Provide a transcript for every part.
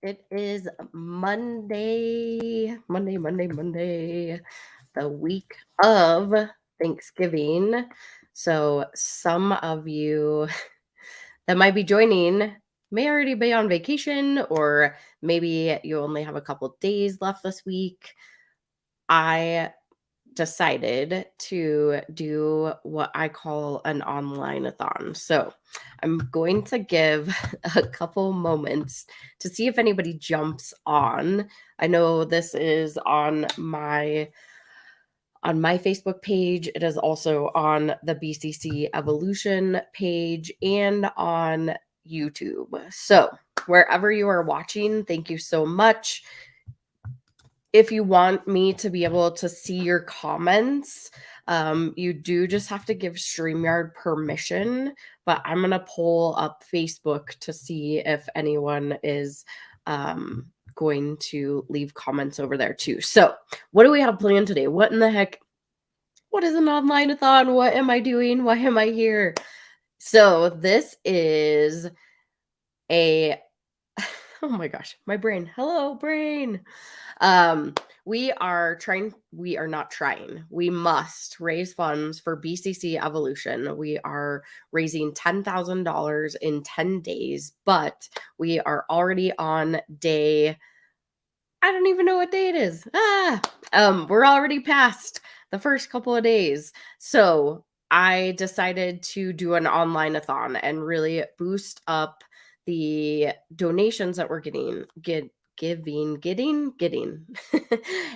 It is Monday, the week of Thanksgiving. So, some of you that might be joining may already be on vacation, or maybe you only have a couple days left this week. I decided to do what I call an online-a-thon. So I'm going to give a couple moments to see if anybody jumps on. I know this is on my Facebook page. It is also on the BCC Evolution page and on YouTube. So wherever you are watching, thank you so much. If you want me to be able to see your comments, you do just have to give StreamYard permission, but I'm going to pull up Facebook to see if anyone is going to leave comments over there too. So what do we have planned today? What in the heck? What is an online-a-thon? What am I doing? Why am I here? So this is a oh my gosh, my brain. Hello, brain. We are not trying. We must raise funds for BCC Evolution. We are raising $10,000 in 10 days, but we are already on day, I don't even know what day it is. We're already past the first couple of days. So I decided to do an online-a-thon and really boost up the donations that we're getting,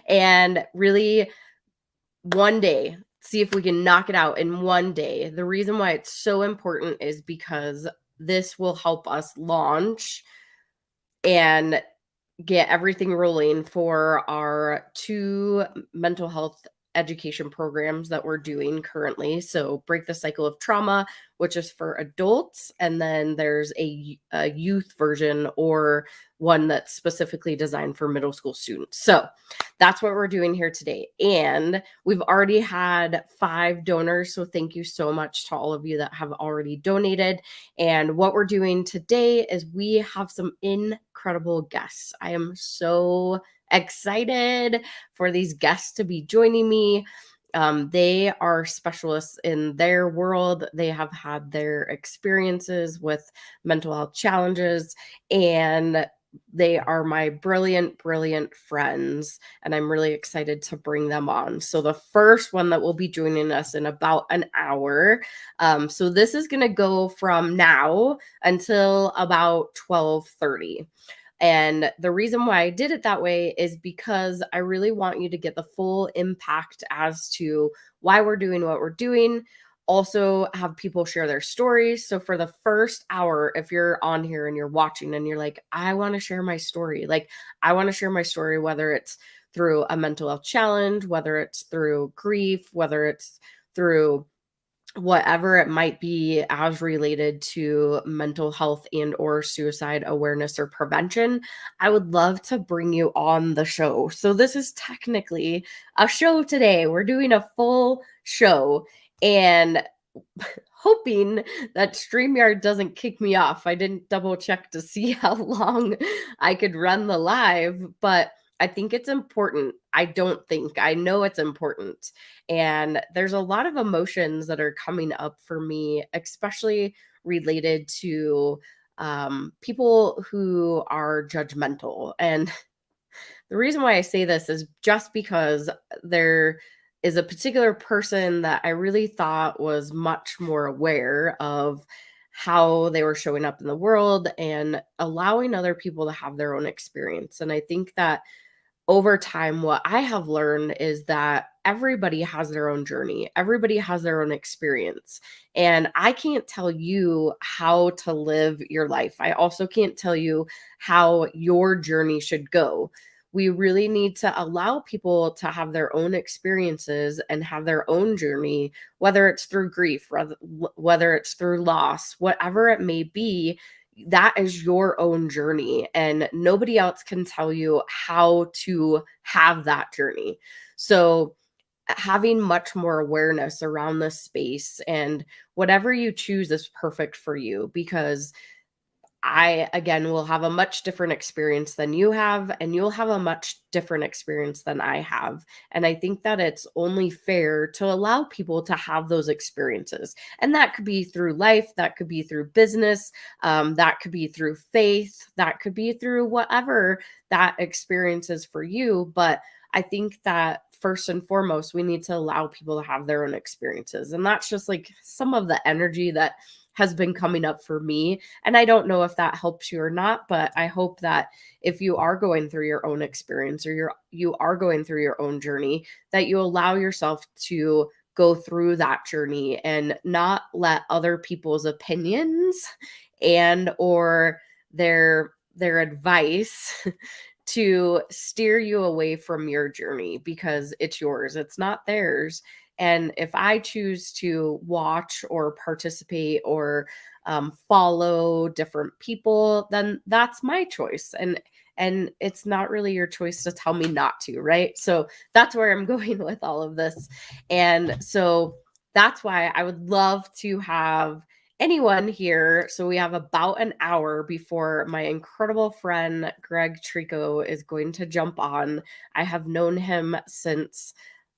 and really one day, see if we can knock it out in one day. The reason why it's so important is because this will help us launch and get everything rolling for our 2 mental health education programs that we're doing currently. So Break the Cycle of Trauma, which is for adults, and then there's a youth version, or one that's specifically designed for middle school students. So that's what we're doing here today. And we've already had 5 donors. So thank you so much to all of you that have already donated. And what we're doing today is we have some incredible guests. I am so excited for these guests to be joining me. They are specialists in their world. They have had their experiences with mental health challenges, and they are my brilliant, brilliant friends, and I'm really excited to bring them on. So the first one that will be joining us in about an hour. So this is going to go from now until about 12:30. And the reason why I did it that way is because I really want you to get the full impact as to why we're doing what we're doing. Also, have people share their stories. So, for the first hour, if you're on here and you're watching and you're like, I want to share my story, I want to share my story, whether it's through a mental health challenge, whether it's through grief, whether it's through whatever it might be as related to mental health and or suicide awareness or prevention, I would love to bring you on the show. So this is technically a show today. We're doing a full show, and hoping that StreamYard doesn't kick me off. I didn't double check to see how long I could run the live, but I think it's important. I know it's important. And there's a lot of emotions that are coming up for me, especially related to people who are judgmental. And the reason why I say this is just because there is a particular person that I really thought was much more aware of how they were showing up in the world and allowing other people to have their own experience. And I think that over time, what I have learned is that everybody has their own journey. Everybody has their own experience. And I can't tell you how to live your life. I also can't tell you how your journey should go. We really need to allow people to have their own experiences and have their own journey, whether it's through grief, whether it's through loss, whatever it may be. That is your own journey, and nobody else can tell you how to have that journey. So having much more awareness around this space, and whatever you choose is perfect for you, because I, again, will have a much different experience than you have, and you'll have a much different experience than I have. And I think that it's only fair to allow people to have those experiences. And that could be through life, that could be through business, that could be through faith, that could be through whatever that experience is for you. But I think that first and foremost, we need to allow people to have their own experiences. And that's just like some of the energy that has been coming up for me. And I don't know if that helps you or not, but I hope that if you are going through your own experience or you are going through your own journey, that you allow yourself to go through that journey and not let other people's opinions and or their advice to steer you away from your journey, because it's yours, it's not theirs. And if I choose to watch or participate or follow different people, then that's my choice. And it's not really your choice to tell me not to, right? So that's where I'm going with all of this. And so that's why I would love to have anyone here. So we have about an hour before my incredible friend Greg Trico is going to jump on. I have known him since,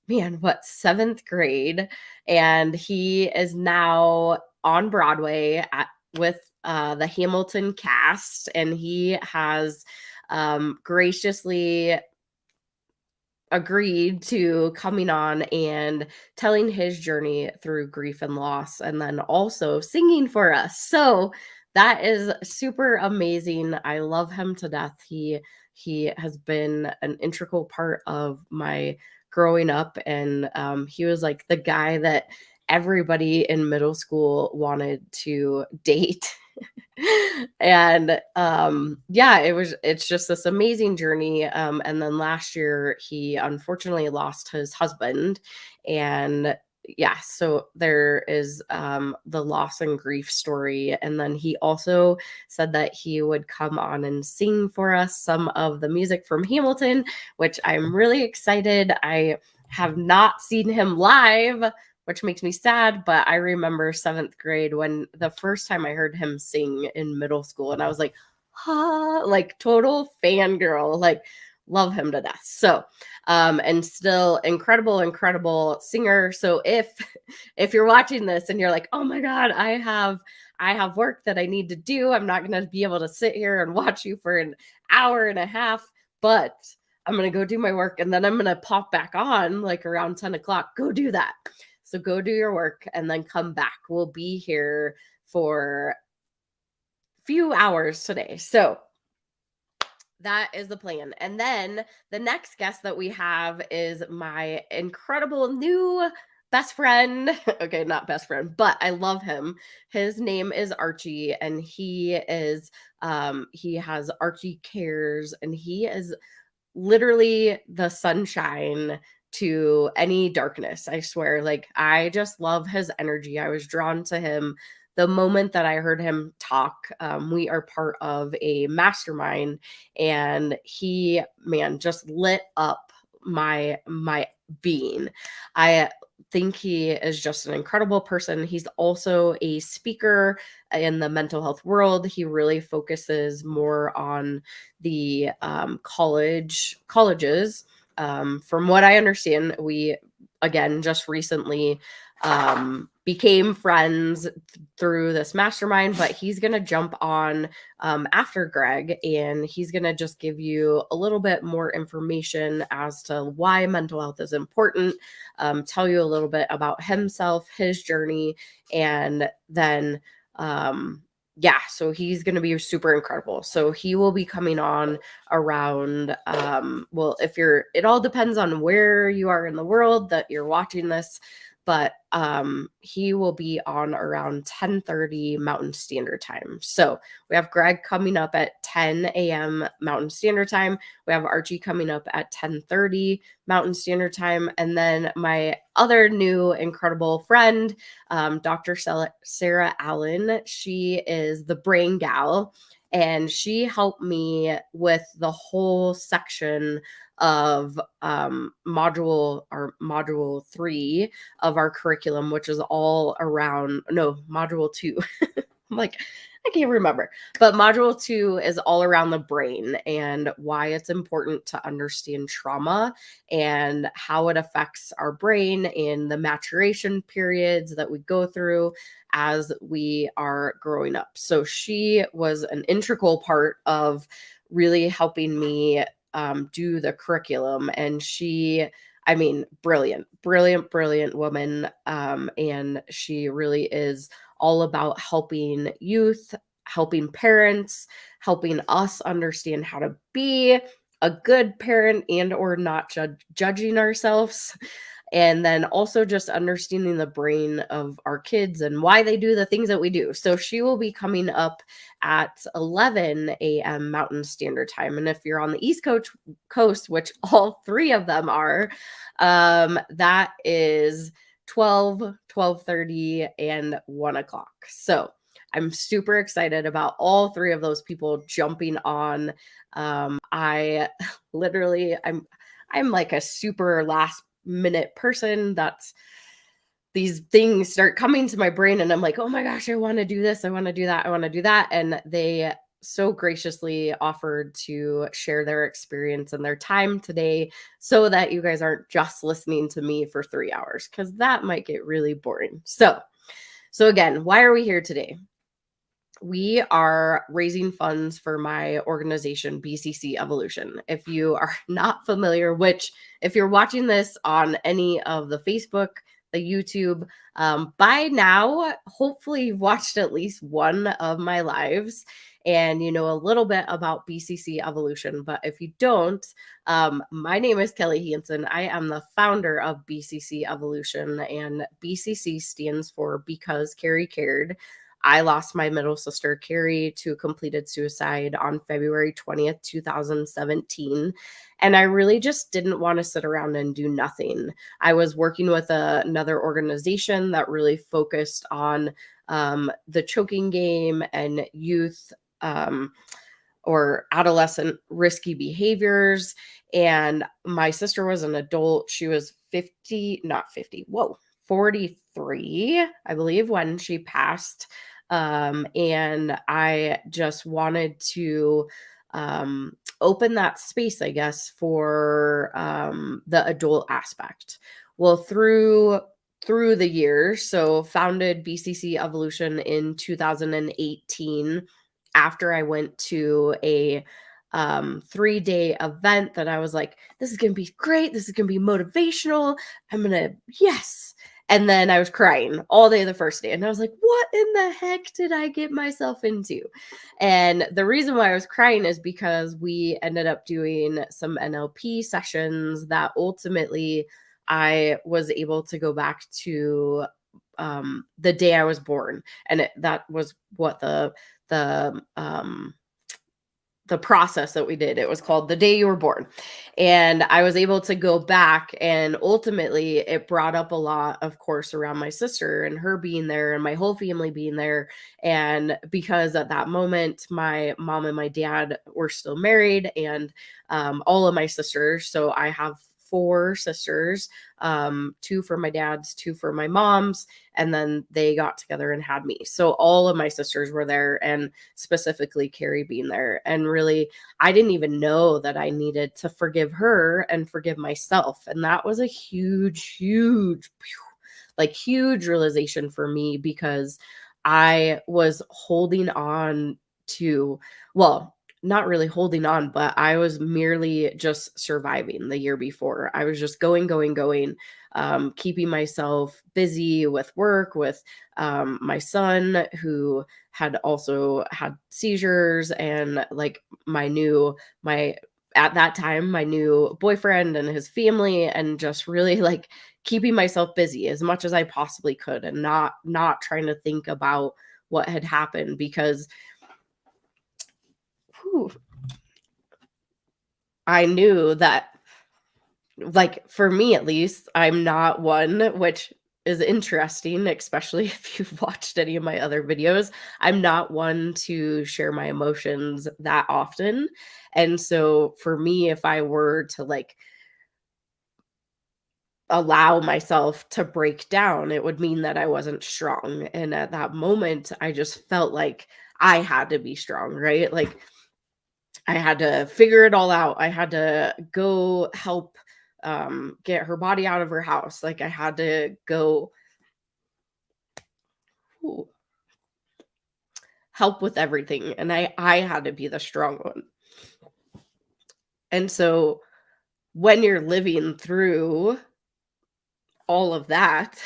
man, what, seventh grade. And he is now on Broadway with the Hamilton cast. And he has graciously agreed to coming on and telling his journey through grief and loss, and then also singing for us. So that is super amazing. I love him to death. He has been an integral part of my growing up, and he was like the guy that everybody in middle school wanted to date. And yeah, it's just this amazing journey. And then last year he unfortunately lost his husband, and yeah, so there is the loss and grief story. And then he also said that he would come on and sing for us some of the music from Hamilton, which I'm really excited. I have not seen him live, which makes me sad. But I remember seventh grade when the first time I heard him sing in middle school, and I was like, like total fangirl, like love him to death. So, and still incredible singer. So if you're watching this and you're like, oh my God, I have work that I need to do, I'm not going to be able to sit here and watch you for an hour and a half, but I'm going to go do my work. And then I'm going to pop back on like around 10 o'clock, go do that. So go do your work and then come back. We'll be here for a few hours today. So that is the plan. And then the next guest that we have is my incredible new best friend. Okay, not best friend, but I love him. His name is Archie, and he has Archie Cares, and he is literally the sunshine to any darkness. I swear, like, I just love his energy. I was drawn to him the moment that I heard him talk. We are part of a mastermind, and he, man, just lit up my being. I think he is just an incredible person. He's also a speaker in the mental health world. He really focuses more on the colleges. From what I understand, we, again, just recently became friends through this mastermind, but he's going to jump on after Greg, and he's going to just give you a little bit more information as to why mental health is important, tell you a little bit about himself, his journey, and then yeah, so he's going to be super incredible. So he will be coming on around, well, it all depends on where you are in the world that you're watching this, but he will be on around 10:30 Mountain Standard Time. So we have Greg coming up at 10 a.m. Mountain Standard Time. We have Archie coming up at 10:30 Mountain Standard Time. And then my other new incredible friend, Dr. Sarah Allen, she is the brain gal, and she helped me with the whole section of module 3 of our curriculum, which is all around, no, module 2. I'm like, I can't remember. But module 2 is all around the brain and why it's important to understand trauma and how it affects our brain in the maturation periods that we go through as we are growing up. So she was an integral part of really helping me do the curriculum. And she, I mean, brilliant, brilliant, brilliant woman. And she really is all about helping youth, helping parents, helping us understand how to be a good parent and or not judging ourselves. And then also just understanding the brain of our kids and why they do the things that we do. So she will be coming up at 11 a.m. Mountain Standard Time. And if you're on the East Coast, which all 3 of them are, that is 12, 12:30, and 1 o'clock. So I'm super excited about all 3 of those people jumping on. I literally, I'm like a super last minute person. That's these things start coming to my brain and I'm like, oh my gosh, I want to do this. I want to do that. I want to do that. And they so graciously offered to share their experience and their time today so that you guys aren't just listening to me for 3 hours, because that might get really boring. So again, why are we here today? We are raising funds for my organization, BCC Evolution. If you are not familiar, which if you're watching this on any of the Facebook, the YouTube, by now, hopefully you've watched at least one of my lives and you know a little bit about BCC Evolution. But if you don't, my name is Kelly Hansen. I am the founder of BCC Evolution, and BCC stands for Because Carrie Cared. I lost my middle sister, Carrie, to completed suicide on February 20th, 2017. And I really just didn't want to sit around and do nothing. I was working with another organization that really focused on the choking game and youth or adolescent risky behaviors. And my sister was an adult. She was 43, I believe, when she passed. And I just wanted to open that space, I guess, for the adult aspect. Well, through the years, so founded BCC Evolution in 2018 after I went to a 3-day event that I was like, this is going to be great. This is going to be motivational. I'm going to, yes. And then I was crying all day the first day. And I was like, what in the heck did I get myself into? And the reason why I was crying is because we ended up doing some NLP sessions that ultimately I was able to go back to the day I was born. And that was what the process that we did. It was called The Day You Were Born. And I was able to go back, and ultimately it brought up a lot, of course, around my sister and her being there and my whole family being there. And because at that moment, my mom and my dad were still married, and all of my sisters. So I have 4 sisters, 2 for my dad's, 2 for my mom's, and then they got together and had me. So all of my sisters were there, and specifically Carrie being there. And really, I didn't even know that I needed to forgive her and forgive myself. And that was a huge, huge, huge realization for me, because I was holding on to, well, not really holding on, but I was merely just surviving the year before. I was just going, keeping myself busy with work, with my son, who had also had seizures, and like at that time, my new boyfriend and his family, and just really like keeping myself busy as much as I possibly could, and not trying to think about what had happened, because I knew that, like, for me at least, I'm not one, which is interesting, especially if you've watched any of my other videos. I'm not one to share my emotions that often. And so for me, if I were to allow myself to break down. It would mean that I wasn't strong. And at that moment, I just felt like I had to be strong, right? Like I had to figure it all out. I had to go help get her body out of her house. Like I had to go ooh, help with everything. And I had to be the strong one. And so when you're living through all of that,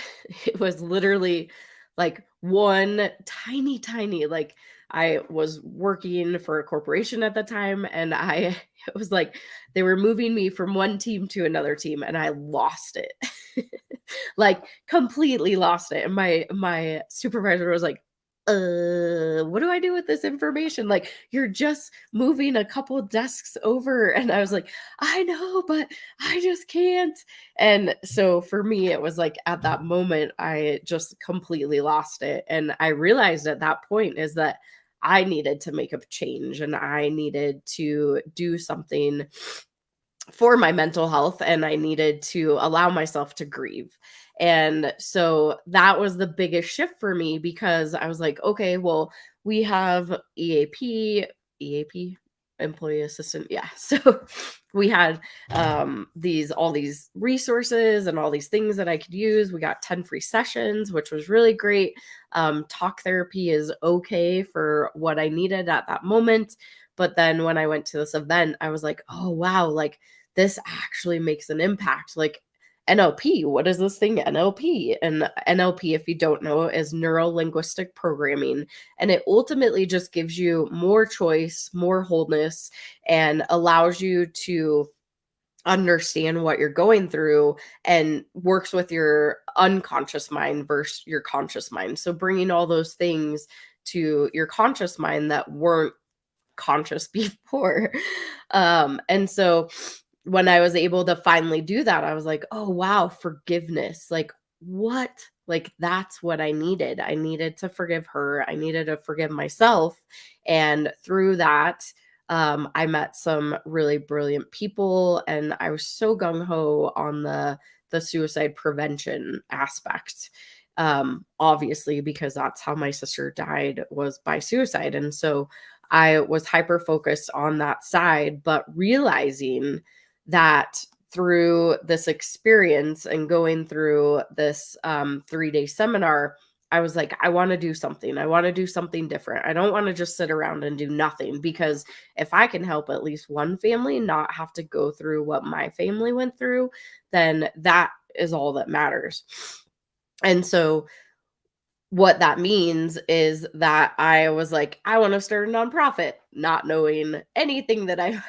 it was literally like one tiny, tiny, like I was working for a corporation at the time, and it was like they were moving me from one team to another team, and I lost it. Like completely lost it. And my supervisor was like, what do I do with this information? Like, you're just moving a couple desks over. And I was like, I know, but I just can't. And so for me, it was like at that moment, I just completely lost it. And I realized at that point is that I needed to make a change and I needed to do something for my mental health and I needed to allow myself to grieve. And so that was the biggest shift for me because I was like, okay, well, we have EAP, employee assistant. Yeah. So we had these all these resources and all these things that I could use. We got 10 free sessions, which was really great. Talk therapy is okay for what I needed at that moment. But then when I went to this event, I was like, oh wow, like this actually makes an impact. Like NLP, what is this thing? NLP. And NLP, if you don't know, is neuro linguistic programming. And it ultimately just gives you more choice, more wholeness, and allows you to understand what you're going through and works with your unconscious mind versus your conscious mind. So bringing all those things to your conscious mind that weren't conscious before. And so when I was able to finally do that, I was like, oh, wow, forgiveness. Like, what? Like, that's what I needed. I needed to forgive her. I needed to forgive myself. And through that, I met some really brilliant people, and I was so gung ho on the suicide prevention aspect. Obviously, because that's how my sister died was by suicide. And so I was hyper focused on that side, but realizing that through this experience and going through this 3-day seminar, I was like, I want to do something. I want to do something different. I don't want to just sit around and do nothing because if I can help at least one family not have to go through what my family went through, then that is all that matters. And so what that means is that I was like, I want to start a nonprofit, not knowing anything that I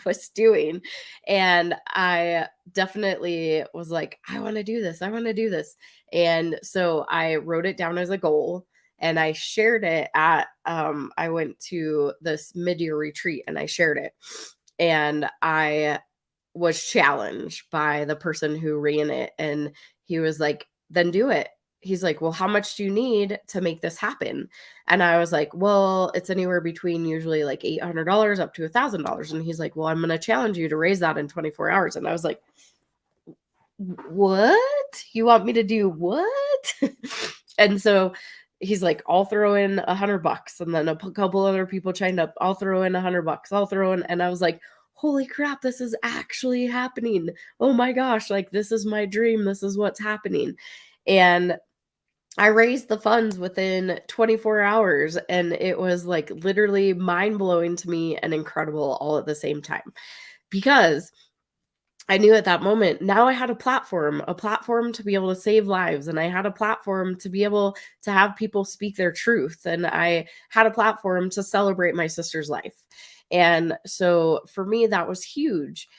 was doing. And I definitely was like, I want to do this. I want to do this. And so I wrote it down as a goal and I shared it at, I went to this mid-year retreat and I shared it. And I was challenged by the person who ran it. And he was like, then do it. He's like, well, how much do you need to make this happen? And I was like, well, it's anywhere between usually like $800 up to $1,000. And he's like, well, I'm going to challenge you to raise that in 24 hours. And I was like, what? You want me to do what? And so he's like, I'll throw in $100. And then a couple other people chimed up, I'll throw in $100. I'll throw in. And I was like, holy crap, this is actually happening. Oh my gosh, like this is my dream. This is what's happening. And I raised the funds within 24 hours and it was like literally mind blowing to me and incredible all at the same time because I knew at that moment now I had a platform to be able to save lives. And I had a platform to be able to have people speak their truth. And I had a platform to celebrate my sister's life. And so for me, that was huge.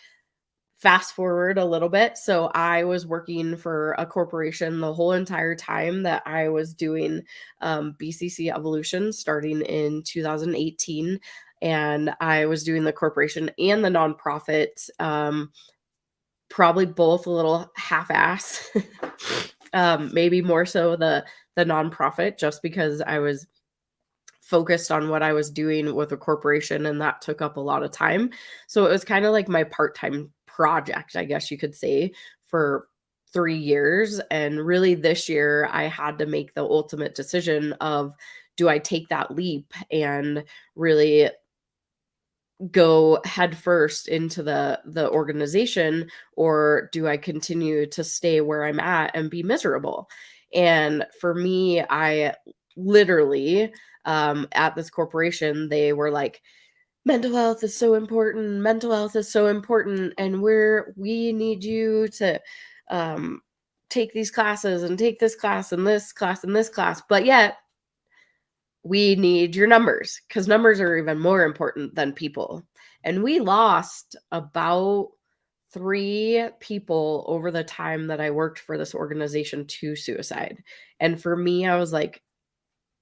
Fast forward a little bit. So I was working for a corporation the whole entire time that I was doing BCC Evolution starting in 2018. And I was doing the corporation and the nonprofit, probably both a little half-ass, maybe more so the nonprofit just because I was focused on what I was doing with a corporation and that took up a lot of time. So it was kind of like my part-time project, I guess you could say, for 3 years. And really this year, I had to make the ultimate decision of, do I take that leap and really go headfirst into the organization, or do I continue to stay where I'm at and be miserable? And for me, I literally, at this corporation, they were like, mental health is so important. Mental health is so important, and we need you to um, take these classes and take this class and this class and this class. But yet, we need your numbers, because numbers are even more important than people. And we lost about 3 people over the time that I worked for this organization to suicide. And for me, I was like,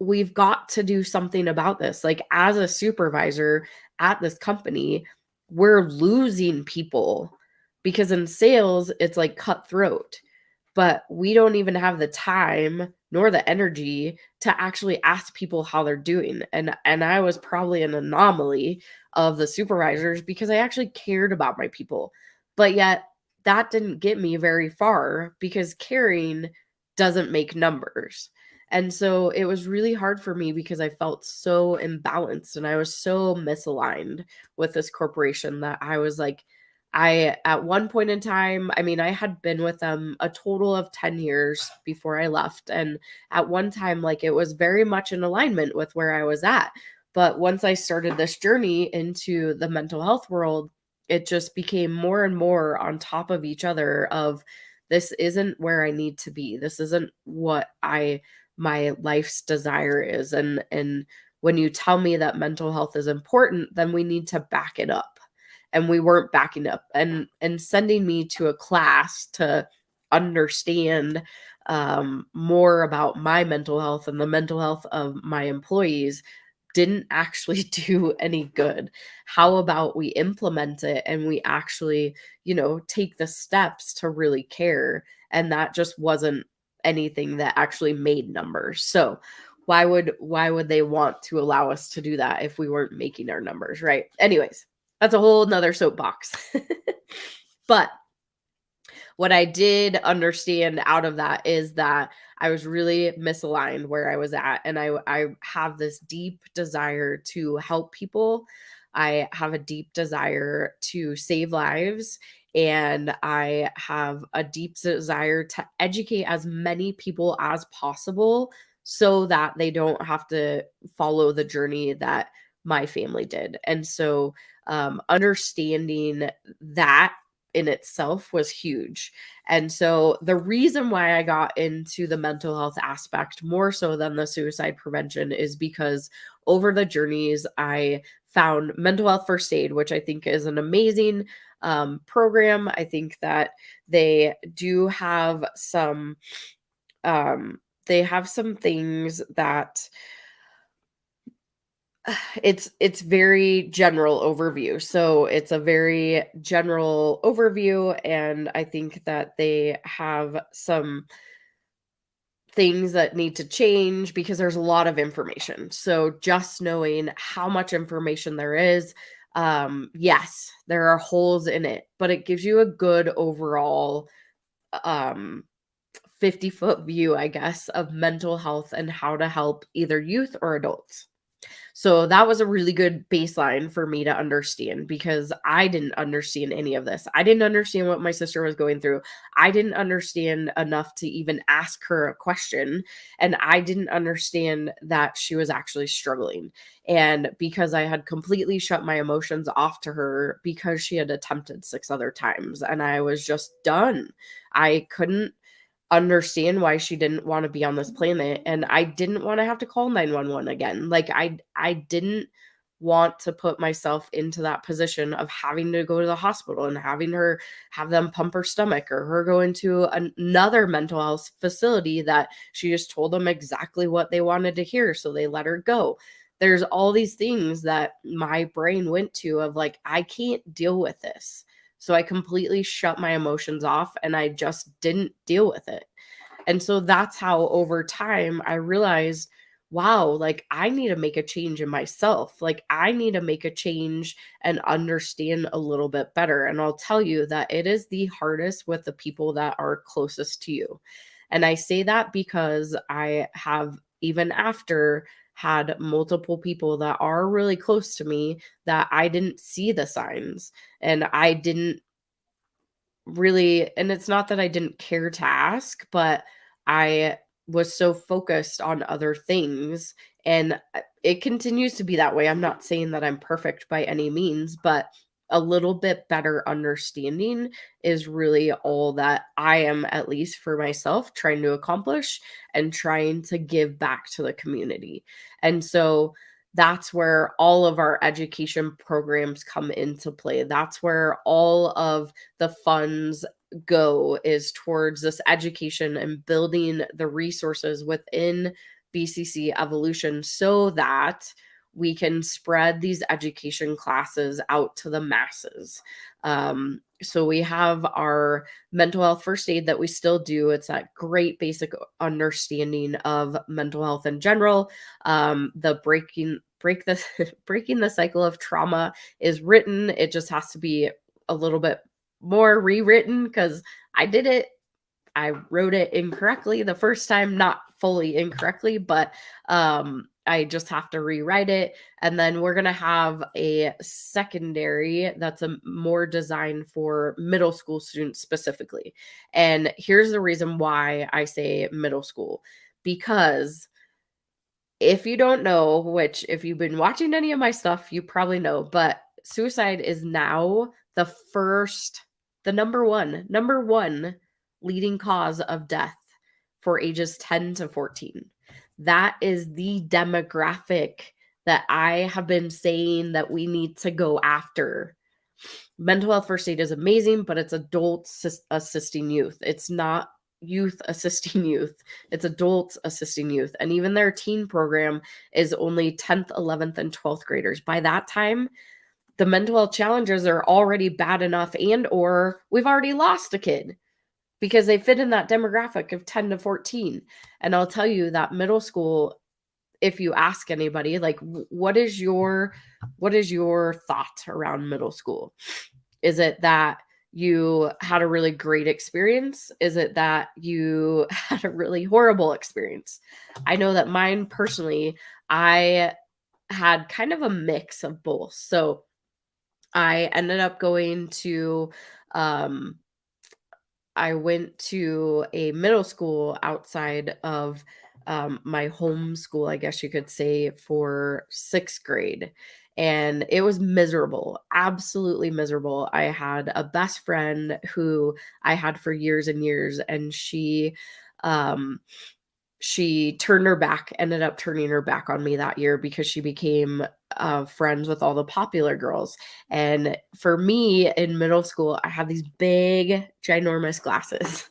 we've got to do something about this. Like, as a supervisor at this company, we're losing people, because in sales, it's like cutthroat, but we don't even have the time nor the energy to actually ask people how they're doing. And I was probably an anomaly of the supervisors, because I actually cared about my people. But yet that didn't get me very far, because caring doesn't make numbers. And so it was really hard for me, because I felt so imbalanced and I was so misaligned with this corporation, that I was like, at one point in time, I mean, I had been with them a total of 10 years before I left. And at one time, like, it was very much in alignment with where I was at. But once I started this journey into the mental health world, it just became more and more on top of each other of, this isn't where I need to be. This isn't what my life's desire is. And when you tell me that mental health is important, then we need to back it up. And we weren't backing up, and sending me to a class to understand more about my mental health and the mental health of my employees didn't actually do any good. How about we implement it and we actually, take the steps to really care? And that just wasn't anything that actually made numbers. So why would they want to allow us to do that if we weren't making our numbers, right? Anyways, that's a whole nother soapbox. But what I did understand out of that is that I was really misaligned where I was at. And I have this deep desire to help people. I have a deep desire to save lives. And I have a deep desire to educate as many people as possible, so that they don't have to follow the journey that my family did. And so understanding that in itself was huge. And so the reason why I got into the mental health aspect more so than the suicide prevention is because over the journeys, I found Mental Health First Aid, which I think is an amazing program. I think that they do have some, things that it's very general overview. So it's a very general overview, and I think that they have some things that need to change, because there's a lot of information. So just knowing how much information there is, yes, there are holes in it, but it gives you a good overall um 50-foot view, I guess, of mental health and how to help either youth or adults. So that was a really good baseline for me to understand, because I didn't understand any of this. I didn't understand what my sister was going through. I didn't understand enough to even ask her a question. And I didn't understand that she was actually struggling. And because I had completely shut my emotions off to her, because she had attempted 6 other times, and I was just done. I couldn't understand why she didn't want to be on this planet, and I didn't want to have to call 911 again. Like, I didn't want to put myself into that position of having to go to the hospital and having her have them pump her stomach, or her go into another mental health facility that she just told them exactly what they wanted to hear, so they let her go. There's all these things that my brain went to of like, I can't deal with this. So I completely shut my emotions off, and I just didn't deal with it. And so that's how over time I realized wow, like I need to make a change in myself. Like I need to make a change and understand a little bit better. And I'll tell you that it is the hardest with the people that are closest to you. And I say that because I have, even after, had multiple people that are really close to me that I didn't see the signs, and I didn't really, and it's not that I didn't care to ask, but I was so focused on other things, and it continues to be that way. I'm not saying that I'm perfect by any means, but a little bit better understanding is really all that I am, at least for myself, trying to accomplish and trying to give back to the community. And so that's where all of our education programs come into play. That's where all of the funds go, is towards this education and building the resources within BCC Evolution so that we can spread these education classes out to the masses. So we have our mental health first aid that we still do. It's that great basic understanding of mental health in general. The breaking the cycle of trauma is written. It just has to be a little bit more rewritten because I did it. I wrote it incorrectly the first time, not fully incorrectly, but I just have to rewrite it. And then we're going to have a secondary that's more designed for middle school students specifically. And here's the reason why I say middle school, because if you don't know, which if you've been watching any of my stuff, you probably know, but suicide is now the number one leading cause of death for ages 10 to 14. That is the demographic that I have been saying that we need to go after. Mental health first aid is amazing, but it's adults assisting youth. It's not youth assisting youth. It's adults assisting youth. And even their teen program is only 10th, 11th, and 12th graders. By that time, the mental health challenges are already bad enough, and or we've already lost a kid because they fit in that demographic of 10 to 14. And I'll tell you that middle school, if you ask anybody, like, what is your thought around middle school? Is it that you had a really great experience? Is it that you had a really horrible experience? I know that mine personally, I had kind of a mix of both. So I ended up going to I went to a middle school outside of my home school, I guess you could say, for sixth grade. And it was miserable, absolutely miserable. I had a best friend who I had for years and years, and um, she ended up turning her back on me that year because she became friends with all the popular girls. And for me in middle school, I had these big, ginormous glasses.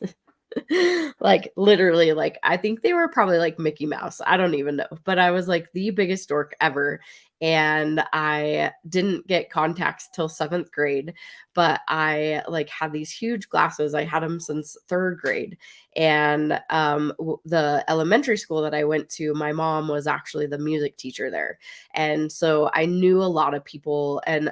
Like literally, like I think they were probably like Mickey Mouse. I don't even know. But I was like the biggest dork ever. And I didn't get contacts till seventh grade, but I like had these huge glasses. I had them since third grade. And the elementary school that I went to, my mom was actually the music teacher there. And so I knew a lot of people, and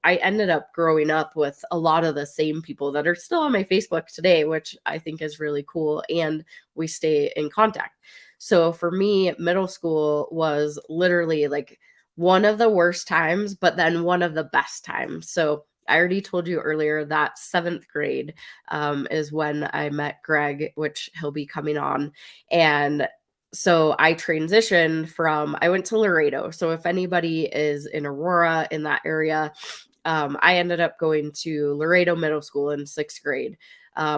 I ended up growing up with a lot of the same people that are still on my Facebook today, which I think is really cool. And we stay in contact. So for me, middle school was literally like one of the worst times, but then one of the best times. So I already told you earlier that seventh grade is when I met Greg, which he'll be coming on. And so I transitioned I went to Laredo. So if anybody is in Aurora, in that area, I ended up going to Laredo Middle School in sixth grade,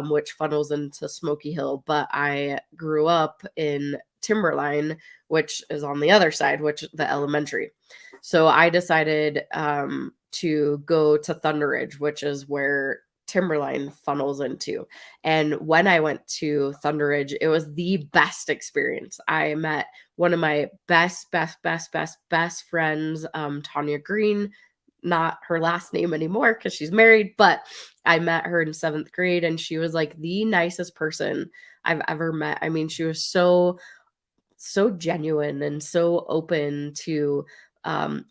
which funnels into Smoky Hill. But I grew up in Timberline, which is on the other side, which the elementary. So I decided to go to Thunder Ridge, which is where Timberline funnels into. And when I went to Thunder Ridge, it was the best experience. I met one of my best friends, Tanya Green, not her last name anymore because she's married, but I met her in seventh grade, and she was like the nicest person I've ever met. I mean, she was so so genuine and so open to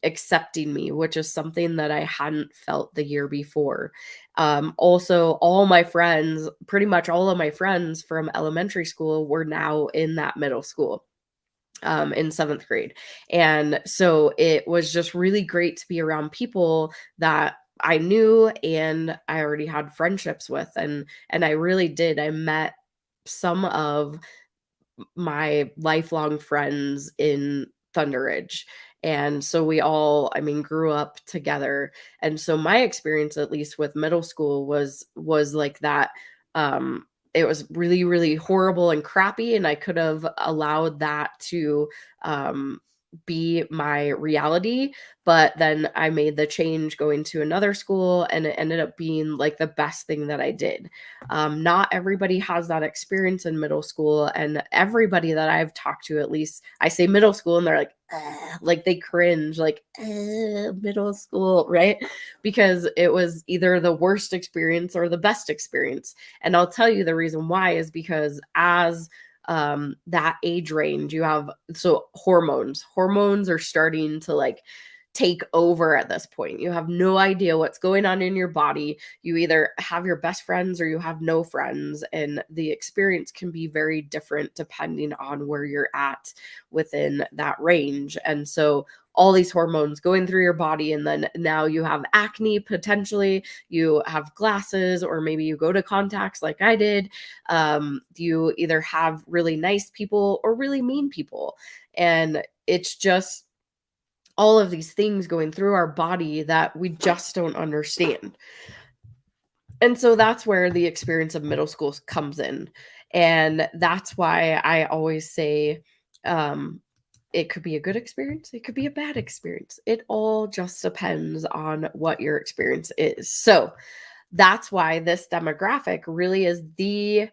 accepting me, which is something that I hadn't felt the year before. Also, all my friends, pretty much all of my friends from elementary school, were now in that middle school in seventh grade. And so it was just really great to be around people that I knew and I already had friendships with. And I really did. I met some of my lifelong friends in Thunder Ridge. And so we all, I mean, grew up together. And so my experience, at least with middle school, was like that. It was really, really horrible and crappy. And I could have allowed that to be my reality. But then I made the change going to another school, and it ended up being like the best thing that I did. Not everybody has that experience in middle school, and everybody that I've talked to, at least I say middle school, and they're like, "Ugh," like they cringe, like middle school, right? Because it was either the worst experience or the best experience. And I'll tell you the reason why is because as that age range, you have so hormones are starting to like take over at this point. You have no idea what's going on in your body. You either have your best friends or you have no friends, and the experience can be very different depending on where you're at within that range. And so all these hormones going through your body, and then now you have acne potentially, you have glasses, or maybe you go to contacts like I did. You either have really nice people or really mean people, and it's just all of these things going through our body that we just don't understand. And so that's where the experience of middle school comes in. And that's why I always say it could be a good experience, it could be a bad experience. It all just depends on what your experience is. So that's why this demographic really is the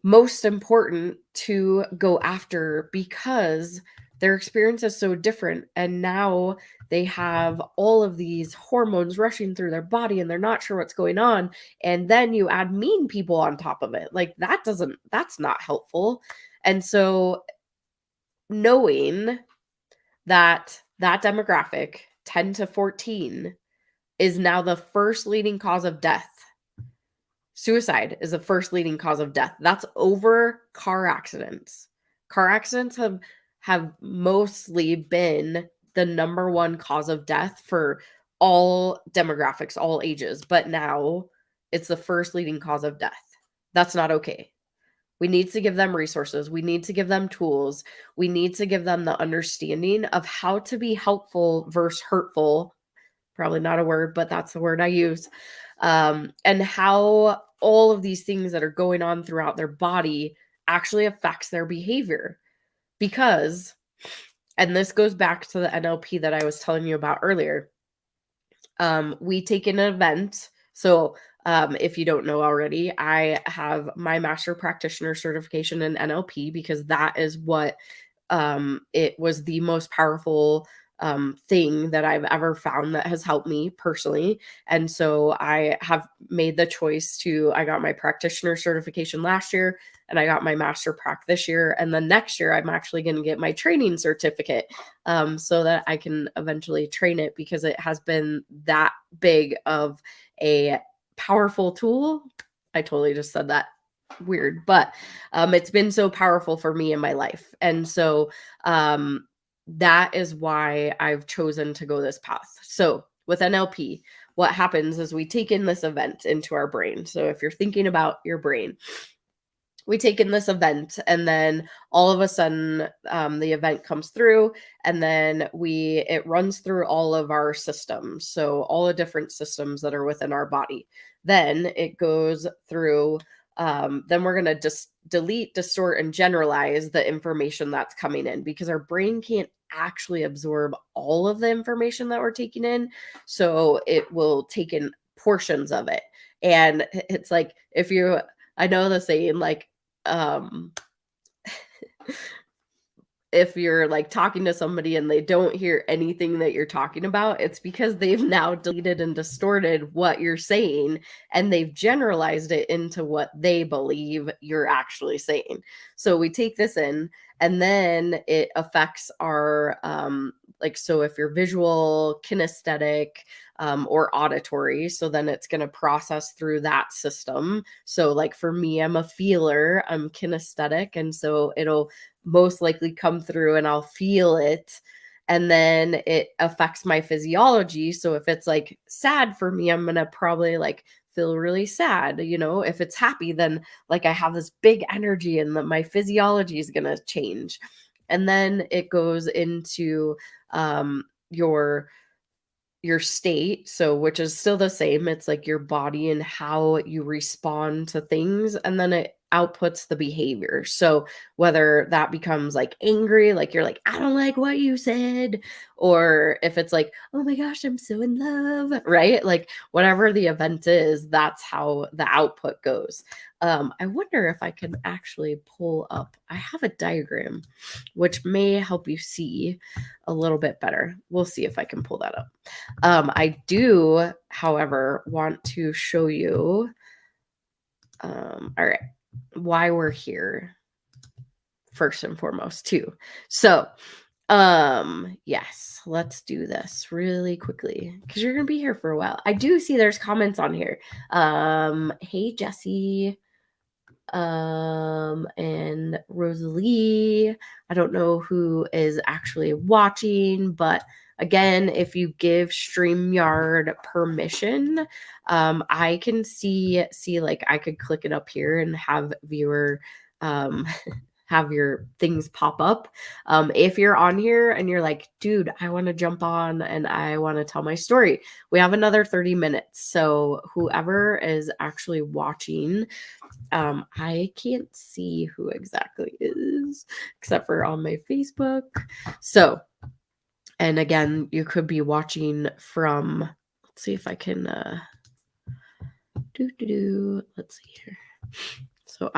most important to go after, because their experience is so different, and now they have all of these hormones rushing through their body and they're not sure what's going on, and then you add mean people on top of it. Like that's not helpful. And so knowing that that demographic 10 to 14 is now the first leading cause of death. Suicide is the first leading cause of death. That's over car accidents. Car accidents have mostly been the number one cause of death for all demographics, all ages, but now it's the first leading cause of death. That's not okay. We need to give them resources. We need to give them tools. We need to give them the understanding of how to be helpful versus hurtful. Probably not a word, but that's the word I use. And how all of these things that are going on throughout their body actually affects their behavior. Because, and this goes back to the NLP that I was telling you about earlier, we take an event. So if you don't know already, I have my master practitioner certification in NLP, because that is what it was the most powerful thing that I've ever found that has helped me personally. And so I have made the choice I got my practitioner certification last year, and I got my master prac this year. And then next year, I'm actually going to get my training certificate so that I can eventually train it, because it has been that big of a powerful tool. I totally just said that weird, but it's been so powerful for me in my life. And so that is why I've chosen to go this path. So with NLP, what happens is we take in this event into our brain. So if you're thinking about your brain, we take in this event, and then all of a sudden the event comes through, and then it runs through all of our systems. So all the different systems that are within our body. Then it goes through then we're going to delete, distort, and generalize the information that's coming in, because our brain can't actually absorb all of the information that we're taking in. So it will take in portions of it. And it's like, I know the saying, like, if you're like talking to somebody and they don't hear anything that you're talking about, it's because they've now deleted and distorted what you're saying, and they've generalized it into what they believe you're actually saying. So we take this in, And then it affects our, so if you're visual, kinesthetic, or auditory, so then it's going to process through that system. So like for me, I'm a feeler, I'm kinesthetic, and so it'll most likely come through and I'll feel it. And then it affects my physiology. So if it's like sad for me, I'm going to probably like feel really sad. If it's happy, then like I have this big energy and my physiology is going to change. And then it goes into your state, so which is still the same. It's like your body and how you respond to things, and then it outputs the behavior. So whether that becomes like angry, like you're like, I don't like what you said, or if it's like, oh my gosh, I'm so in love, right? Like whatever the event is, that's how the output goes. I wonder if I can actually pull up, I have a diagram which may help you see a little bit better. We'll see if I can pull that up. I do, however, want to show you, all right, why we're here first and foremost too. So, yes, let's do this really quickly because you're going to be here for a while. I do see there's comments on here. Hey, Jesse. And Rosalie, I don't know who is actually watching, but again, if you give StreamYard permission, I can see like I could click it up here and have viewer have your things pop up. If you're on here and you're like, dude, I want to jump on and I want to tell my story, we have another 30 minutes. So whoever is actually watching, I can't see who exactly is except for on my Facebook. So, and again, you could be watching from, let's see if I can, let's see here. So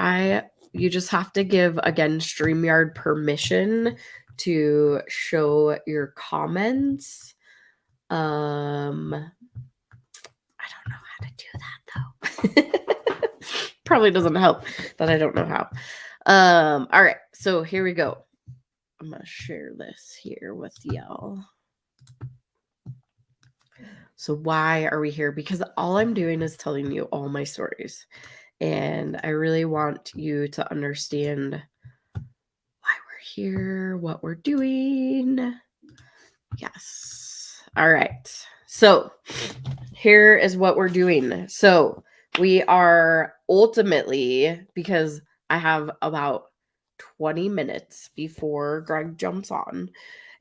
you just have to give, again, StreamYard permission to show your comments. I don't know how to do that though. Probably doesn't help that I don't know how. All right, so here we go. I'm gonna share this here with y'all. So why are we here? Because all I'm doing is telling you all my stories. And I really want you to understand why we're here, what we're doing. Yes. All right. So here is what we're doing. So we are ultimately, because I have about 20 minutes before Greg jumps on.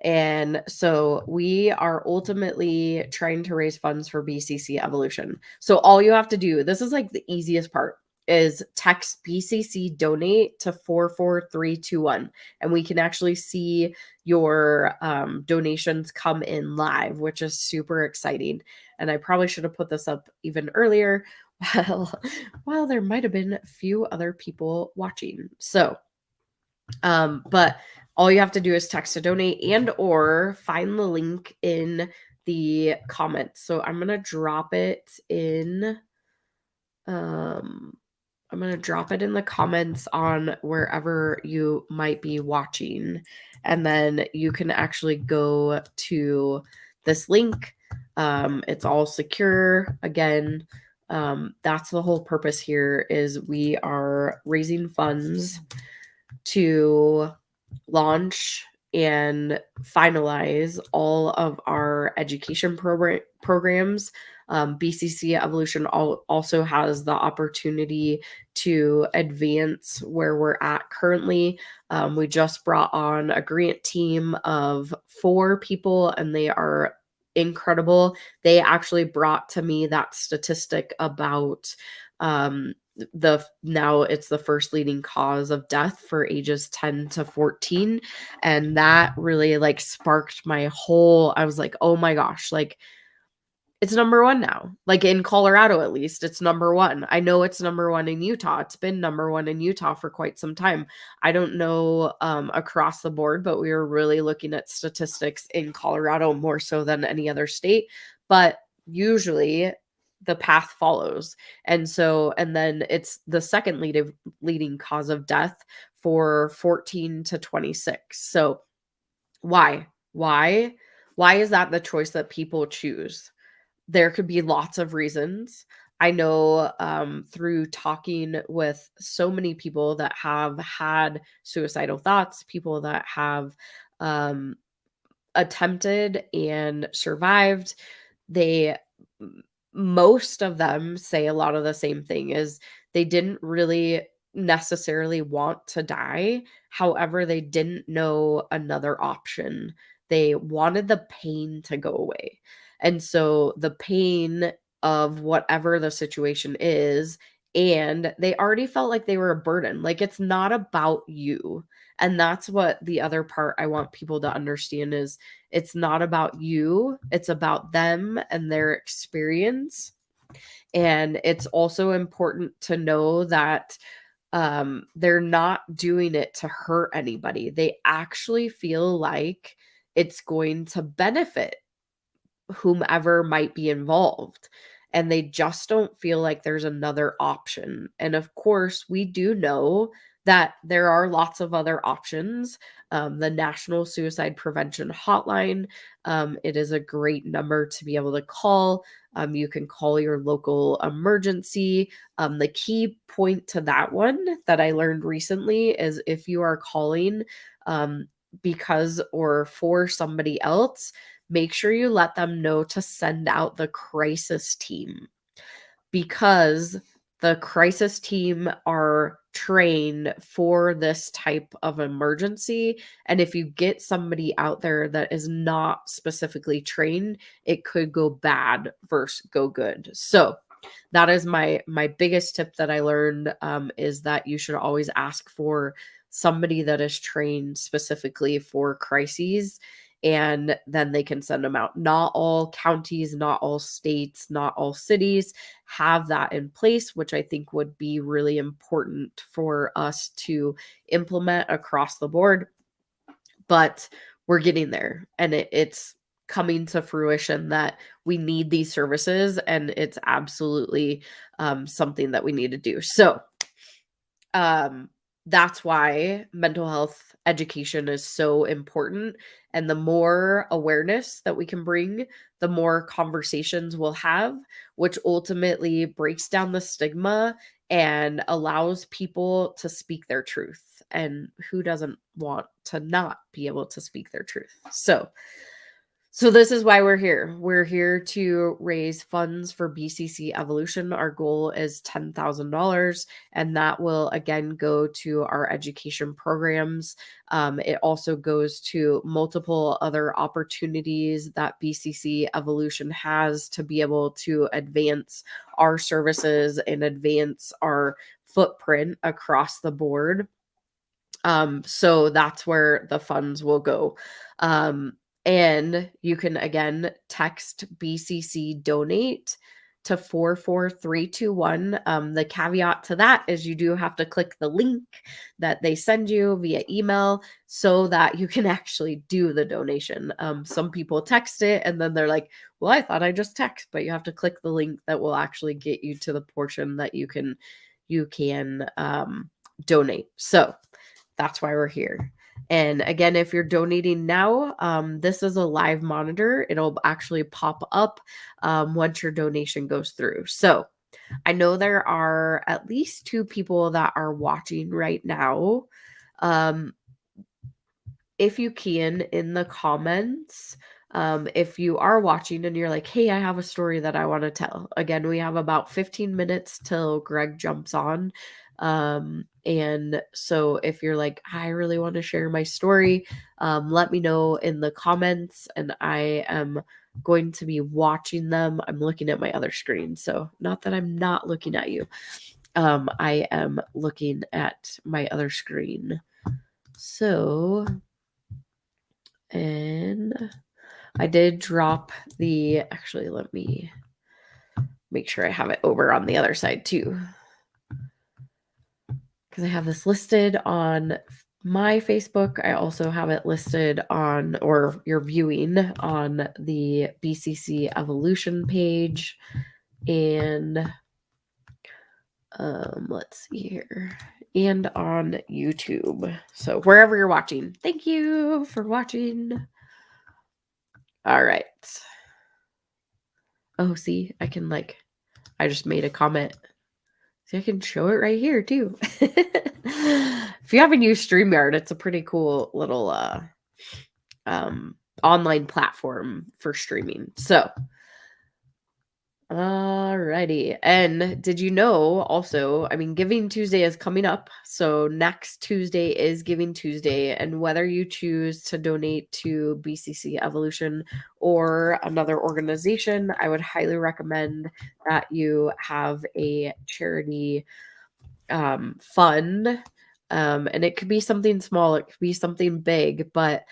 And so we are ultimately trying to raise funds for BCC Evolution. So all you have to do, this is like the easiest part, is text BCC donate to 44321. And we can actually see your donations come in live, which is super exciting. And I probably should have put this up even earlier while there might have been a few other people watching. So, but all you have to do is text to donate and or find the link in the comments. So I'm going to drop it in, I'm going to drop it in the comments on wherever you might be watching. And then you can actually go to this link. It's all secure. Again, that's the whole purpose here is we are raising funds to launch and finalize all of our education programs. BCC Evolution also has the opportunity to advance where we're at currently. We just brought on a grant team of 4 people, and they are incredible. They actually brought to me that statistic about now it's the first leading cause of death for ages 10 to 14. And that really like sparked my whole, I was like, oh my gosh, like it's number 1 now. Like in Colorado, at least it's number 1. I know it's number 1 in Utah. It's been number 1 in Utah for quite some time. I don't know across the board, but we were really looking at statistics in Colorado more so than any other state. But usually the path follows. And then it's the second leading cause of death for 14 to 26. So why? Why is that the choice that people choose? There could be lots of reasons. I know through talking with so many people that have had suicidal thoughts, people that have um, attempted and survived, they most of them say a lot of the same thing, is they didn't really necessarily want to die. However, they didn't know another option. They wanted the pain to go away. And so the pain of whatever the situation is, and they already felt like they were a burden. Like, it's not about you. And that's what the other part I want people to understand is, it's not about you, it's about them and their experience. And it's also important to know that they're not doing it to hurt anybody. They actually feel like it's going to benefit whomever might be involved. And they just don't feel like there's another option. And of course, we do know that there are lots of other options. The National Suicide Prevention Hotline, it is a great number to be able to call. You can call your local emergency. The key point to that one that I learned recently is, if you are calling because or for somebody else, make sure you let them know to send out the crisis team, because the crisis team are trained for this type of emergency. And if you get somebody out there that is not specifically trained, it could go bad versus go good. So that is my biggest tip that I learned, is that you should always ask for somebody that is trained specifically for crises, and then they can send them out. Not all counties, not all states, not all cities have that in place, which I think would be really important for us to implement across the board. But we're getting there, and it's coming to fruition that we need these services, and it's absolutely something that we need to do. So that's why mental health education is so important. And the more awareness that we can bring, the more conversations we'll have, which ultimately breaks down the stigma and allows people to speak their truth. And who doesn't want to not be able to speak their truth? So this is why we're here. We're here to raise funds for BCC Evolution. Our goal is $10,000, and that will again go to our education programs. It also goes to multiple other opportunities that BCC Evolution has to be able to advance our services and advance our footprint across the board. So that's where the funds will go. And you can again text BCC donate to 44321. The caveat to that is you do have to click the link that they send you via email so that you can actually do the donation. Some people text it and then they're like, well, I thought I just text, but you have to click the link that will actually get you to the portion that you can donate. So that's why we're here. And again, if you're donating now, this is a live monitor. It'll actually pop up once your donation goes through. So I know there are at least 2 people that are watching right now. If you can, in the comments, if you are watching and you're like, hey, I have a story that I want to tell. Again, we have about 15 minutes till Greg jumps on. And so if you're like, I really want to share my story, let me know in the comments, and I am going to be watching them. I'm looking at my other screen. So not that I'm not looking at you. I am looking at my other screen. So, and I did drop actually, let me make sure I have it over on the other side too, because I have this listed on my Facebook. I also have it listed on, or you're viewing on the BCC Evolution page. and let's see here, and on YouTube. So wherever you're watching, thank you for watching. All right. Oh, see, I can I just made a comment. See, I can show it right here too. If you haven't used StreamYard, it's a pretty cool little online platform for streaming. So, alrighty. And did you know also, I mean, Giving Tuesday is coming up. So next Tuesday is Giving Tuesday. And whether you choose to donate to BCC Evolution or another organization, I would highly recommend that you have a charity fund. And it could be something small, it could be something big, but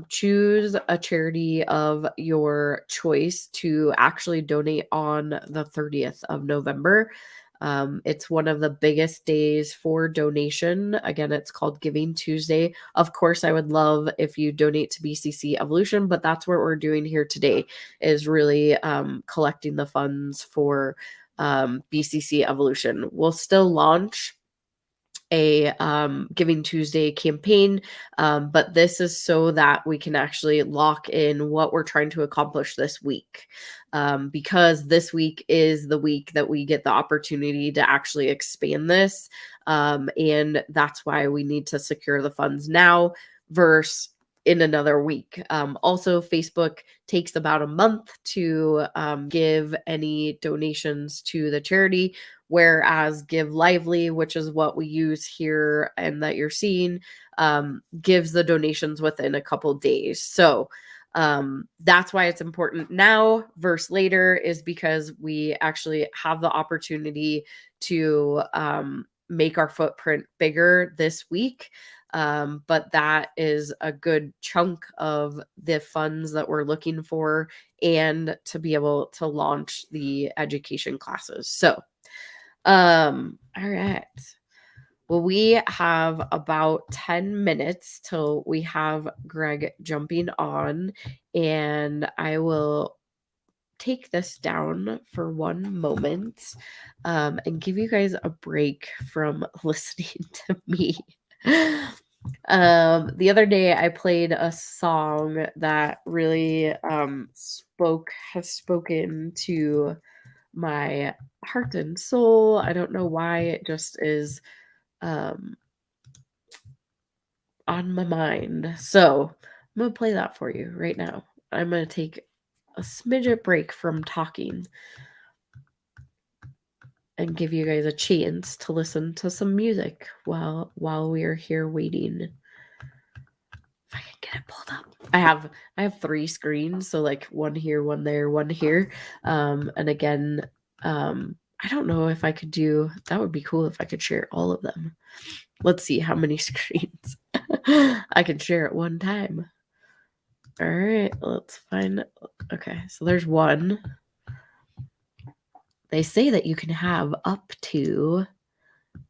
choose a charity of your choice to actually donate on the 30th of November. It's one of the biggest days for donation. Again, it's called Giving Tuesday. Of course, I would love if you donate to BCC Evolution, but that's what we're doing here today, is really collecting the funds for BCC Evolution. We'll still launch a Giving Tuesday campaign, but this is so that we can actually lock in what we're trying to accomplish this week, because this week is the week that we get the opportunity to actually expand this, and that's why we need to secure the funds now versus in another week. Also, Facebook takes about a month to give any donations to the charity, whereas Give Lively, which is what we use here and that you're seeing, gives the donations within a couple days. So that's why it's important now versus later, is because we actually have the opportunity to make our footprint bigger this week. But that is a good chunk of the funds that we're looking for, and to be able to launch the education classes. So, all right. Well, we have about 10 minutes till we have Greg jumping on, and I will take this down for one moment and give you guys a break from listening to me. The other day I played a song that really has spoken to my heart and soul. I don't know why, it just is on my mind. So I'm gonna play that for you right now. I'm gonna take a smidget break from talking and give you guys a chance to listen to some music while we are here waiting. If I can get it pulled up. I have 3 screens, so like one here, one there, one here. And again, I don't know if I could do, that would be cool if I could share all of them. Let's see how many screens I can share at one time. All right, let's find, okay, so there's one. They say that you can have up to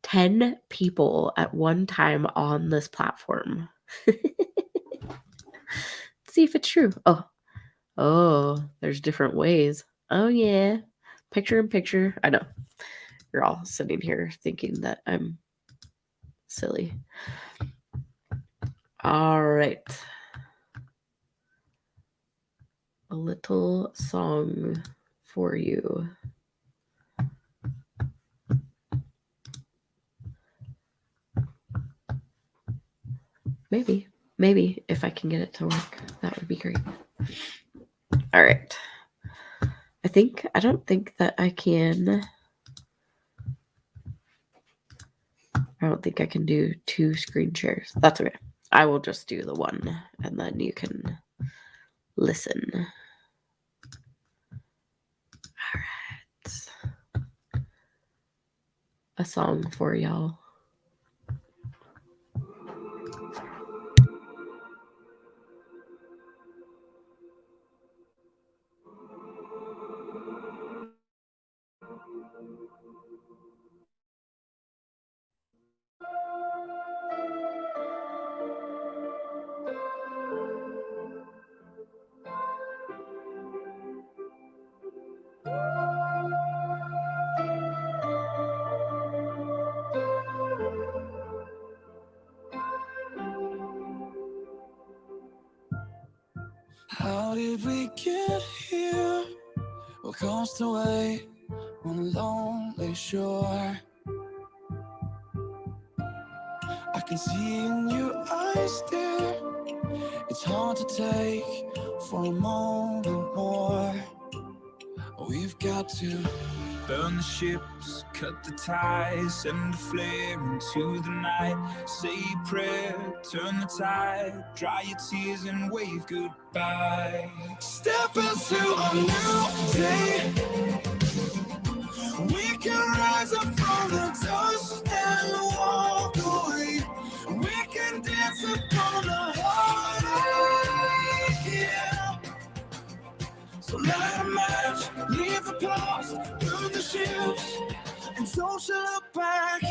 10 people at one time on this platform. See if it's true. Oh, there's different ways. Oh yeah, picture in picture. I know you're all sitting here thinking that I'm silly. All right, a little song for you. Maybe if I can get it to work, that would be great. All right. I don't think that I can. I don't think I can do 2 screen shares. That's okay. I will just do the one, and then you can listen. All right. A song for y'all. How did we get here? What comes the way on a lonely shore? I can see in your eyes, dear, it's hard to take for a moment more. We've got to burn the ships, cut the ties, send a flare into the night. Say a prayer, turn the tide, dry your tears and wave goodbye. Step into a new day. We can rise up from the dust and walk away. We can dance upon the heartache, yeah. So light a match, leave the past, burn the ships, and don't you look back.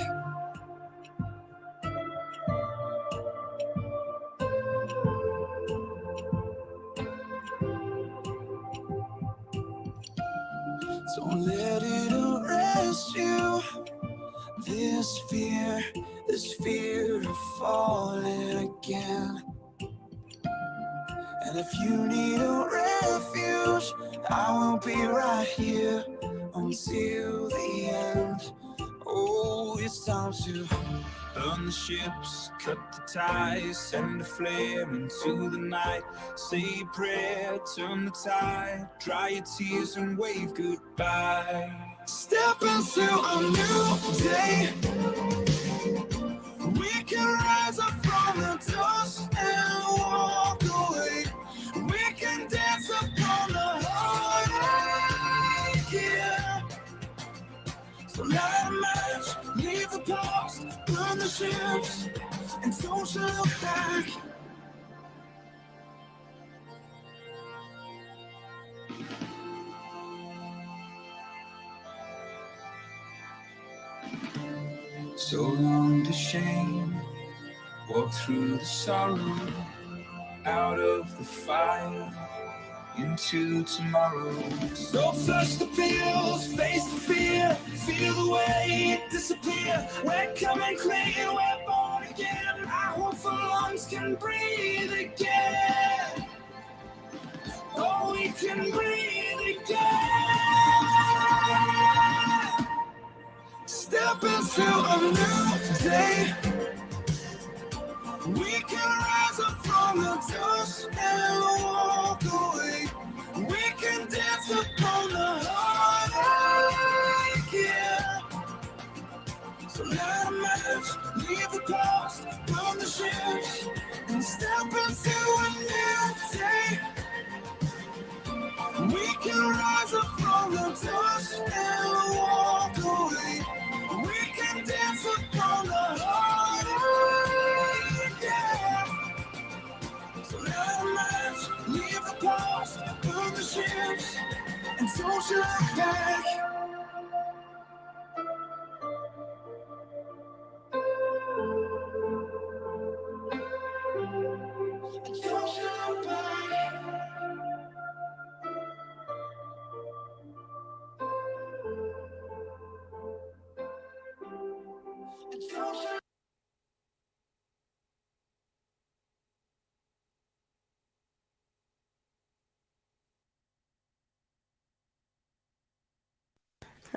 Don't let it arrest you. This fear of falling again. And if you need a refuge, I will be right here until the end. Oh, it's time to burn the ships, cut the ties, send a flare into the night. Say a prayer, turn the tide, dry your tears and wave goodbye. Step into a new day. We can rise up from the dust and walk away. We can dance upon the heartache, yeah. So light a match, leave the past, burn the ships, and don't you look back. So long to shame, walk through the sorrow, out of the fire, into tomorrow. So flush the pills, face the fear, feel the weight disappear. We're coming clean, we're born again. Our hopeful lungs can breathe again. Oh, we can breathe again. Step into a new day. We can rise up from the dust and walk away. We can dance upon the heartache, yeah. So light a match, leave the past, burn the ships, and step into a new day. We can rise up from the dust and walk away. We can dance upon the heartache, yeah. So light a match, leave the past, burn the ships, and don't you look back. And don't you look back. And don't you.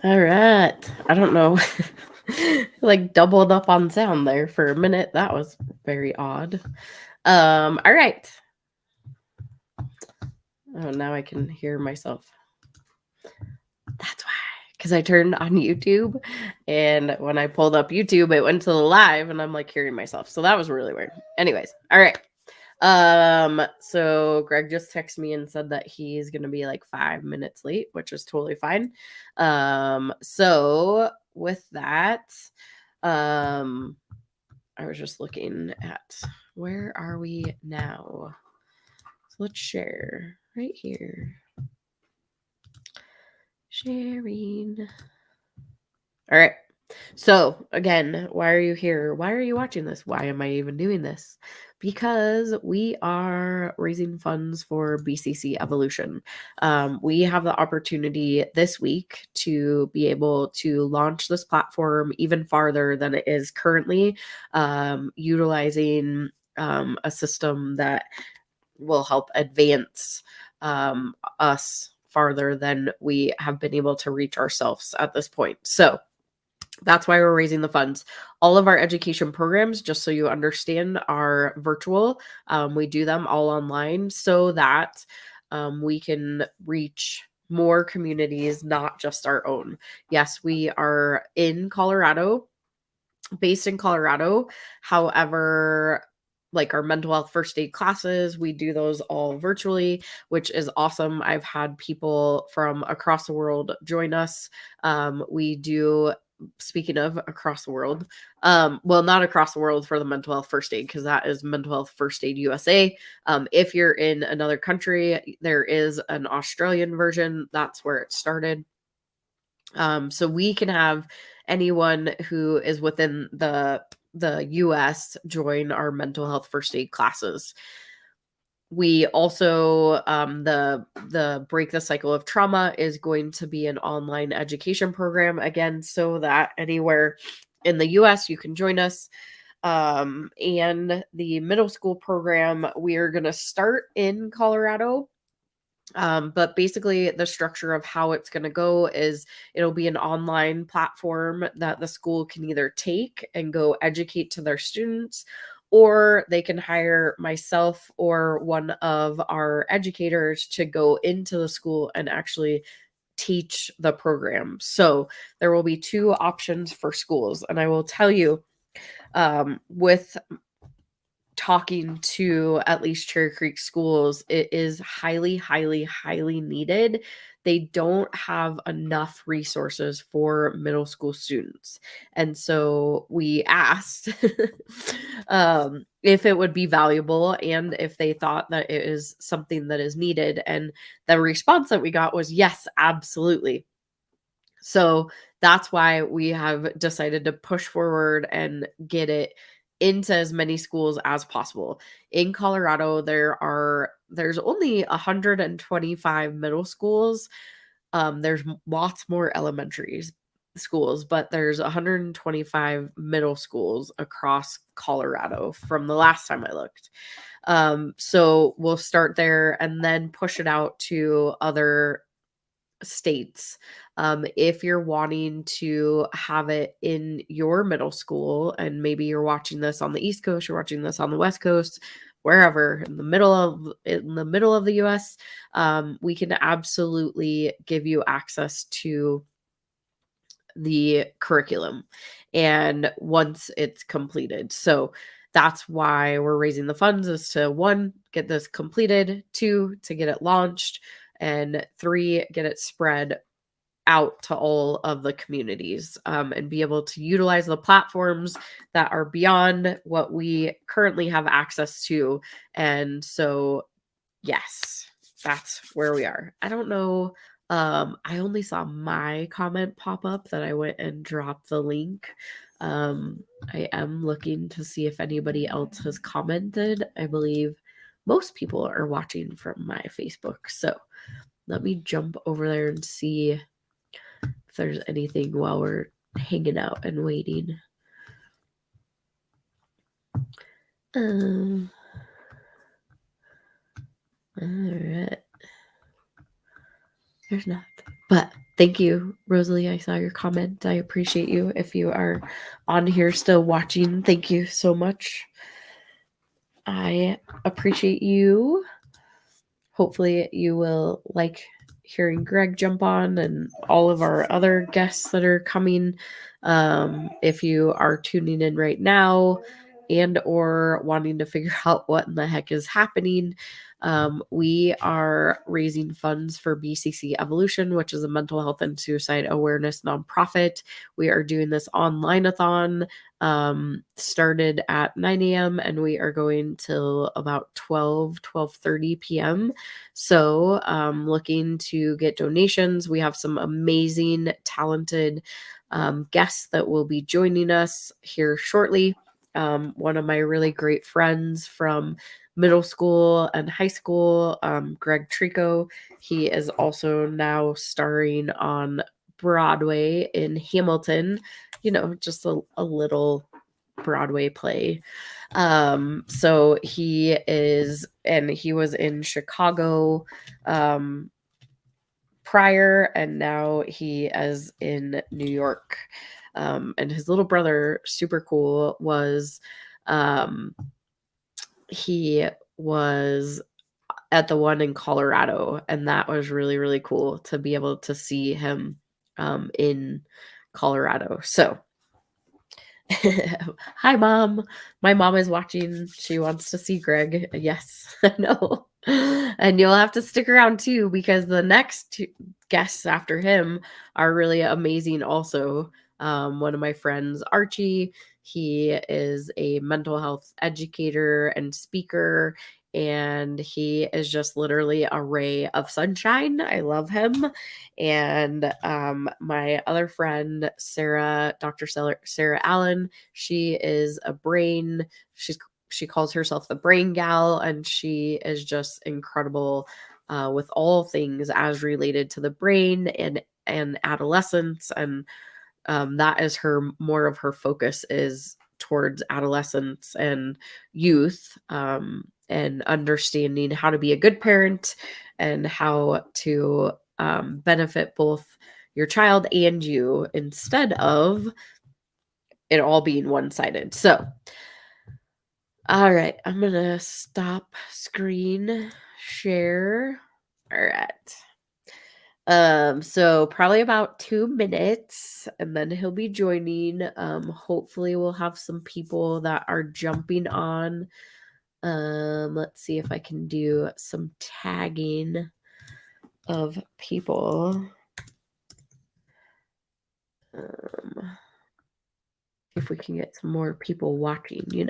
All right. I don't know. Like doubled up on sound there for a minute. That was very odd. All right. Oh, now I can hear myself. That's why. Because I turned on YouTube, and when I pulled up YouTube, it went to the live, and I'm like hearing myself. So that was really weird. Anyways, all right. So Greg just texted me and said that he's gonna be like 5 minutes late, which is totally fine. So with that, I was just looking at where are we now? So let's share right here. Sharing. All right. So, again, why are you here? Why are you watching this? Why am I even doing this? Because we are raising funds for BCC Evolution. We have the opportunity this week to be able to launch this platform even farther than it is currently, utilizing a system that will help advance us farther than we have been able to reach ourselves at this point. So that's why we're raising the funds. All of our education programs, just so you understand, are virtual. We do them all online so that we can reach more communities, not just our own. Yes, we are in Colorado, based in Colorado. However, like our mental health first aid classes, we do those all virtually, which is awesome. I've had people from across the world join us. We do, speaking of across the world, well, not across the world for the mental health first aid, because that is Mental Health First Aid USA. If you're in another country, there is an Australian version. That's where it started. So we can have anyone who is within the US join our mental health first aid classes. We also, the Break the Cycle of Trauma is going to be an online education program again, so that anywhere in the US you can join us. And the middle school program, we are going to start in Colorado. But basically, the structure of how it's going to go is it'll be an online platform that the school can either take and go educate to their students, or they can hire myself or one of our educators to go into the school and actually teach the program. So there will be two options for schools. And I will tell you, with talking to at least Cherry Creek schools, it is highly, highly, highly needed. They don't have enough resources for middle school students. And so we asked if it would be valuable and if they thought that it is something that is needed. And the response that we got was yes, absolutely. So that's why we have decided to push forward and get it into as many schools as possible. In Colorado, there's only 125 middle schools. There's lots more elementary schools, but there's 125 middle schools across Colorado from the last time I looked. So we'll start there and then push it out to other states. If you're wanting to have it in your middle school, and maybe you're watching this on the East Coast, you're watching this on the West Coast, wherever in the middle of the US, we can absolutely give you access to the curriculum and once it's completed. So that's why we're raising the funds, is to 1, get this completed, 2, to get it launched, and 3, get it spread out to all of the communities, and be able to utilize the platforms that are beyond what we currently have access to. And so, yes, that's where we are. I don't know. I only saw my comment pop up that I went and dropped the link. I am looking to see if anybody else has commented. I believe most people are watching from my Facebook. So let me jump over there and see if there's anything while we're hanging out and waiting. All right. There's not. But thank you, Rosalie. I saw your comment. I appreciate you. If you are on here still watching, thank you so much. I appreciate you. Hopefully you will like hearing Greg jump on and all of our other guests that are coming. If you are tuning in right now and or wanting to figure out what in the heck is happening, we are raising funds for BCC Evolution, which is a mental health and suicide awareness nonprofit. We are doing this Online-A-Thon, started at 9 a.m. and we are going till about 12:30 p.m. So looking to get donations. We have some amazing, talented guests that will be joining us here shortly. One of my really great friends from middle school and high school, Greg Trico. He is also now starring on Broadway in Hamilton. You know, just a little Broadway play. So he was in Chicago prior, and now he is in New York. And his little brother, super cool, he was at the one in Colorado, and that was really, really cool to be able to see him in Colorado. So hi, Mom. My mom is watching. She wants to see Greg. Yes, I know. And you'll have to stick around too, because the next two guests after him are really amazing also. One of my friends, Archie, he is a mental health educator and speaker, and he is just literally a ray of sunshine. I love him. And my other friend, Dr. Sarah Allen, she is she calls herself the brain gal, and she is just incredible with all things as related to the brain and adolescence. And that is more of her focus is towards adolescence and youth, and understanding how to be a good parent and how to benefit both your child and you, instead of it all being one-sided. So, all right, I'm gonna stop screen share. All right. So probably about 2 minutes, and then he'll be joining. Hopefully we'll have some people that are jumping on. Let's see if I can do some tagging of people. If we can get some more people watching,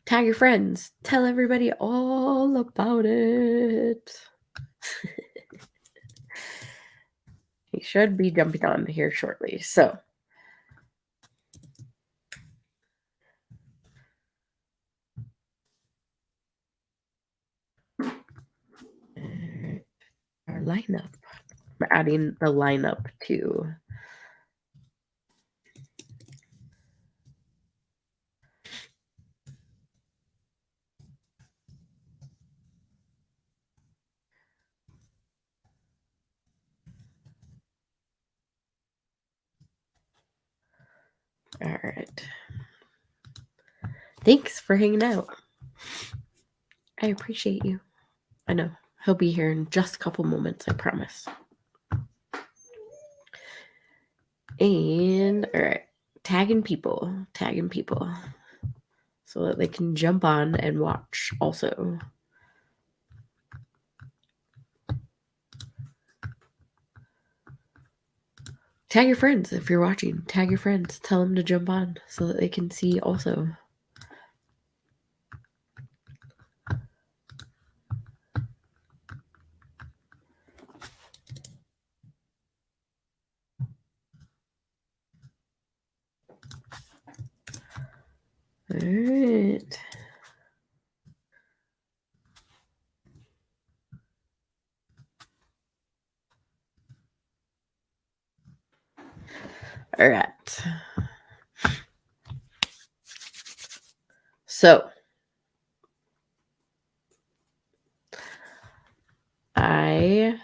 Tag your friends. Tell everybody all about it. He should be jumping on here shortly. So, our lineup. I'm adding the lineup too. All right. Thanks for hanging out. I appreciate you. I know. He'll be here in just a couple moments, I promise. And, all right. Tagging people. So that they can jump on and watch also. Tag your friends if you're watching. Tag your friends. Tell them to jump on so that they can see also. All right. All right. So, I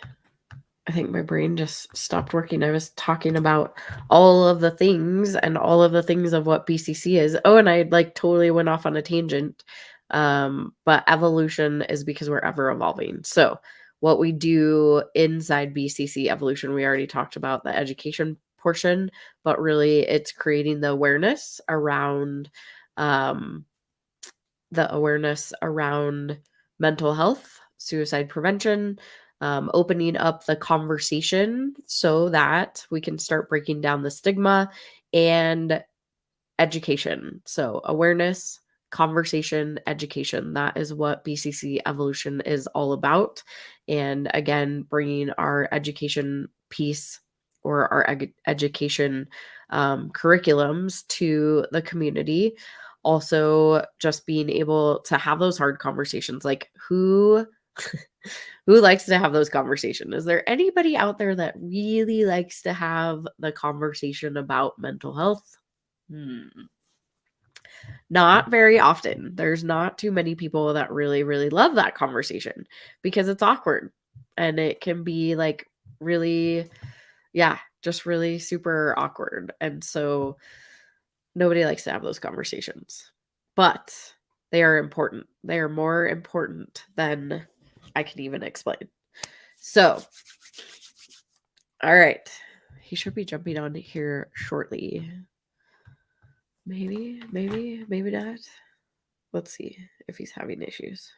think my brain just stopped working. I was talking about all of the things and all of the things of what BCC is. Oh, and I totally went off on a tangent. But evolution is because we're ever evolving. So what we do inside BCC Evolution, we already talked about the education portion, but really it's creating the awareness around mental health, suicide prevention, opening up the conversation so that we can start breaking down the stigma, and education. So awareness, conversation, education. That is what BCC Evolution is all about. And again, bringing our education piece or our education curriculums to the community. Also, just being able to have those hard conversations, like who Who likes to have those conversations? Is there anybody out there that really likes to have the conversation about mental health? Not very often. There's not too many people that really, really love that conversation because it's awkward and it can be like really, just really super awkward. And so nobody likes to have those conversations, but they are important. They are more important than I can even explain. So, all right. He should be jumping on here shortly. Maybe not. Let's see if he's having issues.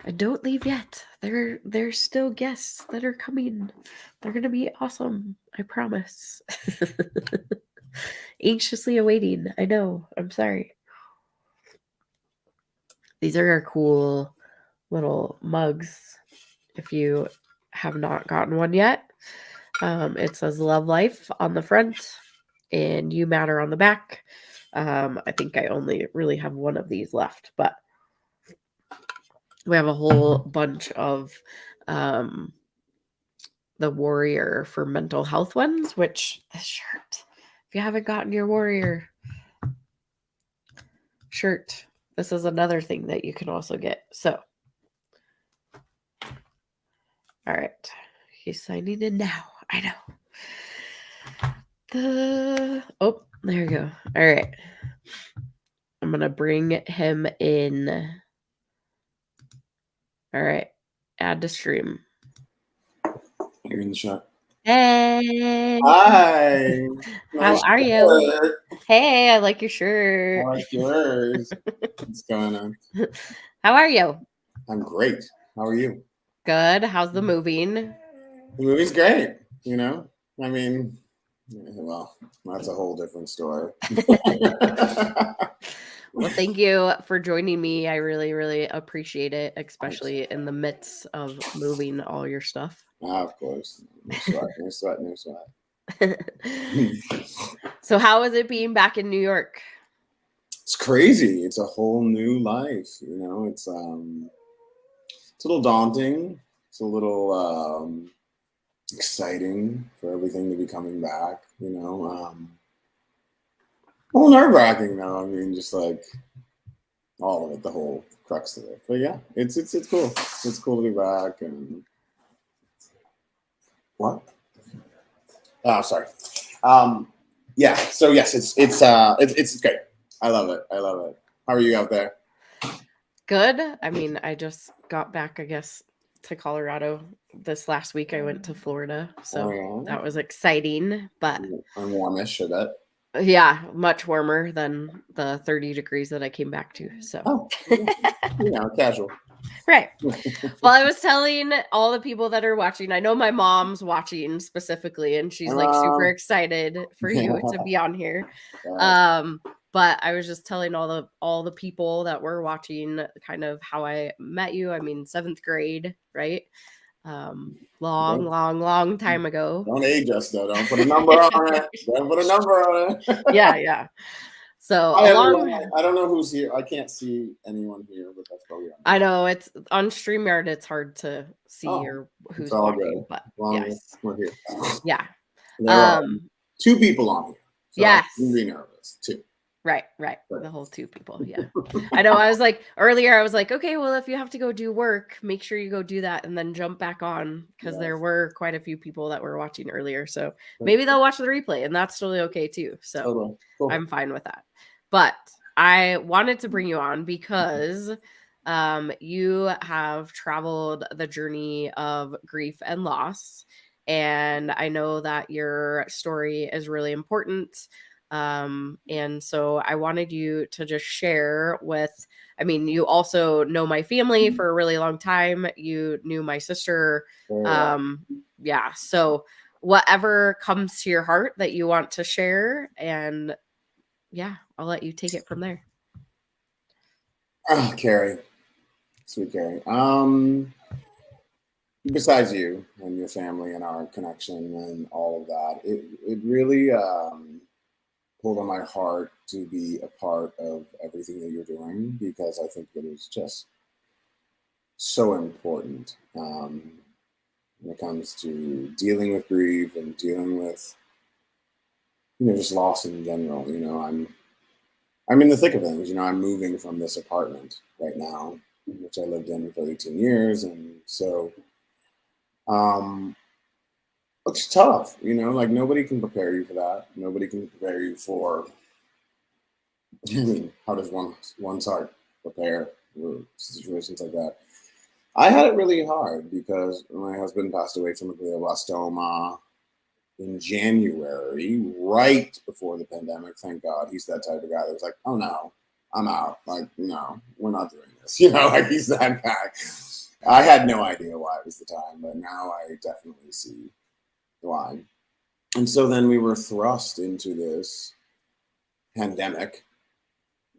And don't leave yet. There's still guests that are coming. They're gonna be awesome. I promise. Anxiously awaiting. I know. I'm sorry. These are our cool little mugs. If you have not gotten one yet, it says Love Life on the front and You Matter on the back. I think I only really have one of these left, but we have a whole bunch of the Warrior for mental health ones, which this shirt, if you haven't gotten your Warrior shirt, this is another thing that you can also get. So, all right, he's signing in now. I know. Oh, there you go. All right. I'm going to bring him in. All right. Add to stream. You're in the shot. Hey. Hi. How are you? Hey, I like your shirt. I like yours. What's going on? How are you? I'm great. How are you? Good. How's the moving? The movie's great. You know, I mean, well, that's a whole different story. Well, thank you for joining me. I really, really appreciate it, especially in the midst of moving all your stuff. Of course. No sweat. So how is it being back in New York? It's crazy. It's a whole new life. You know, it's a little daunting. It's a little exciting for everything to be coming back. You know, well, nerve-wracking though. I mean, just like all of it, the whole crux of it. But yeah, it's cool. It's cool to be back. And what? Oh, sorry. Yeah. So yes, it's great. I love it. How are you out there? Good. I mean, I just got back, I guess, to Colorado this last week. I went to Florida, so that was exciting. But I'm warmish, I bet. Yeah, much warmer than the 30 degrees that I came back to. So, casual. Right. Well, I was telling all the people that are watching, I know my mom's watching specifically, and she's like super excited for you to be on here. But I was just telling all the people that were watching kind of how I met you. I mean, 7th grade, right? Long time ago. Don't age us though. Don't put a number on it. Yeah. So I don't know who's here. I can't see anyone here, but that's probably. I know it's on StreamYard. It's hard to see or who's watching, but yes, we're here. Yeah. There are 2 people on here. So yes. I'm really nervous. 2. Right. The whole 2 people. Yeah. I know. I was like earlier, I was like, okay, well, if you have to go do work, make sure you go do that and then jump back on because there were quite a few people that were watching earlier. So maybe they'll watch the replay and that's totally okay too. So cool. I'm fine with that. But I wanted to bring you on because you have traveled the journey of grief and loss. And I know that your story is really important. And so I wanted you to just share with, I mean, you also know my family for a really long time. You knew my sister. So whatever comes to your heart that you want to share, and I'll let you take it from there. Oh, Carrie. Sweet Carrie. Besides you and your family and our connection and all of that, it really pulled on my heart to be a part of everything that you're doing, because I think it is just so important when it comes to dealing with grief and dealing with, just loss in general. I'm in the thick of things. I'm moving from this apartment right now, which I lived in for 18 years. And so it's tough, like nobody can prepare you for that. Nobody can prepare you for, how does one's heart prepare for situations like that? I had it really hard because my husband passed away from a glioblastoma in January, right before the pandemic. Thank God. He's that type of guy that was like, oh no, I'm out. Like, no, we're not doing this. Like he's that guy. I had no idea why it was the time, but now I definitely see why. And so then we were thrust into this pandemic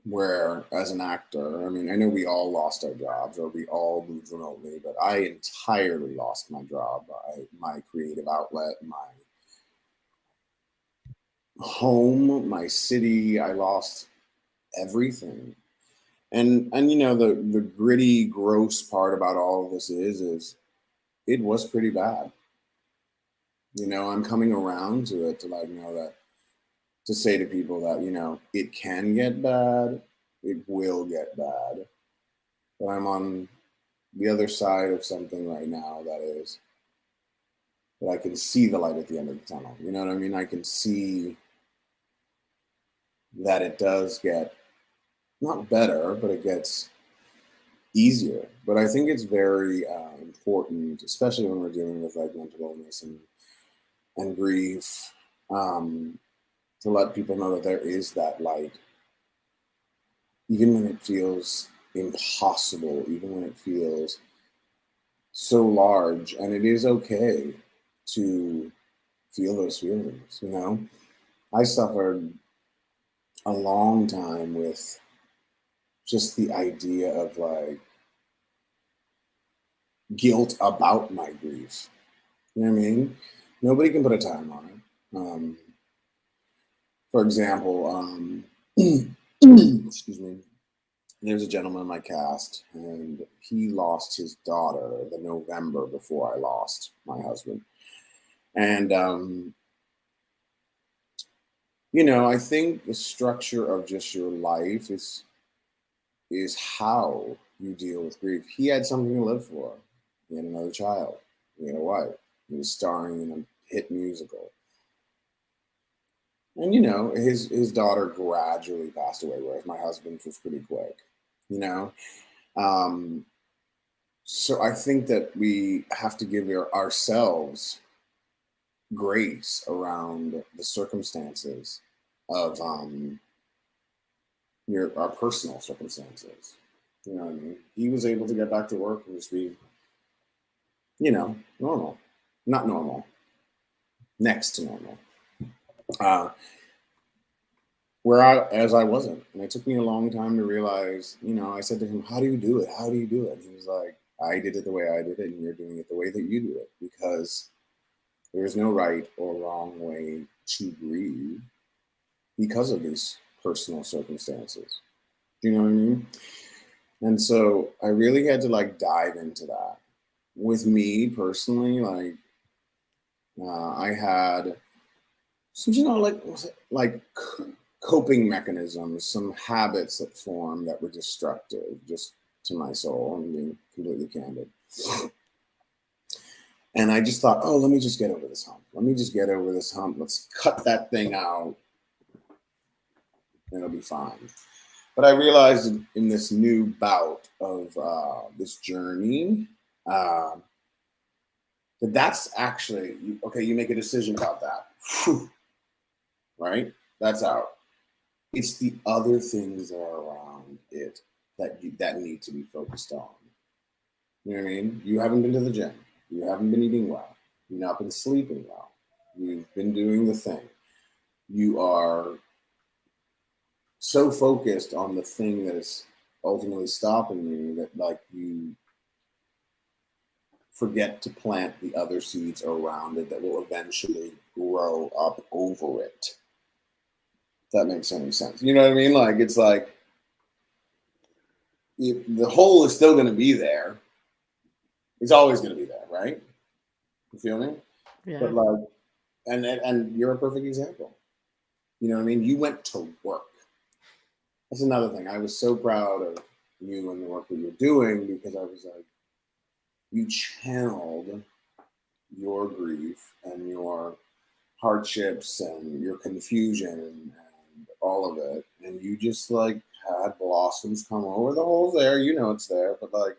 where, as an actor, I know we all lost our jobs or we all moved remotely, but I entirely lost my job, my creative outlet, my home, my city. I lost everything. And the gritty, gross part about all of this is it was pretty bad. I'm coming around to it, to like know that, to say to people that it can get bad, it will get bad, but I'm on the other side of something right now that I can see the light at the end of the tunnel. You know what I mean? I can see that it does get not better, but it gets easier. But I think it's very important, especially when we're dealing with like mental illness and grief, to let people know that there is that light, even when it feels impossible, even when it feels so large. And it is okay to feel those feelings. I suffered a long time with just the idea of like guilt about my grief. You know what I mean? Nobody can put a time on it. For example, excuse me, there's a gentleman in my cast, and he lost his daughter the November before I lost my husband. And, I think the structure of just your life is how you deal with grief. He had something to live for. He had another child. He had a wife. He was starring in a hit musical. And his daughter gradually passed away, whereas my husband's was pretty quick. So I think that we have to give ourselves grace around the circumstances of our personal circumstances. You know what I mean? He was able to get back to work and just be, normal, not normal, next to normal. Whereas I wasn't. And it took me a long time to realize, I said to him, how do you do it? How do you do it? And he was like, I did it the way I did it, and you're doing it the way that you do it, because there's no right or wrong way to grieve because of these personal circumstances. Do you know what I mean? And so I really had to like dive into that. With me personally, like I had some, like coping mechanisms, some habits that formed that were destructive just to my soul. I'm being completely candid. And I just thought, oh, let me just get over this hump. Let me just get over this hump. Let's cut that thing out and it'll be fine. But I realized in this new bout of this journey, that's actually, you make a decision about that. Whew. Right? That's out. It's the other things that are around it that need to be focused on. You know what I mean? You haven't been to the gym. You haven't been eating well. You've not been sleeping well. You've been doing the thing. You are so focused on the thing that is ultimately stopping you that like you forget to plant the other seeds around it that will eventually grow up over it. that makes any sense. You know what I mean? Like, it's like the hole is still going to be there. It's always going to be there, right? You feel me? Yeah. But like, and you're a perfect example. You know what I mean? You went to work. That's another thing. I was so proud of you and the work that you're doing, because I was like, you channeled your grief and your hardships and your confusion and all of it, and you just like had blossoms come over. The hole's there, you know it's there, but like,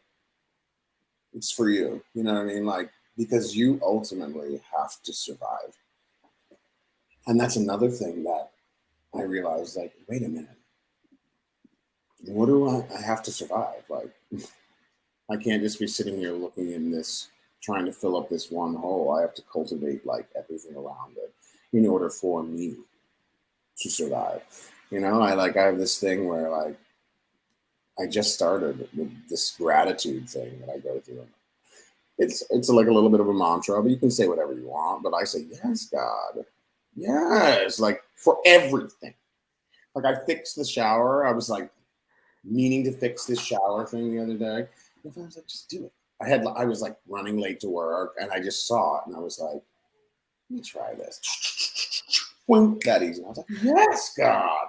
it's for you. You know what I mean? Like, because you ultimately have to survive. And that's another thing that I realized, like, wait a minute. What do I have to survive? Like, I can't just be sitting here looking in this, trying to fill up this one hole. I have to cultivate like everything around it in order for me to survive. You know, I have this thing where like, I just started with this gratitude thing that I go through. It's like a little bit of a mantra, but you can say whatever you want. But I say, yes, God. Yes, like for everything. Like, I fixed the shower. I was like meaning to fix this shower thing the other day. And I was like, just do it. I was like running late to work, and I just saw it, and I was like, let me try this. That easy. And I was like, yes, God.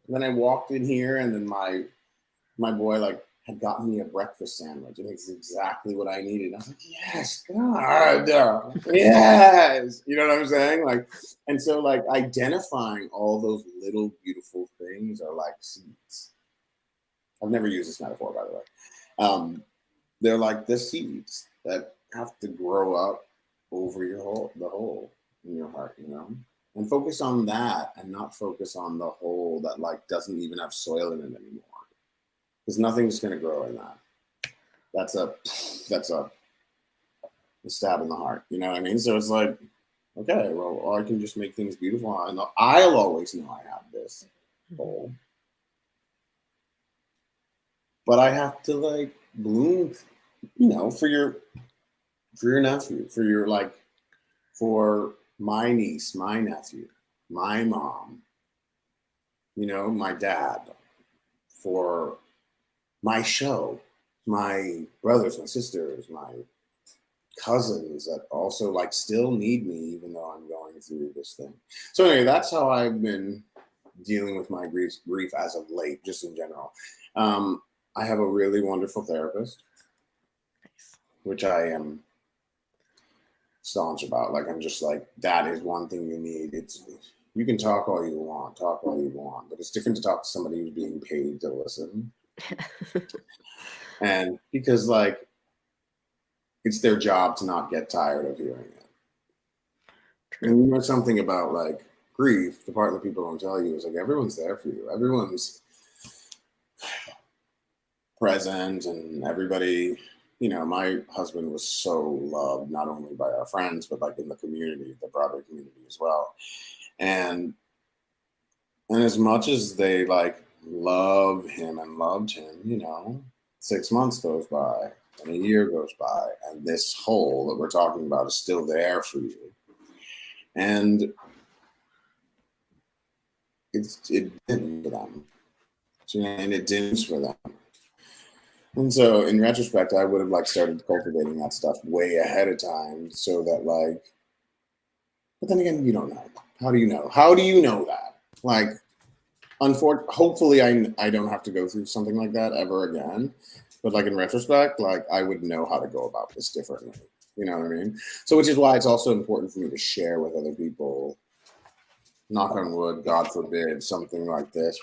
And then I walked in here, and then my boy like had gotten me a breakfast sandwich, and it's exactly what I needed. I was like, yes, God, yes. You know what I'm saying? Like, and so like identifying all those little beautiful things are like seeds. I've never used this metaphor, by the way. They're like the seeds that have to grow up over the hole in your heart, you know? And focus on that, and not focus on the hole that like doesn't even have soil in it anymore. Because nothing's going to grow in that. That's a stab in the heart. You know what I mean? So it's like, okay, well, I can just make things beautiful. I'll always know I have this hole. But I have to like bloom, you know, for your nephew, for my niece, my nephew, my mom, you know, my dad, for my show, my brothers, my sisters, my cousins that also like still need me, even though I'm going through this thing. So anyway, that's how I've been dealing with my grief as of late, just in general. I have a really wonderful therapist, which I am staunch about. Like, I'm just like, that is one thing you need. You can talk all you want, but it's different to talk to somebody who's being paid to listen. And because like, it's their job to not get tired of hearing it. True. And you know something about like grief, the part that people don't tell you is like, everyone's there for you. Everyone's present, and everybody, you know, my husband was so loved, not only by our friends, but like in the community, the Broadway community as well. And as much as they like loved him, you know, 6 months goes by and a year goes by, and this hole that we're talking about is still there for you. And it didn't for them. And it didn't for them. And so in retrospect, I would have like started cultivating that stuff way ahead of time, so that like, but then again, you don't know. How do you know? How do you know that? Like, hopefully I don't have to go through something like that ever again. But like in retrospect, like I would know how to go about this differently. You know what I mean? So which is why it's also important for me to share with other people, knock on wood, God forbid, something like this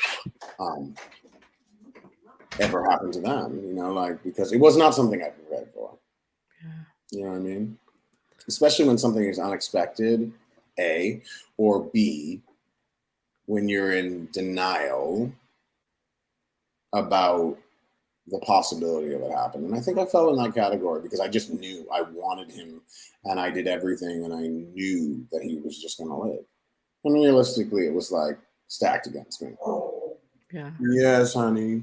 ever happened to them, you know, like, because it was not something I prepared for. Yeah. You know what I mean? Especially when something is unexpected, A, or B, when you're in denial about the possibility of it happening. And I think I fell in that category because I just knew I wanted him, and I did everything, and I knew that he was just going to live. And realistically, it was like stacked against me. Yeah. Yes, honey.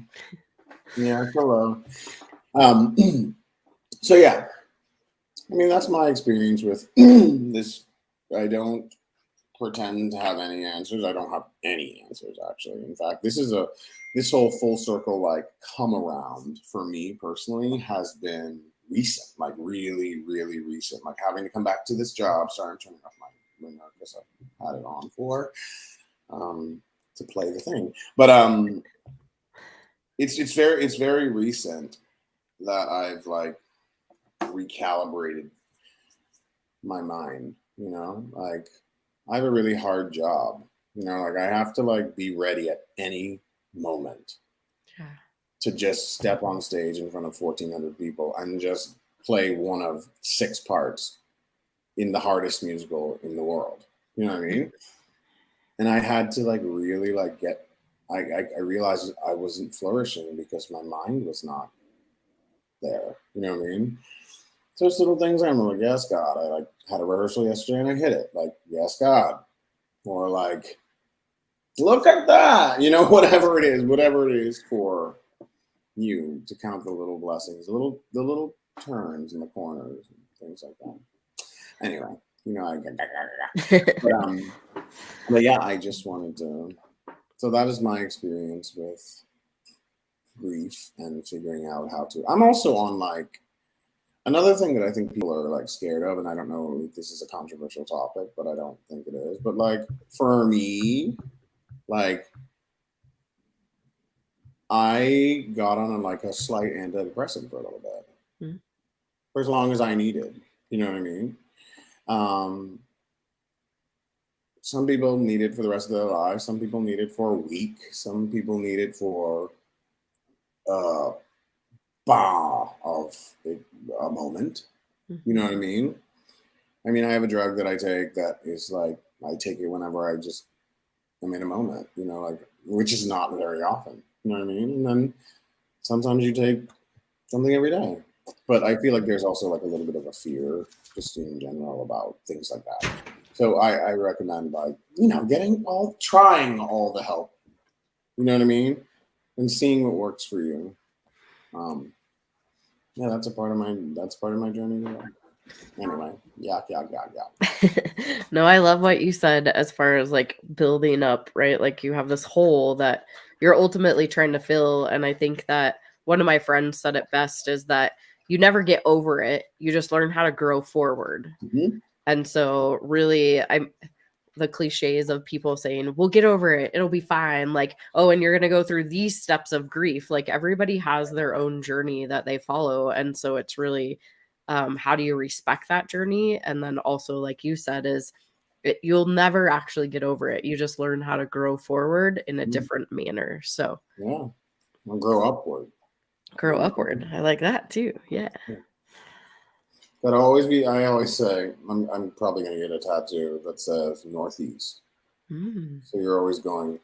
Yeah, hello. So yeah, I mean, that's my experience with this. I don't pretend to have any answers. I don't have any answers, actually. In fact, this whole full circle, like, come around for me personally has been recent, like really, really recent. Like having to come back to this job. Sorry, I'm turning off my remote because I had it on for to play the thing. But it's very recent that I've like recalibrated my mind, you know, like I have a really hard job, you know, like I have to like be ready at any moment to just step on stage in front of 1,400 people and just play one of 6 parts in the hardest musical in the world. You know what I mean? And I had to like really like I realized I wasn't flourishing because my mind was not there. You know what I mean? So it's little things I'm like, yes, God. I like had a rehearsal yesterday and I hit it. Like, yes, God. Or like, look at that. You know, whatever it is for you to count the little blessings, the little turns in the corners and things like that. Anyway, you know, but yeah, I just wanted to. So that is my experience with grief and figuring out how to. I'm also on like another thing that I think people are like scared of, and I don't know if this is a controversial topic, but I don't think it is. But like for me, like I got on like a slight antidepressant for a little bit, for as long as I needed. You know what I mean? Some people need it for the rest of their lives. Some people need it for a week. Some people need it for of a moment. You know what I mean? I mean, I have a drug that I take that is like I take it whenever I just am in a moment. You know, like which is not very often. You know what I mean? And then sometimes you take something every day. But I feel like there's also like a little bit of a fear just in general about things like that. So I recommend like, you know, trying all the help, you know what I mean? And seeing what works for you. Yeah, that's part of my journey. Anyway, yeah. No, I love what you said as far as like building up, right? Like you have this hole that you're ultimately trying to fill. And I think that one of my friends said it best is that you never get over it. You just learn how to grow forward. Mm-hmm. And so really the cliches of people saying, we'll get over it. It'll be fine. Like, oh, and you're going to go through these steps of grief. Like everybody has their own journey that they follow. And so it's really, how do you respect that journey? And then also, like you said, you'll never actually get over it. You just learn how to grow forward in a different manner. So yeah, I'll grow upward. Grow upward. I like that too. Yeah. That'll always be. I always say I'm probably gonna get a tattoo that says Northeast. So you're always going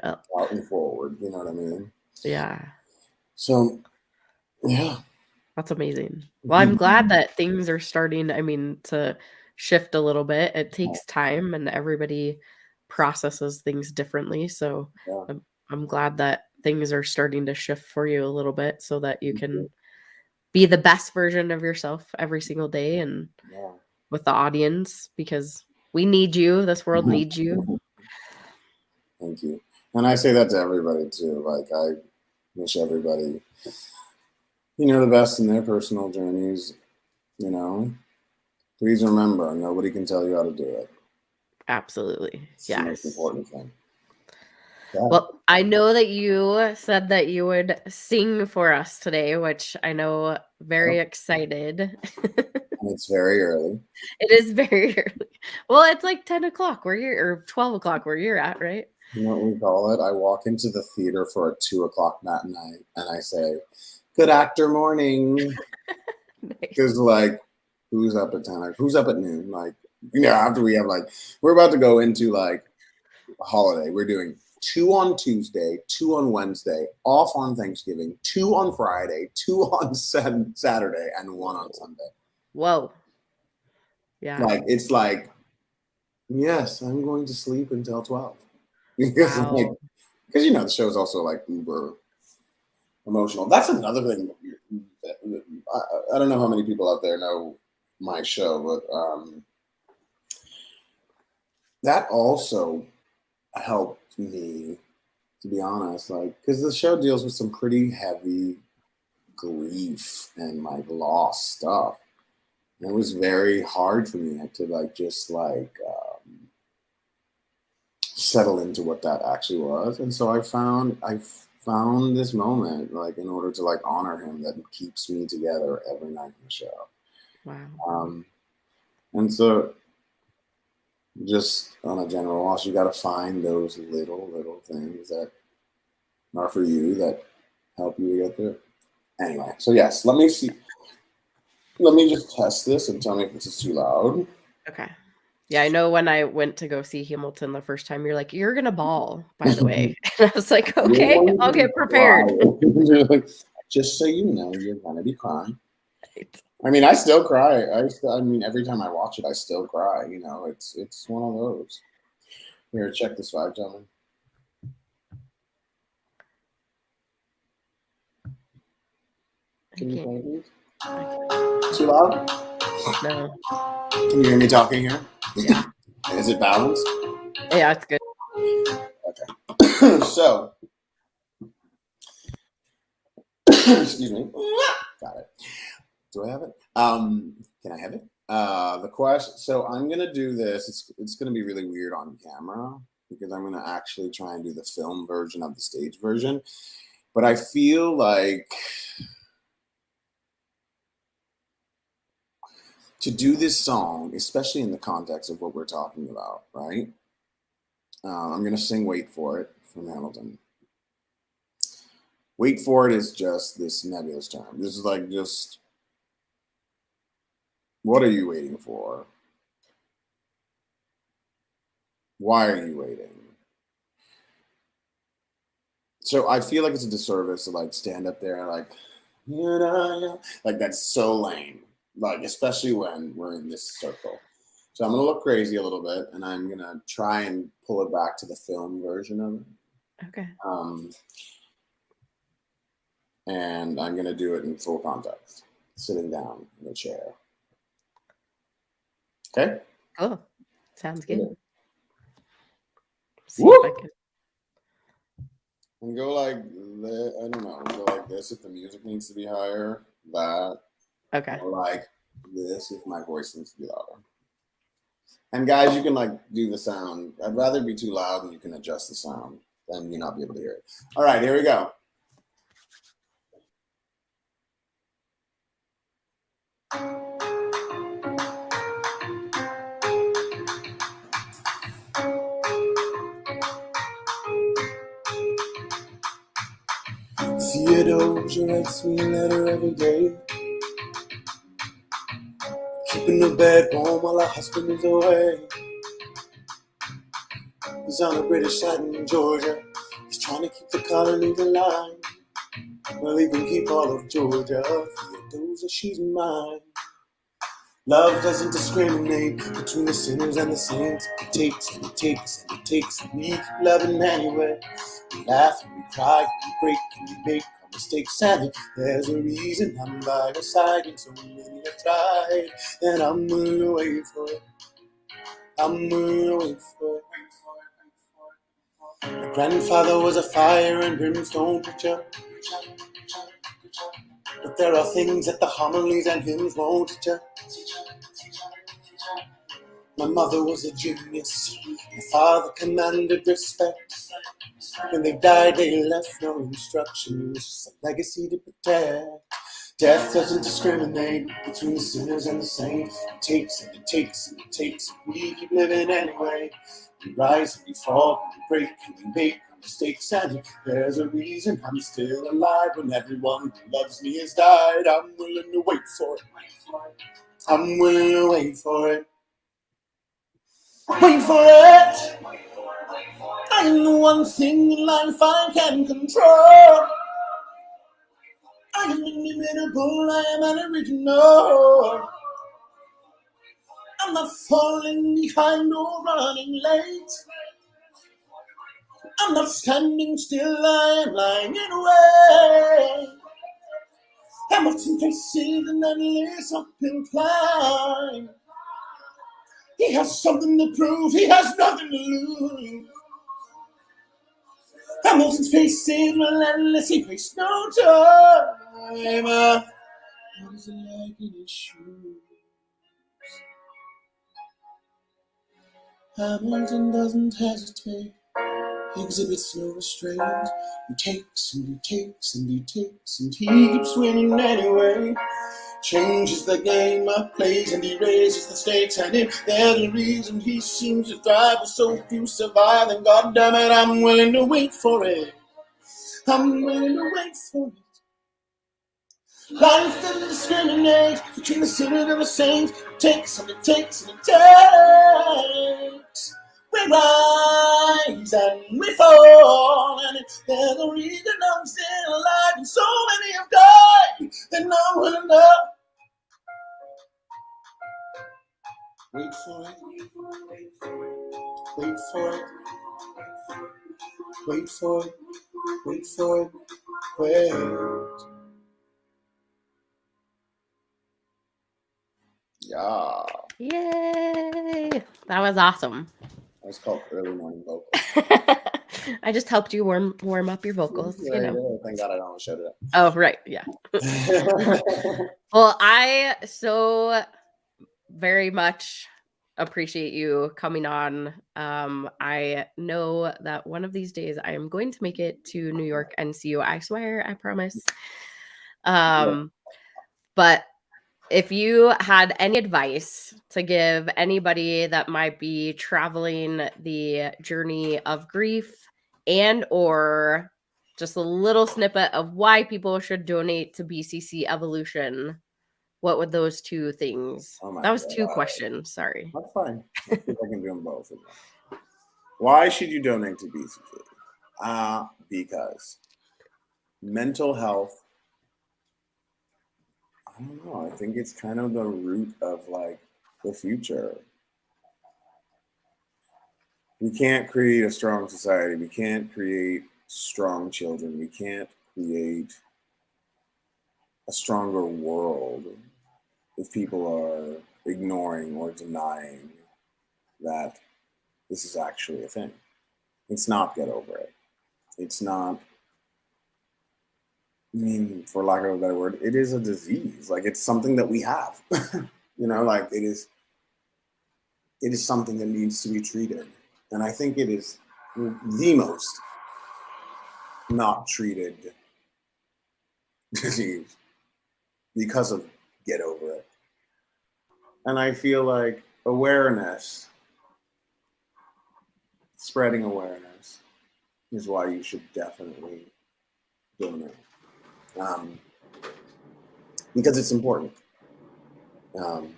up, out and forward. You know what I mean? Yeah. So yeah, that's amazing. Well, I'm glad that things are starting, to shift a little bit. It takes time and everybody processes things differently. So yeah. I'm glad that things are starting to shift for you a little bit so that you can be the best version of yourself every single day and with the audience, because we need you. This world needs you. Thank you. And I say that to everybody too. Like I wish everybody, you know, the best in their personal journeys. You know, please remember, nobody can tell you how to do it. Absolutely. It's the most important thing. Yeah. Well, I know that you said that you would sing for us today, which I know very excited. It's very early. It is very early. Well, it's like 10 o'clock where you're, or 12 o'clock where you're at, right? You know what we call it? I walk into the theater for a 2 o'clock matinee and I say, good actor morning. Because like, who's up at 10? Who's up at noon? Like, you know, after we have like, we're about to go into like a holiday. We're doing 2 on Tuesday, 2 on Wednesday, off on Thanksgiving, 2 on Friday, 2 on Saturday, and 1 on Sunday. Whoa. Yeah. Like, it's like, yes, I'm going to sleep until 12. Because, wow. Because, you know, the show is also like uber emotional. That's another thing. I don't know how many people out there know my show, but that also helped me, to be honest, like, because the show deals with some pretty heavy grief and like lost stuff. And it was very hard for me to like just like settle into what that actually was. And so I found this moment, like, in order to like honor him, that keeps me together every night in the show. Wow. And so, just on a general wash, you got to find those little things that are for you, that help you to get through. Anyway, so yes, let me see. Let me just test this and tell me if this is too loud. Okay. Yeah, I know when I went to go see Hamilton the first time, you're like, "You're gonna bawl," by the way. And I was like, "Okay, I'll get prepared." You're like, just so you know, you're gonna be crying. Right. I mean, I still cry. I mean, every time I watch it, I still cry. You know, it's one of those. Here, check this vibe, gentlemen. Can you play these? Too loud? No. Can you hear me talking here? Yeah. Is it balanced? Yeah, it's good. Okay. So, excuse me. Got it. Do I have it? Can I have it? The question. So I'm gonna do this. It's gonna be really weird on camera because I'm gonna actually try and do the film version of the stage version. But I feel like to do this song, especially in the context of what we're talking about, right? I'm gonna sing "Wait for It" from Hamilton. Wait for it is just this nebulous term. This is like just, what are you waiting for? Why are you waiting? So I feel like it's a disservice to like stand up there and like that's so lame. Like, especially when we're in this circle. So I'm gonna look crazy a little bit, and I'm gonna try and pull it back to the film version of it. Okay. And I'm gonna do it in full context, sitting down in a chair. Okay. Oh, sounds good. See Woo! if I can. And go like, I don't know, go like this if the music needs to be higher, that. Okay. Or like this if my voice needs to be louder. And guys, you can like do the sound. I'd rather be too loud and you can adjust the sound than you not be able to hear it. All right, here we go. Theodosia writes me a letter every day, keeping the bed warm while her husband is away. He's on a British island in Georgia. He's trying to keep the colonies alive. Well, he can keep all of Georgia. Theodosia, she's mine. Love doesn't discriminate between the sinners and the saints. It takes and it takes and it takes, and we keep loving anyway. We laugh and we cry and we break and we make our mistakes, and there's a reason I'm by your side, and so many have tried, and I'm willing to wait for it. I'm willing to wait for it. My grandfather was a fire and brimstone preacher, but there are things that the homilies and hymns won't teach you. My mother was a genius. My father commanded respect. When they died, they left no instructions, just a legacy to protect. Death doesn't discriminate between the sinners and the saints. It takes and it takes and it takes. We keep living anyway. We rise and we fall, and we break and we make our mistakes. And there's a reason I'm still alive when everyone who loves me has died. I'm willing to wait for it. I'm willing to wait for it. Wait for it. I am the one thing in life I can control. I am inimitable, I am an original. I'm not falling behind or running late. I'm not standing still, I am lying in wait. Hamilton faces an endless uphill climb. He He has something to prove. He has nothing to lose. Hamilton's face is relentless. He wastes no time. What is it like in his shoes? Hamilton doesn't hesitate. He exhibits no restraint. He takes and he takes and he takes and he keeps winning anyway. Changes the game up, plays and he raises the stakes. And if there's a reason he seems to thrive, with so few survive, then God damn it, I'm willing to wait for it. I'm willing to wait for it. Life doesn't discriminate between the sinner and the saint. It takes and it takes and it takes. We rise and we fall, and if there's a reason I'm still alive, and so many have died, then I'm willing to wait for it, wait for it, wait for it, wait for it, wait. Yeah. Yay! That was awesome. That's called early morning vocals. I just helped you warm up your vocals. Yeah, You know. yeah. Thank God I don't shut it up. Oh, right. Yeah. Well, I so very much appreciate you coming on. I know that one of these days I am going to make it to New York and see you. I swear, I promise. But if you had any advice to give anybody that might be traveling the journey of grief, and or just a little snippet of why people should donate to BCC Evolution, what would those two things? That was two questions. Sorry. That's fine. I think I can do them both. Why should you donate to BCC? Because mental health, I don't know. I think it's kind of the root of like the future. We can't create a strong society. We can't create strong children. We can't create a stronger world if people are ignoring or denying that this is actually a thing. It's not get over it. It's not, I mean, for lack of a better word, it is a disease. Like, it's something that we have. You know, like it is something that needs to be treated. And I think it is the most not treated disease because of get over it. And I feel like awareness, spreading awareness, is why you should definitely donate. Because it's important. When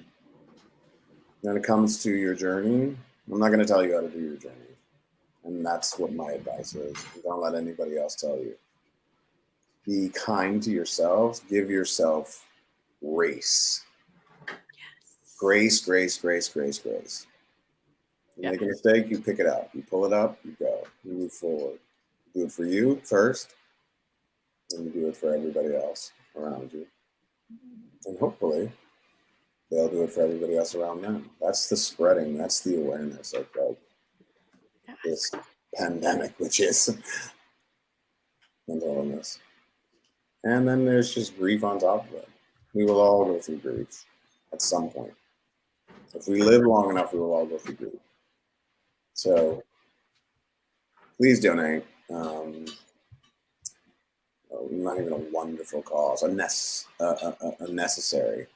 it comes to your journey, I'm not going to tell you how to do your journey. And that's what my advice is. Don't let anybody else tell you. Be kind to yourself. Give yourself grace. Grace, grace, grace, grace, grace. You make a mistake, you pick it up. You pull it up, you go. You move forward. Do it for you first, and you do it for everybody else around you. And hopefully, they'll do it for everybody else around them. That's the spreading. That's the awareness of like this pandemic, which is mental illness. And then there's just grief on top of it. We will all go through grief at some point. If we live long enough, we will all go through grief. So please donate. Not even a wonderful cause, a necessary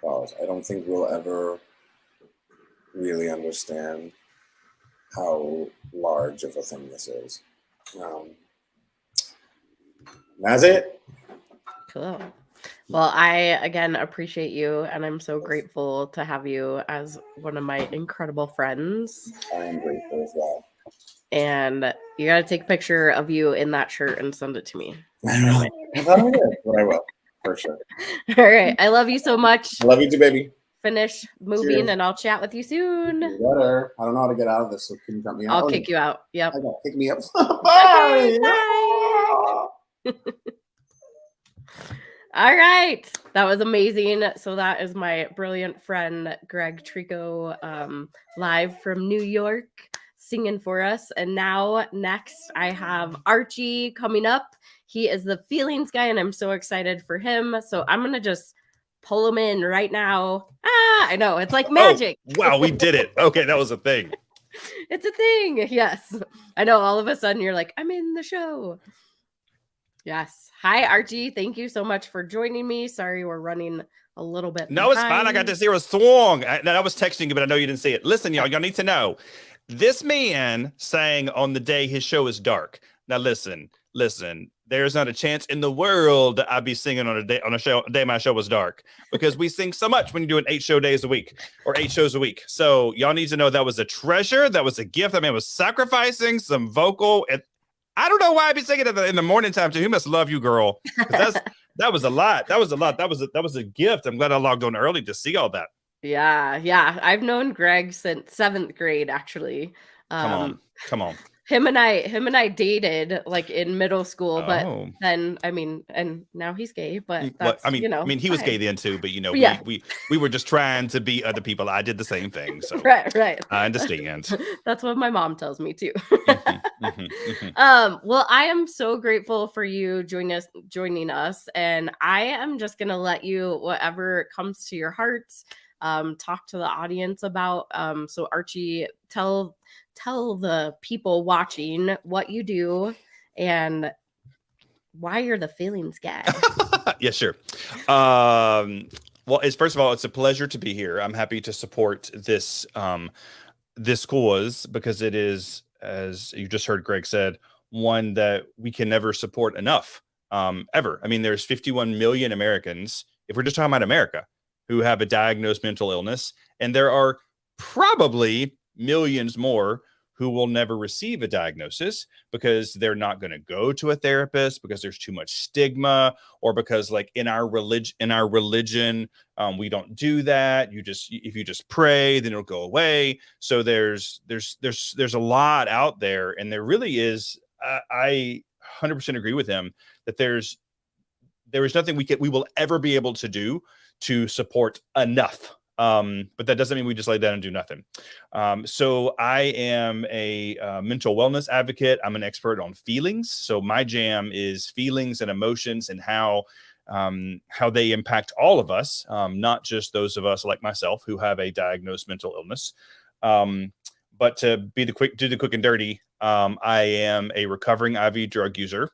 cause. I don't think we'll ever really understand how large of a thing this is. That's it. Cool. Well, I, again, appreciate you, and I'm so grateful to have you as one of my incredible friends. I am grateful as well. And you got to take a picture of you in that shirt and send it to me. I don't know. I thought I did, but I will, for sure. All right. I love you so much. I love you too, baby. Finish moving, Cheers. and I'll chat with you soon. Better. I don't know how to get out of this, so can you cut me out? I'll kick you out. Yep. I got pick me up. Bye. Okay, bye. All right. That was amazing. So that is my brilliant friend, Greg Trico, live from New York, singing for us. And now next I have Archie coming up. He is the feelings guy, and I'm so excited for him. So I'm going to just pull him in right now. I know. It's like magic. Oh, wow, we did it. Okay, that was a thing. It's a thing. Yes. I know. All of a sudden you're like, I'm in the show. Yes. Hi, Archie. Thank you so much for joining me. Sorry, we're running a little bit. No, it's fine. I got to see a song. I was texting you, but I know you didn't see it. Listen, y'all need to know. This man sang on the day his show is dark. Now, listen. There's not a chance in the world that I'd be singing on a day my show was dark, because we sing so much when you're doing 8 shows a week. So y'all need to know that was a treasure. That was a gift. That man was sacrificing some vocal. I don't know why I'd be singing it in the morning time too. He must love you, girl. That was a lot. That was a gift. I'm glad I logged on early to see all that. Yeah. I've known Greg since 7th grade, actually. Come on. Him and I dated like in middle school, but then and now he's gay. But that's, he was gay then too. But yeah. we were just trying to be other people. I did the same thing. So right. I understand. That's what my mom tells me too. Mm-hmm. Well, I am so grateful for you joining us, and I am just gonna let you, whatever comes to your hearts, talk to the audience about. So Archie, tell the people watching what you do and why you're the feelings guy. Yeah, sure. Well, first of all, it's a pleasure to be here. I'm happy to support this cause, because it is, as you just heard Greg said, one that we can never support enough, ever. I mean, there's 51 million Americans, if we're just talking about America, who have a diagnosed mental illness, and there are probably millions more who will never receive a diagnosis because they're not going to go to a therapist, because there's too much stigma, or because, like, in our religion, we don't do that. If you just pray, then it'll go away. So there's a lot out there, and there really is. I 100% agree with him that there is nothing we will ever be able to do to support enough. But that doesn't mean we just lay down and do nothing. So I am a mental wellness advocate. I'm an expert on feelings. So my jam is feelings and emotions, and how they impact all of us, not just those of us like myself who have a diagnosed mental illness. But to do the quick and dirty, I am a recovering IV drug user.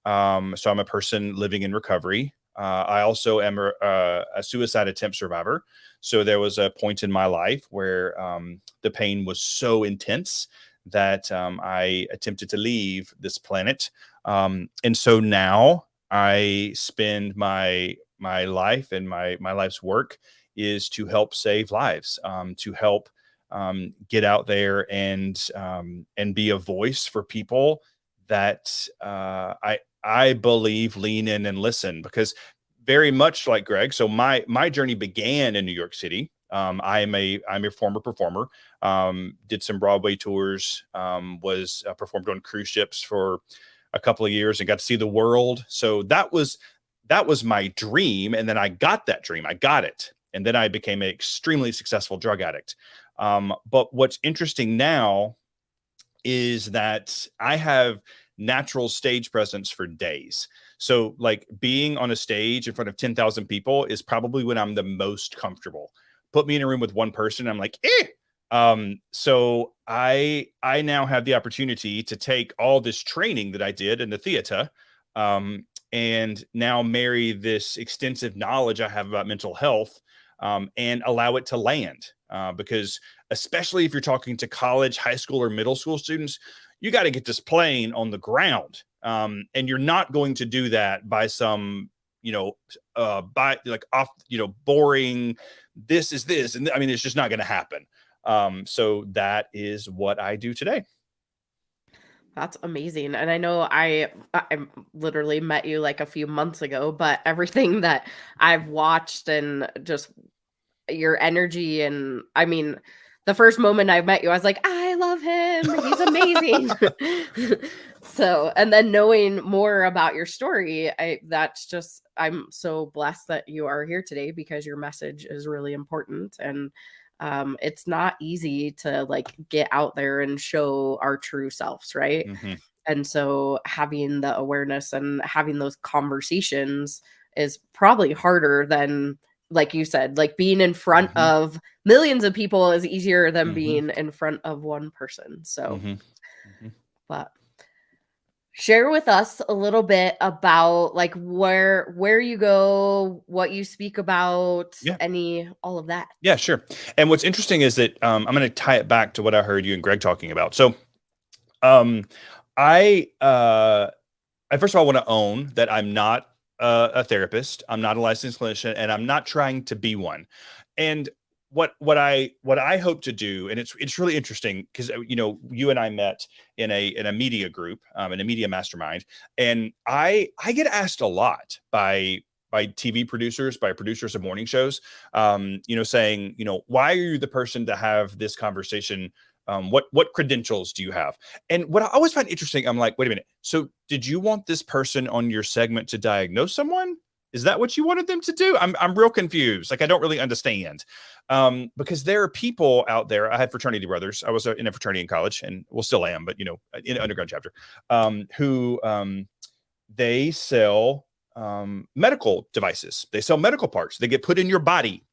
So I'm a person living in recovery. I also am a suicide attempt survivor. So there was a point in my life where the pain was so intense that I attempted to leave this planet. And so now I spend my life, and my life's work is to help save lives, to help get out there and be a voice for people that I believe lean in and listen, because very much like Greg. So my journey began in New York City. I'm a former performer, did some Broadway tours, was performed on cruise ships for a couple of years and got to see the world. So that was my dream. And then I got that dream. I got it. And then I became an extremely successful drug addict. But what's interesting now is that I have natural stage presence for days. So, like, being on a stage in front of 10,000 people is probably when I'm the most comfortable. Put me in a room with one person, I'm like, so I now have the opportunity to take all this training that I did in the theater, and now marry this extensive knowledge I have about mental health, and allow it to land. Because especially if you're talking to college, high school, or middle school students, you got to get this plane on the ground. And you're not going to do that by some, boring, this is this. And I mean, it's just not going to happen. So that is what I do today. That's amazing. And I know I literally met you like a few months ago, but everything that I've watched and just your energy, and I mean, the first moment I met you, I was like, I love him. He's amazing. So, and then knowing more about your story, I'm so blessed that you are here today because your message is really important. And it's not easy to like get out there and show our true selves, right? Mhm. And so having the awareness and having those conversations is probably harder than, like you said, like being in front Mhm. of millions of people is easier than Mhm. being in front of one person. So, Mhm. Mhm. but share with us a little bit about like where you go, what you speak about, Yeah. all of that. Yeah, sure. And what's interesting is that I'm going to tie it back to what I heard you and Greg talking about. So, um, I I first of all want to own that I'm not a therapist. I'm not a licensed clinician, and I'm not trying to be one. And what I hope to do, and it's really interesting because you and I met in a media group, in a media mastermind, and I get asked a lot by TV producers, by producers of morning shows, saying, why are you the person to have this conversation? What credentials do you have? And what I always find interesting, I'm like, wait a minute. So did you want this person on your segment to diagnose someone? Is that what you wanted them to do? I'm real confused. Like, I don't really understand. Because there are people out there. I had fraternity brothers. I was in a fraternity in college, and well, still am, but in an undergrad chapter, who they sell medical devices. They sell medical parts. They get put in your body.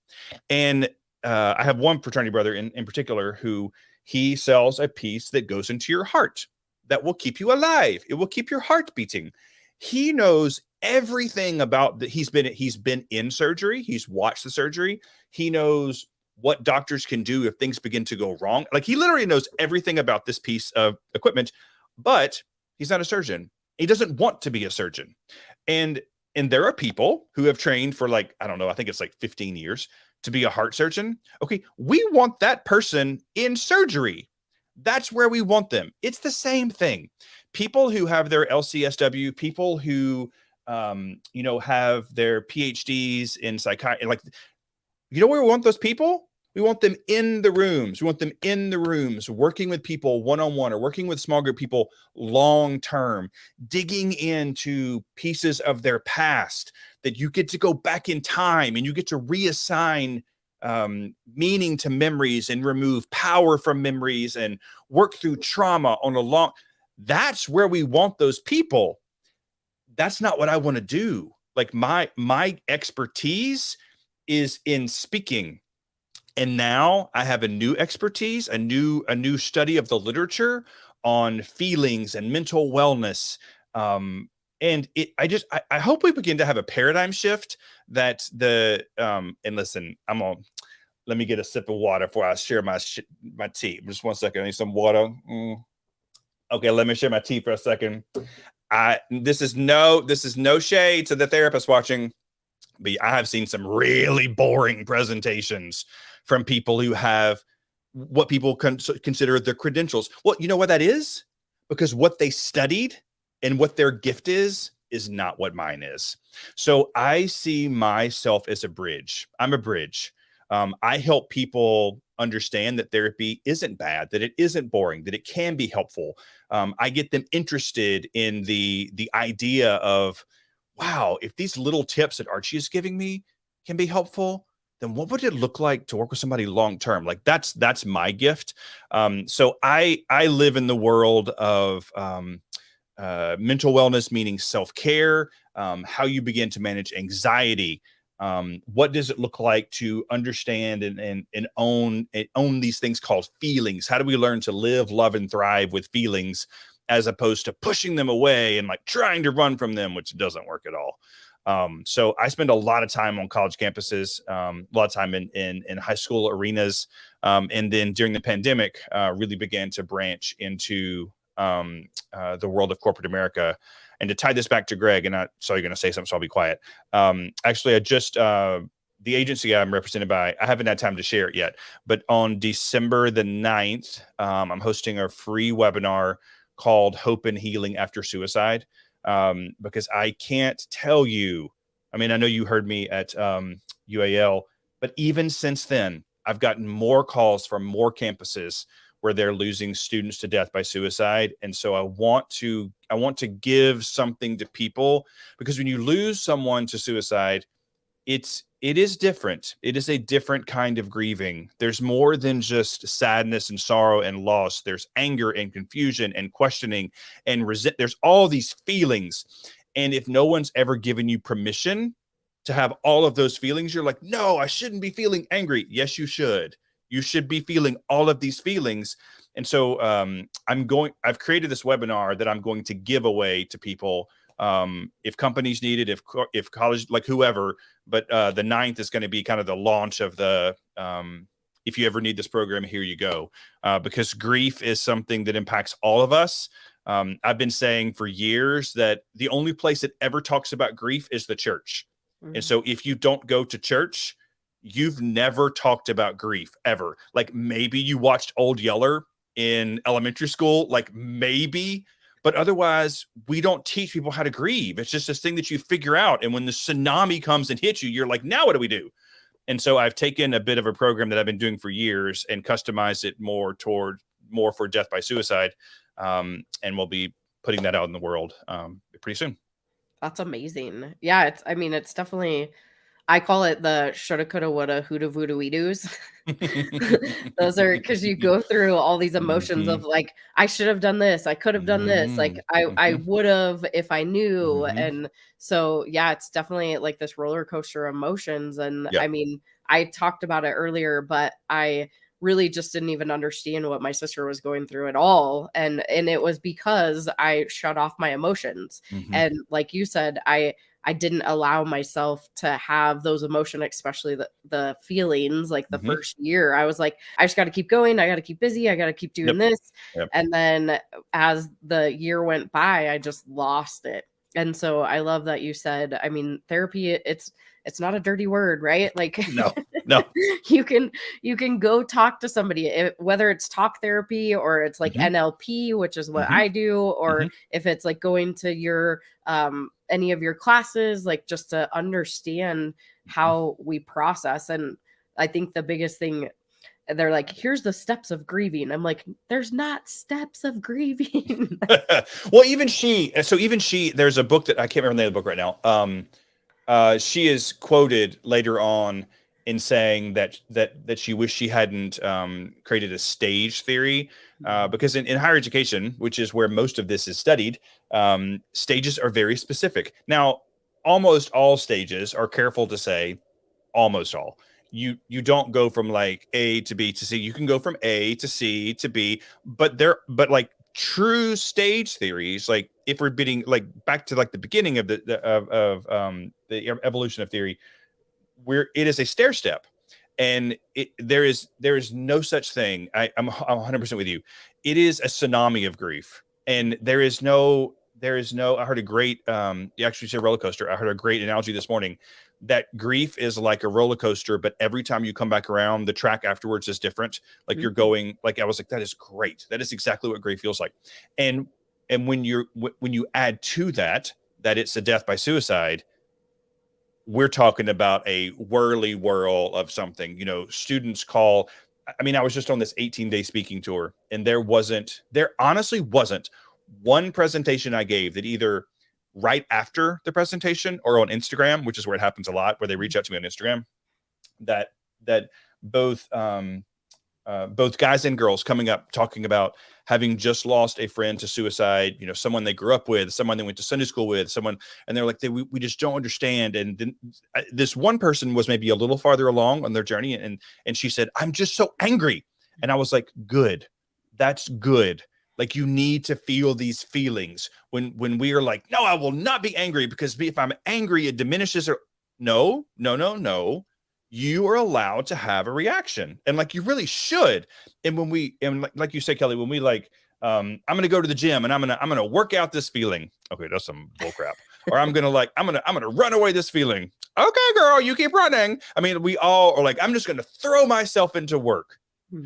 And I have one fraternity brother in particular who he sells a piece that goes into your heart that will keep you alive. It will keep your heart beating. He knows everything about that. He's been in surgery. He's watched the surgery. He knows what doctors can do if things begin to go wrong. Like, he literally knows everything about this piece of equipment, but he's not a surgeon. He doesn't want to be a surgeon. And there are people who have trained for, like, I don't know, I think it's like 15 years to be a heart surgeon. Okay, we want that person in surgery. That's where we want them. It's the same thing. People who have their LCSW, people who have their PhDs in psychiatry, like, where we want those people? We want them in the rooms. We want them in the rooms, working with people one-on-one or working with small group people long-term, digging into pieces of their past that you get to go back in time and you get to reassign meaning to memories and remove power from memories and work through trauma on a long. That's where we want those people. That's not what I want to do. Like, my expertise is in speaking. And now I have a new expertise, a new study of the literature on feelings and mental wellness. And I hope we begin to have a paradigm shift that and listen, let me get a sip of water before I share my tea. Just 1 second. I need some water. Okay, let me share my tea for a second. This is no shade to the therapist watching, but I have seen some really boring presentations from people who have what people consider the credentials. Well, you know what that is? Because what they studied and what their gift is not what mine is. So I see myself as a bridge. I'm a bridge. I help people understand that therapy isn't bad, that it isn't boring, that it can be helpful. I get them interested in the idea of, wow, if these little tips that Archie is giving me can be helpful, then what would it look like to work with somebody long term? Like, that's my gift. So I live in the world of mental wellness, meaning self-care, how you begin to manage anxiety. What does it look like to understand and own these things called feelings? How do we learn to live, love, and thrive with feelings, as opposed to pushing them away and like trying to run from them, which doesn't work at all. So I spend a lot of time on college campuses, a lot of time in high school arenas. And then during the pandemic, really began to branch into the world of corporate America. And to tie this back to Greg, and I saw you're going to say something, so I'll be quiet. Actually, I just, the agency I'm represented by, I haven't had time to share it yet, but on December the 9th, I'm hosting a free webinar called Hope and Healing After Suicide. Because I can't tell you, I mean, I know you heard me at UAL, but even since then, I've gotten more calls from more campuses where they're losing students to death by suicide. And so I want to give something to people, because when you lose someone to suicide, it is different. It is a different kind of grieving. There's more than just sadness and sorrow and loss. There's anger and confusion and questioning and resent. There's all these feelings. And if no one's ever given you permission to have all of those feelings, you're like, no, I shouldn't be feeling angry. Yes, you should. You should be feeling all of these feelings. And so I've created this webinar that I'm going to give away to people. If companies need it, if college, like whoever, but the 9th is going to be kind of the launch of the, if you ever need this program, here you go. Because grief is something that impacts all of us. I've been saying for years that the only place that ever talks about grief is the church. Mm-hmm. And so if you don't go to church, you've never talked about grief ever. Like maybe you watched Old Yeller in elementary school, like maybe, but otherwise we don't teach people how to grieve. It's just this thing that you figure out. And when the tsunami comes and hits you, you're like, now what do we do? And so I've taken a bit of a program that I've been doing for years and customized it more for death by suicide. And we'll be putting that out in the world pretty soon. That's amazing. Yeah, it's definitely, I call it the shoulda, coulda, woulda, who'da, voodoo, we-doos. Those are, because you go through all these emotions of like, I should have done this, I could have done this, like I would have if I knew. And so yeah, it's definitely like this roller coaster of emotions. And I mean, I talked about it earlier, but I really just didn't even understand what my sister was going through at all. And it was because I shut off my emotions. And like you said, I didn't allow myself to have those emotions, especially the feelings. Like the first year, I was like, I just got to keep going. I got to keep busy. I got to keep doing this. And then as the year went by, I just lost it. And so I love that you said, I mean, therapy, it's not a dirty word, right? Like no, you can go talk to somebody, whether it's talk therapy or it's like NLP, which is what I do, or if it's like going to your, any of your classes, like just to understand how we process. And I think the biggest thing, they're like, here's the steps of grieving. I'm like, there's not steps of grieving. Well, even she, there's a book that I can't remember the name of the book right now. She is quoted later on in saying that she wished she hadn't created a stage theory, because in higher education, which is where most of this is studied, stages are very specific. Now, almost all stages are, careful to say, almost all. You don't go from like A to B to C. You can go from A to C to B, but like true stage theories, like if we're beating like back to like the beginning of the evolution of theory, where it is a stair step, and there is no such thing. I'm 100% with you. It is a tsunami of grief, and there is no. I heard a great. You actually said roller coaster. I heard a great analogy this morning that grief is like a roller coaster, but every time you come back around, the track afterwards is different. Like you're going. Like I was like, that is great. That is exactly what grief feels like. And when you add to that it's a death by suicide, we're talking about a whirly whirl of something. You know, students call. I mean, I was just on this 18-day speaking tour, and there honestly wasn't one presentation I gave that either right after the presentation or on Instagram, which is where it happens a lot, where they reach out to me on Instagram, that both guys and girls coming up talking about having just lost a friend to suicide, you know, someone they grew up with, someone they went to Sunday school with, someone, and they're like, we just don't understand. And then this one person was maybe a little farther along on their journey, and she said, I'm just so angry. And I was like, good, that's good. Like, you need to feel these feelings when we are like, no, I will not be angry, because if I'm angry, it diminishes. Or no. You are allowed to have a reaction, and like you really should. And like you said, Kelly, when we like, I'm going to go to the gym and I'm going to work out this feeling. Okay, that's some bull crap. Or I'm going to run away this feeling. Okay, girl, you keep running. I mean, we all are like, I'm just going to throw myself into work.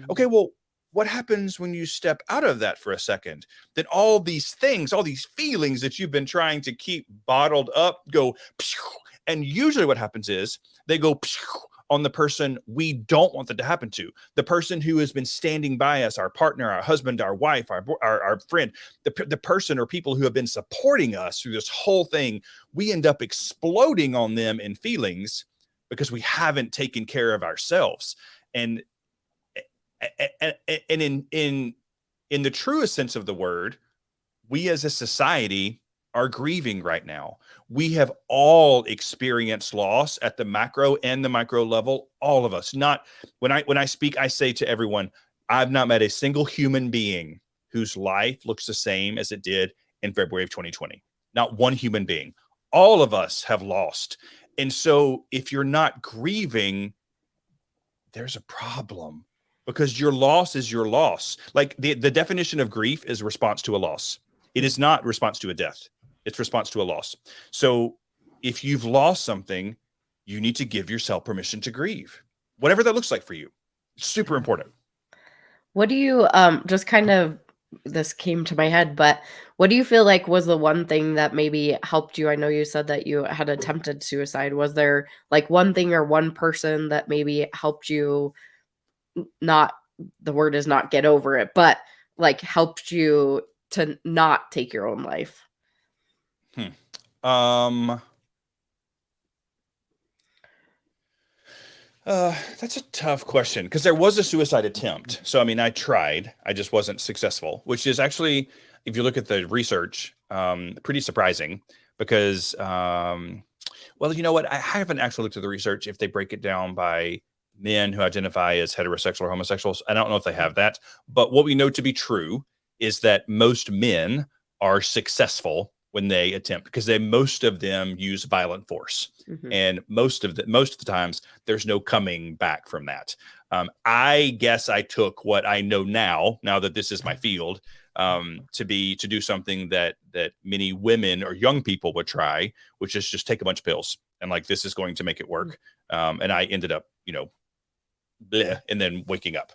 Okay, well, what happens when you step out of that for a second? Then all these things, all these feelings that you've been trying to keep bottled up go, and usually what happens is they go on the person we don't want that to happen to, the person who has been standing by us, our partner, our husband, our wife, our friend, the person or people who have been supporting us through this whole thing. We end up exploding on them in feelings because we haven't taken care of ourselves. And in the truest sense of the word, we as a society are grieving right now. We have all experienced loss at the macro and the micro level, all of us. Not when I speak, I say to everyone, I've not met a single human being whose life looks the same as it did in February of 2020. Not one human being. All of us have lost. And so if you're not grieving, there's a problem, because your loss is your loss. Like the definition of grief is response to a loss. It is not response to a death. It's response to a loss. So if you've lost something, you need to give yourself permission to grieve, whatever that looks like for you. It's super important. What do you, just kind of, this came to my head, but what do you feel like was the one thing that maybe helped you? I know you said that you had attempted suicide. Was there like one thing or one person that maybe helped you not, the word is not get over it, but like helped you to not take your own life? That's a tough question, because there was a suicide attempt. So, I mean, I tried, I just wasn't successful, which is actually, if you look at the research, pretty surprising, because, well, you know what? I haven't actually looked at the research if they break it down by men who identify as heterosexual or homosexuals. I don't know if they have that, but what we know to be true is that most men are successful when they attempt, because most of them use violent force. Mhm. And most of the times there's no coming back from that. I guess I took what I know now that this is my field, to do something that many women or young people would try, which is just take a bunch of pills and like, this is going to make it work. And I ended up, bleh, and then waking up.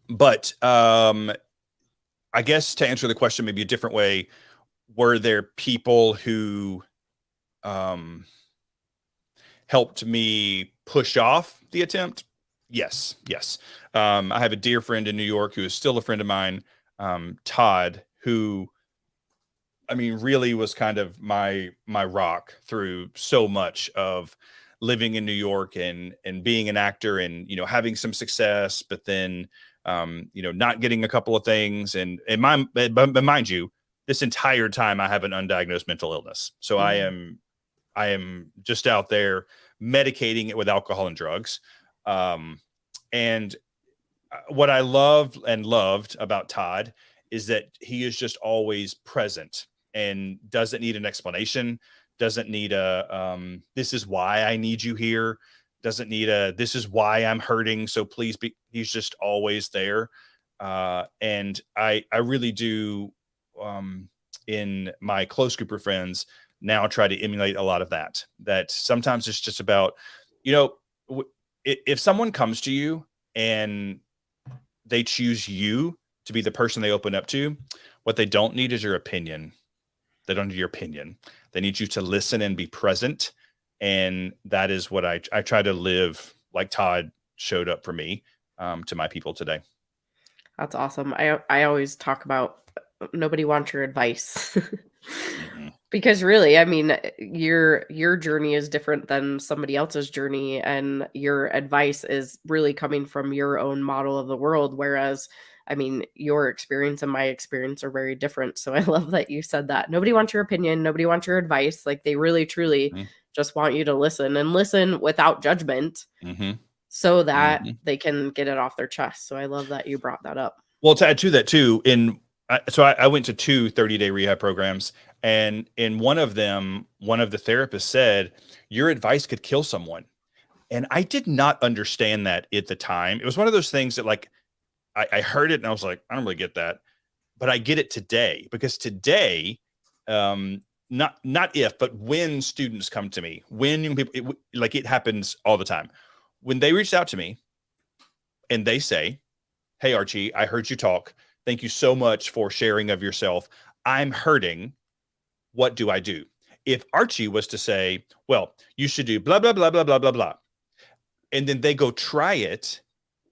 But I guess to answer the question maybe a different way, were there people who helped me push off the attempt? Yes. I have a dear friend in New York who is still a friend of mine, Todd, who, I mean, really was kind of my rock through so much of living in New York and being an actor and, having some success, but then, not getting a couple of things. But mind you, this entire time I have an undiagnosed mental illness. So I am just out there medicating it with alcohol and drugs. And what I love and loved about Todd is that he is just always present and doesn't need an explanation, doesn't need this is why I need you here, doesn't need this is why I'm hurting, so please be. He's just always there. And I really do, in my close group of friends now, try to emulate a lot of that sometimes it's just about, if someone comes to you and they choose you to be the person they open up to, what they don't need is your opinion. They don't need your opinion. They need you to listen and be present. And that is what I try to live like Todd showed up for me, to my people today. That's awesome. I always talk about nobody wants your advice. Mm-hmm. Because really, I mean, your journey is different than somebody else's journey, and your advice is really coming from your own model of the world. Whereas, I mean, your experience and my experience are very different. So I love that you said that. Nobody wants your opinion. Nobody wants your advice. Like, they really, truly just want you to listen, and listen without judgment, so that they can get it off their chest. So I love that you brought that up. Well, to add to that too, I went to 2 30-day rehab programs, and in one of them, one of the therapists said, your advice could kill someone. And I did not understand that at the time. It was one of those things that, like, I heard it and I was like, I don't really get that, but I get it today, because today, not if, but when students come to me, when young people, it happens all the time. When they reach out to me and they say, hey, Archie, I heard you talk. Thank you so much for sharing of yourself. I'm hurting. What do I do? If Archie was to say, well, you should do blah, blah, blah, blah, blah, blah, blah, and then they go try it,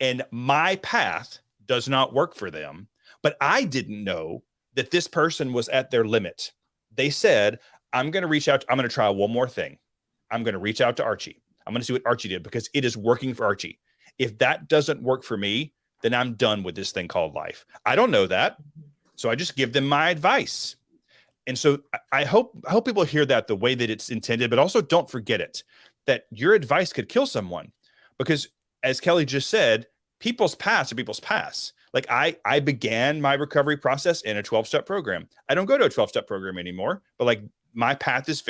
and my path does not work for them. But I didn't know that this person was at their limit. They said, I'm going to reach out. I'm going to try one more thing. I'm going to reach out to Archie. I'm going to see what Archie did because it is working for Archie. If that doesn't work for me, then I'm done with this thing called life. I don't know that. So I just give them my advice. And so I hope people hear that the way that it's intended, but also don't forget it, that your advice could kill someone. Because as Kelly just said, people's past are people's past. Like I began my recovery process in a 12-step program. I don't go to a 12-step program anymore, but like my path is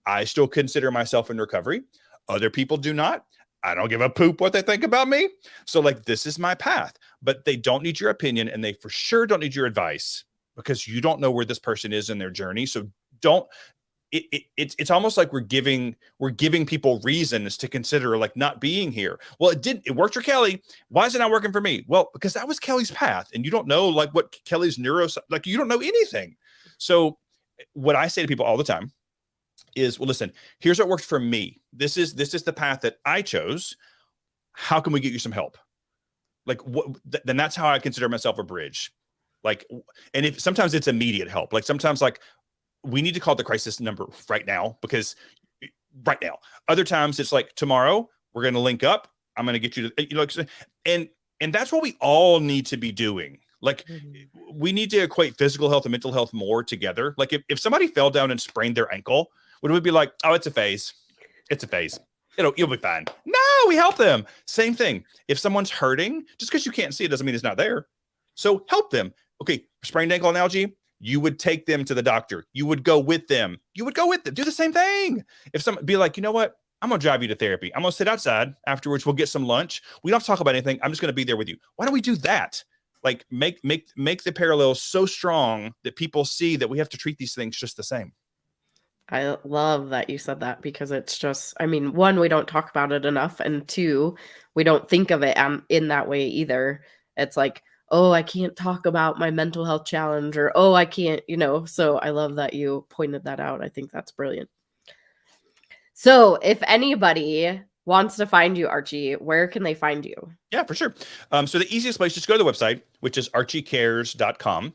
I still consider myself in recovery. Other people do not. I don't give a poop what they think about me. So like, this is my path, but they don't need your opinion, and they for sure don't need your advice because you don't know where this person is in their journey. So it's almost like we're giving people reasons to consider like not being here. Well, it worked for Kelly. Why is it not working for me? Well, because that was Kelly's path, and you don't know like what Kelly's you don't know anything. So what I say to people all the time is, well, listen, here's what worked for me. This is the path that I chose. How can we get you some help? Like then that's how I consider myself a bridge. Like, and if sometimes it's immediate help, like sometimes like we need to call the crisis number right now because right now. Other times it's like tomorrow we're going to link up. I'm going to get you to, and that's what we all need to be doing. Like we need to equate physical health and mental health more together. Like if somebody fell down and sprained their ankle, would we be like, oh, it's a phase. It's a phase. You'll be fine. No, we help them. Same thing. If someone's hurting, just because you can't see it doesn't mean it's not there. So help them. Okay, sprained ankle analogy, you would take them to the doctor. You would go with them. Do the same thing. If someone be like, you know what? I'm going to drive you to therapy. I'm going to sit outside. Afterwards, we'll get some lunch. We don't have to talk about anything. I'm just going to be there with you. Why don't we do that? Like make the parallels so strong that people see that we have to treat these things just the same. I love that you said that because it's just, I mean, one, we don't talk about it enough. And two, we don't think of it in that way either. It's like, oh, I can't talk about my mental health challenge, or, oh, I can't, so I love that you pointed that out. I think that's brilliant. So if anybody wants to find you, Archie, where can they find you? Yeah, for sure. So the easiest place, just go to the website, which is archiecares.com.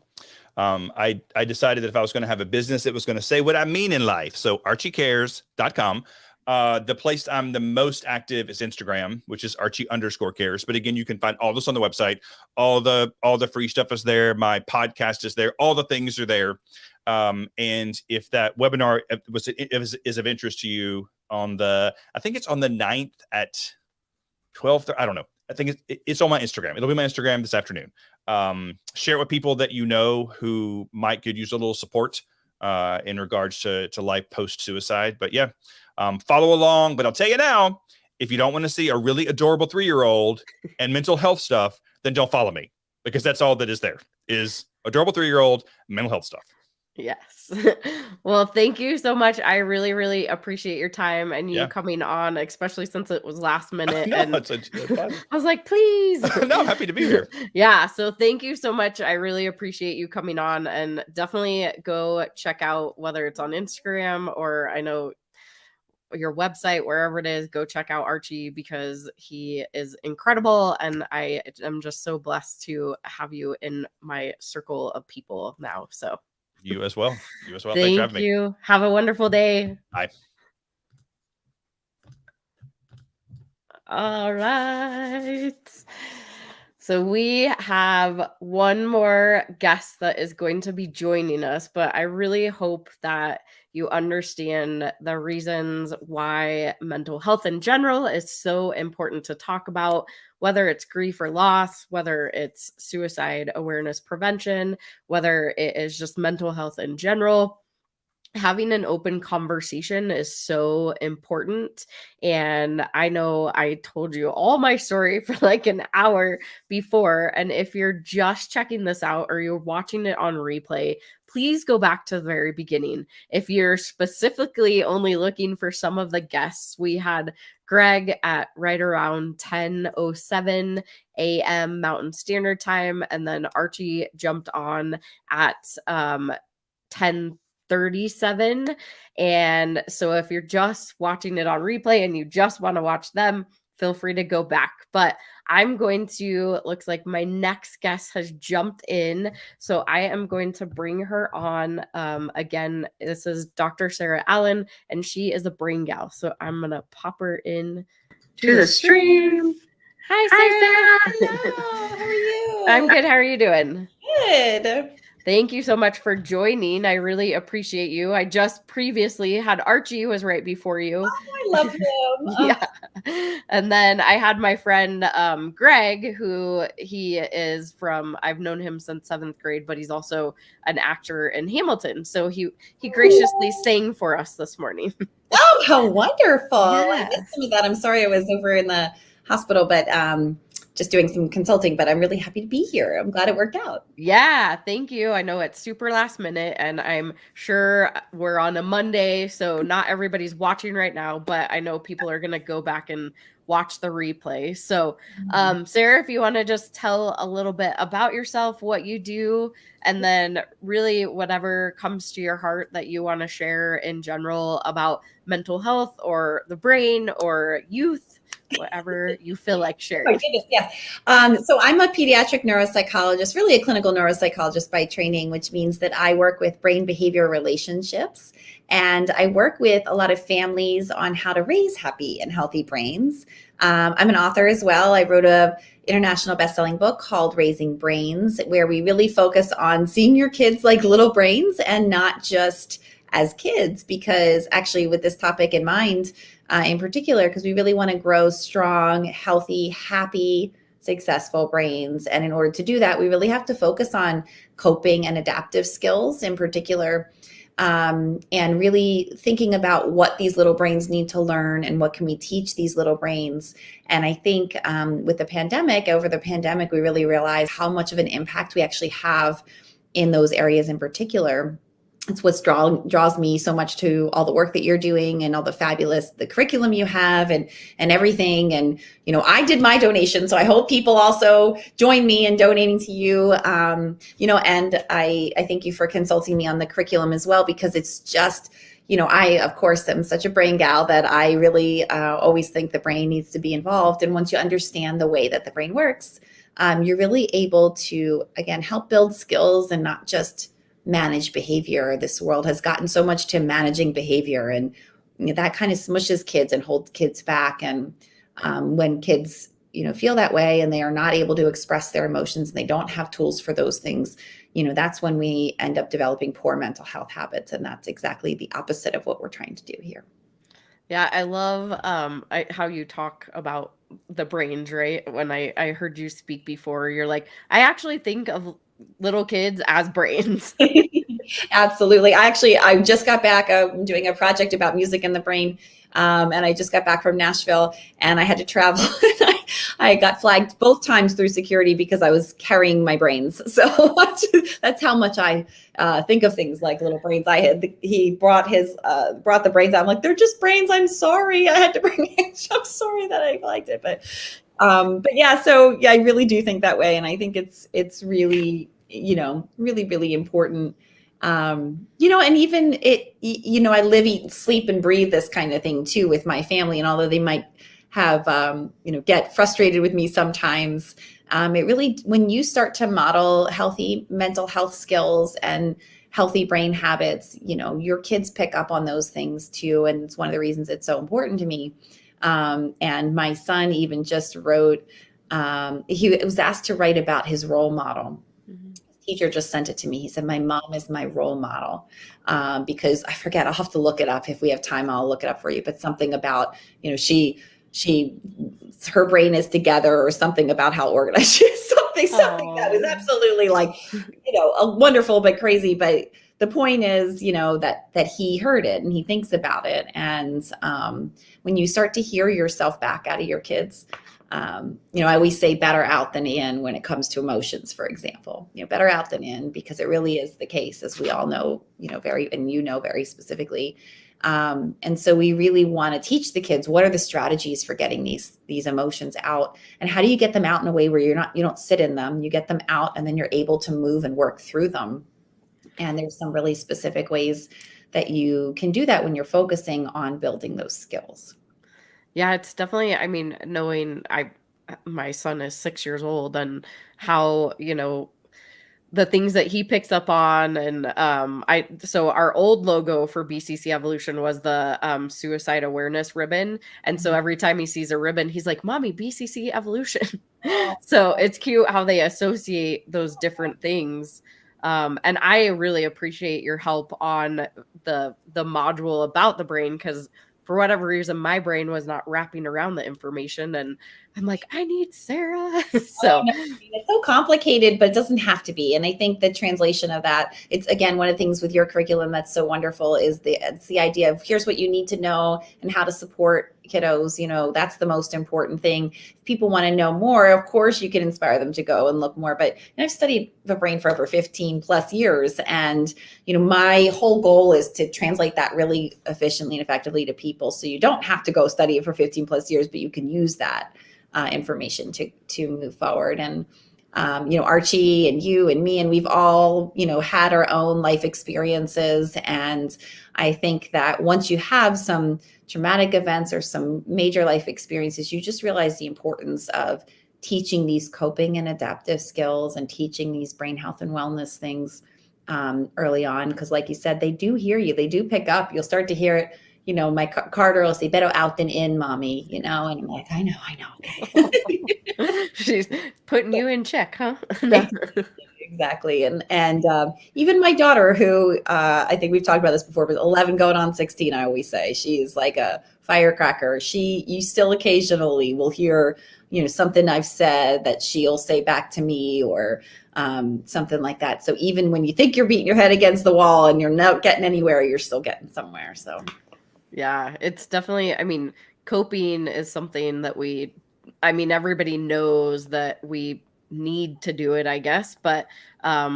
I decided that if I was going to have a business, it was going to say what I mean in life. So archiecares.com. The place I'm the most active is Instagram, which is Archie_cares. But again, you can find all this on the website. All the free stuff is there. My podcast is there. All the things are there. And if that webinar is of interest to you I think it's on the 9th at 12. I don't know. I think it's on my Instagram. It'll be my Instagram this afternoon. Share it with people that you know who might could use a little support in regards to life post-suicide. But yeah, follow along. But I'll tell you now, if you don't want to see a really adorable 3-year-old and mental health stuff, then don't follow me, because that's all that is there is adorable 3-year-old mental health stuff. Yes. Well, thank you so much. I really, really appreciate your time and you coming on, especially since it was last minute. No, and it's fun. I was like, please. No, I'm happy to be here. Yeah. So thank you so much. I really appreciate you coming on, and definitely go check out whether it's on Instagram or I know your website, wherever it is, go check out Archie because he is incredible. And I am just so blessed to have you in my circle of people now. So. You as well. Thanks for Thank having me. you. Have a wonderful day. Bye. All right. So we have one more guest that is going to be joining us, but I really hope that you understand the reasons why mental health in general is so important to talk about, whether it's grief or loss, whether it's suicide awareness prevention, whether it is just mental health in general. Having an open conversation is so important. And I know I told you all my story for like an hour before. And if you're just checking this out or you're watching it on replay, please go back to the very beginning. If you're specifically only looking for some of the guests, we had Greg at right around 10:07 a.m. Mountain Standard Time. And then Archie jumped on at 10:37. And so if you're just watching it on replay and you just want to watch them, feel free to go back. But I'm going to, it looks like my next guest has jumped in. So I am going to bring her on. Again, this is Dr. Sarah Allen, and she is a brain gal. So I'm going to pop her in to the stream. Hi, Sarah. Hello. How are you? I'm good. How are you doing? Good. Thank you so much for joining. I really appreciate you. I just previously had Archie, who was right before you. I love him. Yeah. And then I had my friend Greg, who he is from, I've known him since 7th grade, but he's also an actor in Hamilton. So he graciously sang for us this morning. Oh, how wonderful. I Yes. missed some of that. I'm sorry I was over in the hospital, but just doing some consulting, but I'm really happy to be here. I'm glad it worked out. Yeah, thank you. I know it's super last minute, and I'm sure we're on a Monday, so not everybody's watching right now, but I know people are going to go back and watch the replay. So, Sarah, if you want to just tell a little bit about yourself, what you do, and then really whatever comes to your heart that you want to share in general about mental health or the brain or youth, whatever you feel like Oh sharing. my goodness, yes. So I'm a pediatric neuropsychologist, really a clinical neuropsychologist by training, which means that I work with brain behavior relationships. And I work with a lot of families on how to raise happy and healthy brains. I'm an author as well. I wrote a international best-selling book called Raising Brains, where we really focus on seeing your kids like little brains and not just as kids, because actually with this topic in mind, in particular, because we really want to grow strong, healthy, happy, successful brains. And in order to do that, we really have to focus on coping and adaptive skills in particular, and really thinking about what these little brains need to learn and what can we teach these little brains. And I think with the pandemic, over the pandemic, we really realized how much of an impact we actually have in those areas in particular. It's what draws me so much to all the work that you're doing and all the the curriculum you have and everything. And, you know, I did my donation, so I hope people also join me in donating to you. You know, and I thank you for consulting me on the curriculum as well, because it's just, you know, I, of course, am such a brain gal that I really always think the brain needs to be involved. And once you understand the way that the brain works, you're really able to, again, help build skills and not just manage behavior. This world has gotten so much to managing behavior, and you know, that kind of smushes kids and holds kids back. And when kids, you know, feel that way and they are not able to express their emotions and they don't have tools for those things, you know, that's when we end up developing poor mental health habits. And that's exactly the opposite of what we're trying to do here. Yeah, I love how you talk about the brains, right? When I heard you speak before, you're like, I actually think of little kids as brains. Absolutely. I just got back doing a project about music and the brain. And I just got back from Nashville and I had to travel. I got flagged both times through security because I was carrying my brains. So that's how much I think of things like little brains. He brought the brains out. I'm like, they're just brains. I'm sorry. I had to bring it. I'm sorry that I liked it. But yeah, so yeah, I really do think that way. And I think it's really, you know, really, really important. You know, and even you know, I live, eat, sleep, and breathe this kind of thing too with my family. And although they might have, you know, get frustrated with me sometimes, it really, when you start to model healthy mental health skills and healthy brain habits, you know, your kids pick up on those things too. And it's one of the reasons it's so important to me. And my son even just wrote, he was asked to write about his role model. Teacher just sent it to me. He said, my mom is my role model, because I forget, I'll have to look it up. If we have time, I'll look it up for you. But something about, you know, her brain is together, or something about how organized she is, something that was absolutely like, you know, a wonderful, but crazy. But the point is, you know, that he heard it and he thinks about it. And when you start to hear yourself back out of your kids, you know, I always say better out than in when it comes to emotions, for example, you know, better out than in, because it really is the case, as we all know, you know, very specifically. And so we really want to teach the kids, what are the strategies for getting these emotions out, and how do you get them out in a way where you don't sit in them, you get them out and then you're able to move and work through them. And there's some really specific ways that you can do that when you're focusing on building those skills. Yeah, it's definitely, I mean, knowing my son is 6 years old and how, the things that he picks up on. And so our old logo for BCC Evolution was the suicide awareness ribbon. And so every time he sees a ribbon, he's like, Mommy, BCC Evolution. So it's cute how they associate those different things. And I really appreciate your help on the module about the brain, because for whatever reason, my brain was not wrapping around the information. And I'm like, I need Sarah. So It's so complicated, but it doesn't have to be. And I think the translation of that, it's again, one of the things with your curriculum that's so wonderful is it's the idea of here's what you need to know and how to support kiddos. That's the most important thing. If people want to know more, of course, you can inspire them to go and look more. But I've studied the brain for over 15 plus years. And, my whole goal is to translate that really efficiently and effectively to people. So you don't have to go study it for 15 plus years, but you can use that information to move forward. And Archie and you and me, and we've all had our own life experiences. And I think that once you have some traumatic events or some major life experiences, you just realize the importance of teaching these coping and adaptive skills and teaching these brain health and wellness things early on, because like you said, they do hear you, they do pick up. You'll start to hear it. My Carter will say, better out than in, Mommy, and I'm like, I know. Okay. She's putting you in check, huh? Exactly. And even my daughter, who I think we've talked about this before, but 11 going on 16, I always say she's like a firecracker. You still occasionally will hear, something I've said that she'll say back to me, or something like that. So even when you think you're beating your head against the wall and you're not getting anywhere, you're still getting somewhere. So yeah, it's definitely, I mean, coping is something that everybody knows that we need to do it, I guess, but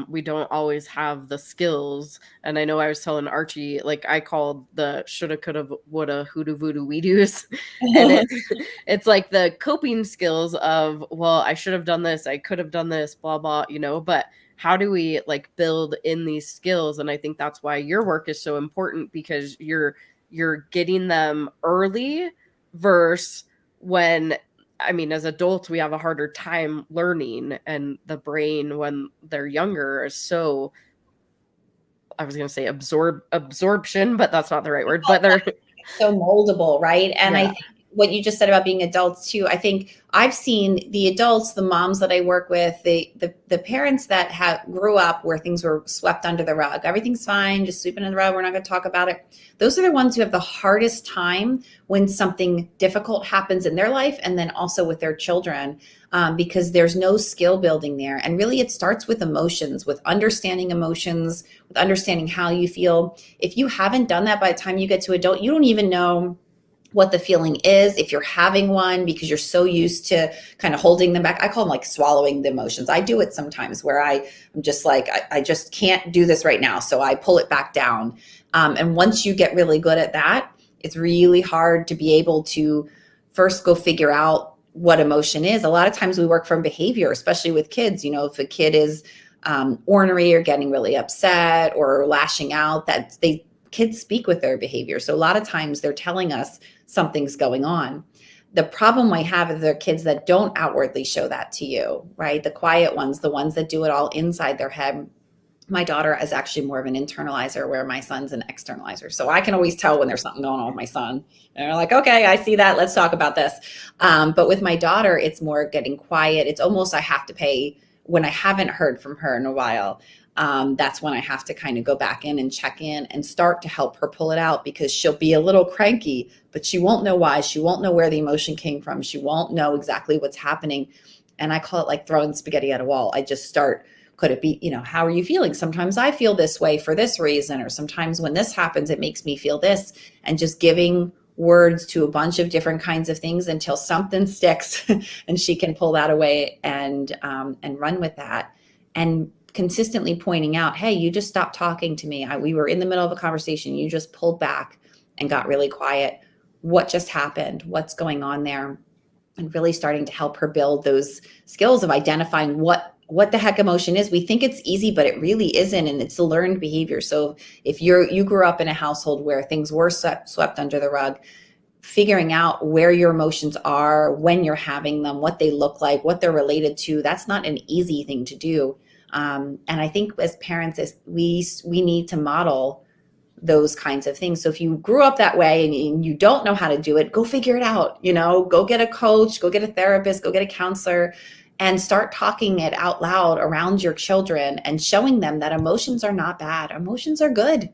we don't always have the skills. And I know I was telling Archie, like, I called the shoulda, coulda, woulda, hoodoo, voodoo, we do's. And it's like the coping skills of, well, I should have done this, I could have done this, blah, blah, but how do we like build in these skills? And I think that's why your work is so important, because you're getting them early versus when, as adults, we have a harder time learning, and the brain when they're younger is so, I was going to say absorption, but that's not the right word, but they're so moldable. Right. And yeah. I think what you just said about being adults too, I think I've seen the adults, the moms that I work with, the parents that grew up where things were swept under the rug. Everything's fine, just sweep it under the rug, we're not going to talk about it. Those are the ones who have the hardest time when something difficult happens in their life, and then also with their children, because there's no skill building there. And really it starts with emotions, with understanding emotions, with understanding how you feel. If you haven't done that by the time you get to adult, you don't even know what the feeling is, if you're having one, because you're so used to kind of holding them back. I call them like swallowing the emotions. I do it sometimes where I'm just like, I just can't do this right now. So I pull it back down. And once you get really good at that, it's really hard to be able to first go figure out what emotion is. A lot of times we work from behavior, especially with kids. If a kid is ornery or getting really upset or lashing out, kids speak with their behavior. So a lot of times they're telling us something's going on. The problem we have is there are kids that don't outwardly show that to you, right? The quiet ones, the ones that do it all inside their head. My daughter is actually more of an internalizer, where my son's an externalizer. So I can always tell when there's something going on with my son. And they're like, okay, I see that. Let's talk about this. But with my daughter, it's more getting quiet. It's almost, I have to pay when I haven't heard from her in a while. That's when I have to kind of go back in and check in and start to help her pull it out, because she'll be a little cranky, but she won't know why. She won't know where the emotion came from. She won't know exactly what's happening. And I call it like throwing spaghetti at a wall. I just start, could it be, how are you feeling? Sometimes I feel this way for this reason, or sometimes when this happens, it makes me feel this, and just giving words to a bunch of different kinds of things until something sticks and she can pull that away and run with that. And consistently pointing out, hey, you just stopped talking to me. We were in the middle of a conversation. You just pulled back and got really quiet. What just happened? What's going on there? And really starting to help her build those skills of identifying what the heck emotion is. We think it's easy, but it really isn't. And it's a learned behavior. So if you grew up in a household where things were swept under the rug, figuring out where your emotions are, when you're having them, what they look like, what they're related to, that's not an easy thing to do. And I think as parents, we need to model those kinds of things. So if you grew up that way and you don't know how to do it, go figure it out. Go get a coach, go get a therapist, go get a counselor, and start talking it out loud around your children and showing them that emotions are not bad. Emotions are good.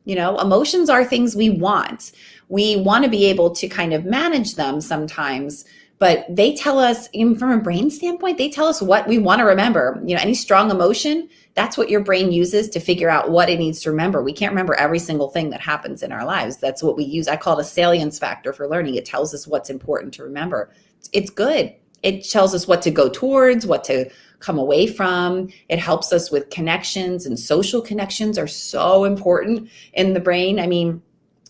Emotions are things we want. We want to be able to kind of manage them sometimes, but they tell us, even from a brain standpoint, they tell us what we want to remember. Any strong emotion, that's what your brain uses to figure out what it needs to remember. We can't remember every single thing that happens in our lives. That's what we use. I call it a salience factor for learning. It tells us what's important to remember. It's good. It tells us what to go towards, what to come away from. It helps us with connections, and social connections are so important in the brain. I mean,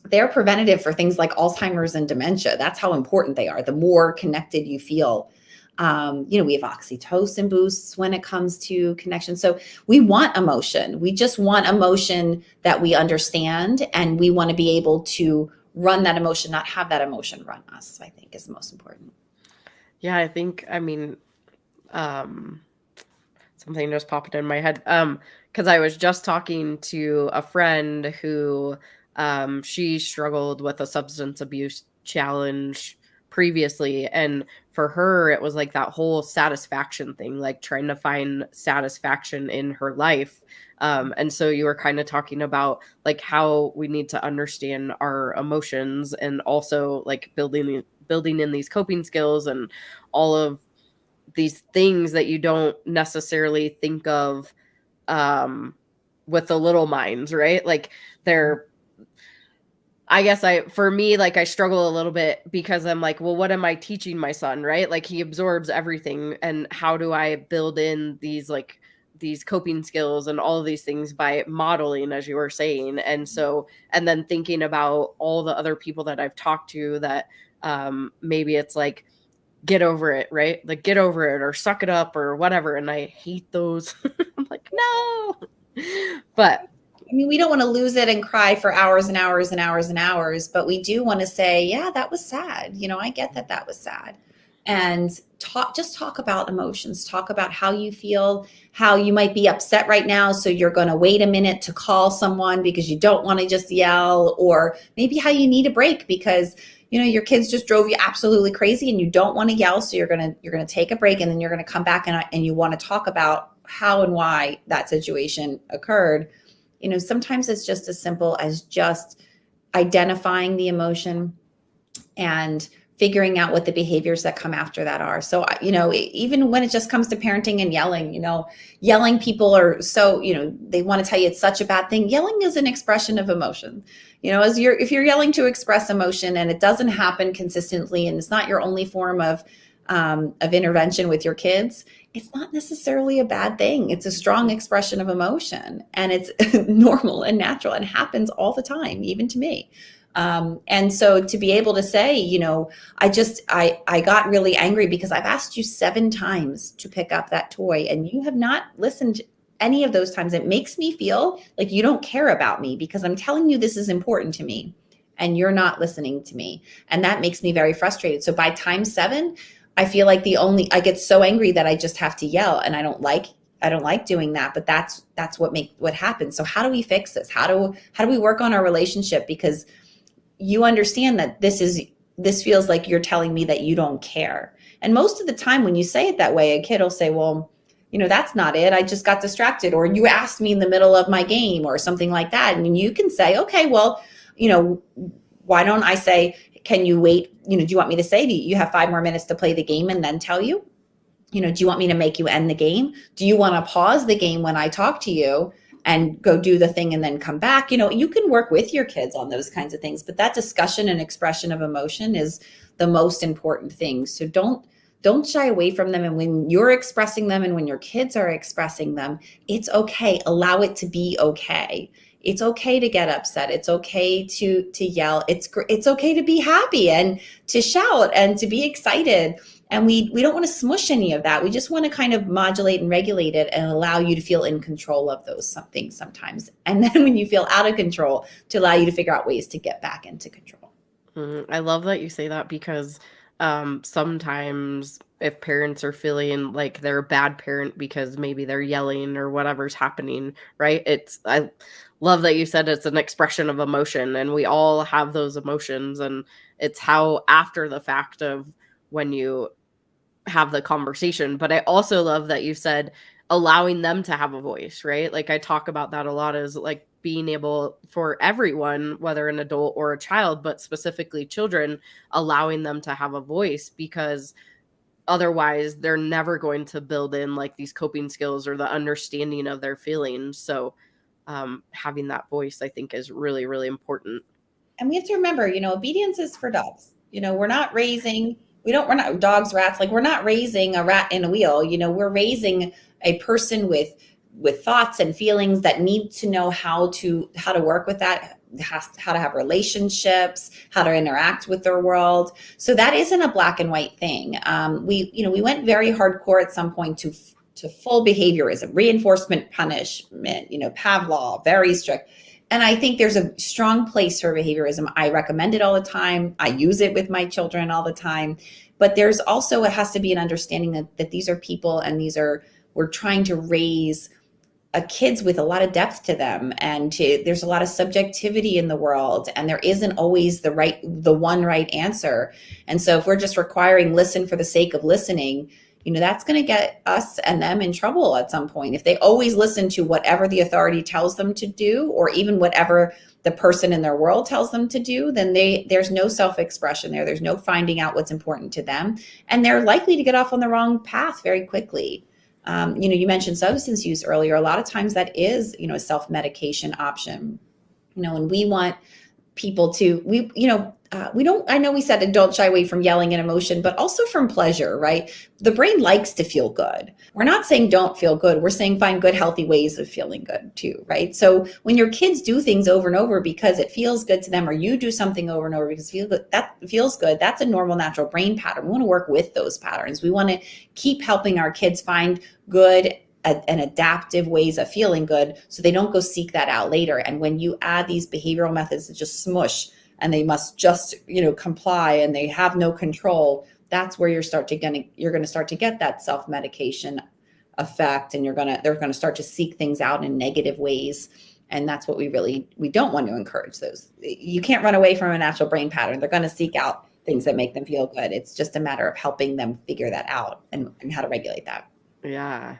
they're preventative for things like Alzheimer's and dementia. That's how important they are. The more connected you feel. We have oxytocin boosts when it comes to connection. So we want emotion. We just want emotion that we understand, and we want to be able to run that emotion, not have that emotion run us, I think is the most important. Yeah, I think, something just popped in my head. Because I was just talking to a friend who she struggled with a substance abuse challenge previously. And for her, it was like that whole satisfaction thing, like trying to find satisfaction in her life. And so you were kind of talking about like how we need to understand our emotions, and also like building in these coping skills and all of these things that you don't necessarily think of with the little minds, right? Like for me, like I struggle a little bit because I'm like, well, what am I teaching my son, right? Like he absorbs everything, and how do I build in these coping skills and all of these things by modeling, as you were saying. And so, and then thinking about all the other people that I've talked to that maybe it's like, get over it, right? Like get over it or suck it up or whatever. And I hate those. I'm like, no. But I mean, we don't want to lose it and cry for hours and hours and hours and hours, but we do want to say, yeah, that was sad. I get that was sad. And talk about emotions, talk about how you feel, how you might be upset right now. So you're going to wait a minute to call someone because you don't want to just yell, or maybe how you need a break because your kids just drove you absolutely crazy and you don't want to yell. So you're going to take a break, and then you're going to come back and you want to talk about how and why that situation occurred. Sometimes it's just as simple as just identifying the emotion and figuring out what the behaviors that come after that are. So, even when it just comes to parenting and yelling, people are so, they want to tell you it's such a bad thing. Yelling is an expression of emotion. If you're yelling to express emotion and it doesn't happen consistently, and it's not your only form of intervention with your kids, it's not necessarily a bad thing. It's a strong expression of emotion, and it's normal and natural and happens all the time, even to me. And so to be able to say, I got really angry because I've asked you 7 times to pick up that toy and you have not listened any of those times. It makes me feel like you don't care about me because I'm telling you this is important to me and you're not listening to me. And that makes me very frustrated. So by time 7, I feel like I get so angry that I just have to yell, and I don't like doing that, but that's what happens. So how do we fix this? How do we work on our relationship? Because you understand that this feels like you're telling me that you don't care. And most of the time when you say it that way, a kid will say, well, that's not it. I just got distracted, or you asked me in the middle of my game or something like that. And you can say, okay, well, why don't I say, can you wait? Do you want me to say, you have 5 more minutes to play the game and then tell you? Do you want me to make you end the game? Do you want to pause the game when I talk to you and go do the thing and then come back? You can work with your kids on those kinds of things, but that discussion and expression of emotion is the most important thing. So don't shy away from them. And when you're expressing them and when your kids are expressing them, it's okay. Allow it to be okay. It's okay to get upset. It's okay to yell. It's okay to be happy and to shout and to be excited. And we don't want to smush any of that. We just want to kind of modulate and regulate it and allow you to feel in control of those things sometimes. And then when you feel out of control, to allow you to figure out ways to get back into control. I love that you say that because sometimes if parents are feeling like they're a bad parent because maybe they're yelling or whatever's happening, right? I love that you said it's an expression of emotion and we all have those emotions, and it's how after the fact of when you have the conversation. But I also love that you said allowing them to have a voice, right? Like I talk about that a lot, is like being able for everyone, whether an adult or a child, but specifically children, allowing them to have a voice, because otherwise they're never going to build in like these coping skills or the understanding of their feelings. So having that voice, I think, is really, really important. And we have to remember, obedience is for dogs. We're not dogs, rats. Like we're not raising a rat in a wheel. We're raising a person with thoughts and feelings that need to know how to work with that, how to have relationships, how to interact with their world. So that isn't a black and white thing. We went very hardcore at some point to full behaviorism, reinforcement, punishment, Pavlov, very strict. And I think there's a strong place for behaviorism. I recommend it all the time. I use it with my children all the time. But there's also, it has to be an understanding that these are people, and we're trying to raise kids with a lot of depth to them, and there's a lot of subjectivity in the world, and there isn't always the one right answer. And so if we're just requiring listen for the sake of listening, that's going to get us and them in trouble at some point. If they always listen to whatever the authority tells them to do, or even whatever the person in their world tells them to do, then there's no self-expression there. There's no finding out what's important to them. And they're likely to get off on the wrong path very quickly. You mentioned substance use earlier. A lot of times that is, a self-medication option, and we want people to, I know we said don't shy away from yelling and emotion, but also from pleasure, right? The brain likes to feel good. We're not saying don't feel good. We're saying find good, healthy ways of feeling good too, right? So when your kids do things over and over because it feels good to them, or you do something over and over because that feels good, that's a normal, natural brain pattern. We want to work with those patterns. We want to keep helping our kids find good and adaptive ways of feeling good, so they don't go seek that out later. And when you add these behavioral methods that just smush, and they must just comply, and they have no control, that's where you're going to start to get that self-medication effect, and they're going to start to seek things out in negative ways. And that's what we don't want to encourage. Those, you can't run away from a natural brain pattern. They're going to seek out things that make them feel good. It's just a matter of helping them figure that out and how to regulate that. Yeah.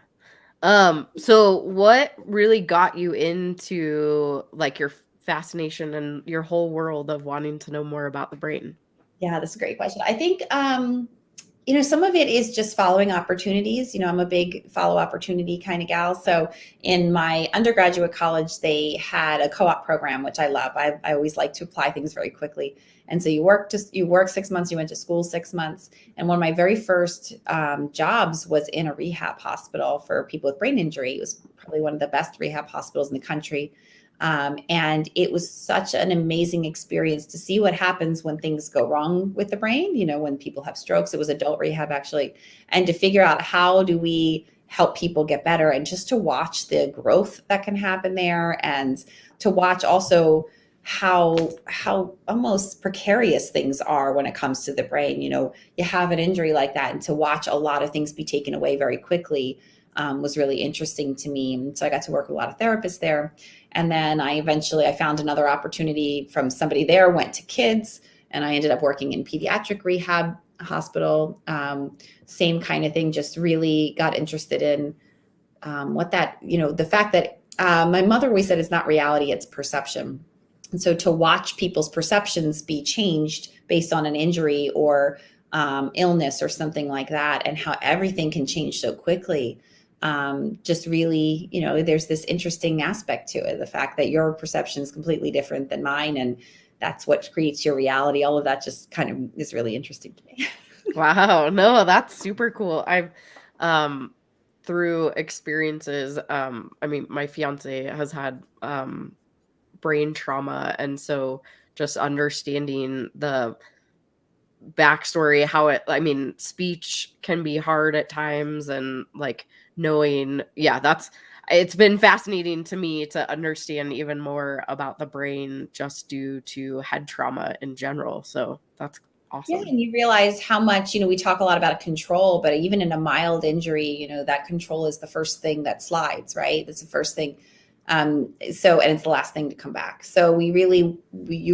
So what really got you into like your fascination and your whole world of wanting to know more about the brain? Yeah, that's a great question. I think, some of it is just following opportunities. I'm a big follow opportunity kind of gal. So in my undergraduate college, they had a co-op program, which I love. I always like to apply things very quickly. And so you work 6 months, you went to school 6 months. And one of my very first jobs was in a rehab hospital for people with brain injury. It was probably one of the best rehab hospitals in the country. And it was such an amazing experience to see what happens when things go wrong with the brain, when people have strokes. It was adult rehab, actually, and to figure out how do we help people get better, and just to watch the growth that can happen there, and to watch also how almost precarious things are when it comes to the brain. You have an injury like that, and to watch a lot of things be taken away very quickly was really interesting to me. And so I got to work with a lot of therapists there. And then I found another opportunity from somebody there, went to kids, and I ended up working in pediatric rehab hospital. Same kind of thing, just really got interested in what that, the fact that my mother always said it's not reality, it's perception. And so to watch people's perceptions be changed based on an injury or illness or something like that, and how everything can change so quickly. Just really, there's this interesting aspect to it. The fact that your perception is completely different than mine, and that's what creates your reality. All of that just kind of is really interesting to me. Wow. No, that's super cool. I've, through experiences, my fiance has had, brain trauma. And so just understanding the backstory, how it, I mean, speech can be hard at times, and like knowing, it's been fascinating to me to understand even more about the brain just due to head trauma in general. So that's awesome. Yeah, and you realize how much, we talk a lot about control, but even in a mild injury, that control is the first thing that slides, right? That's the first thing. And it's the last thing to come back. So you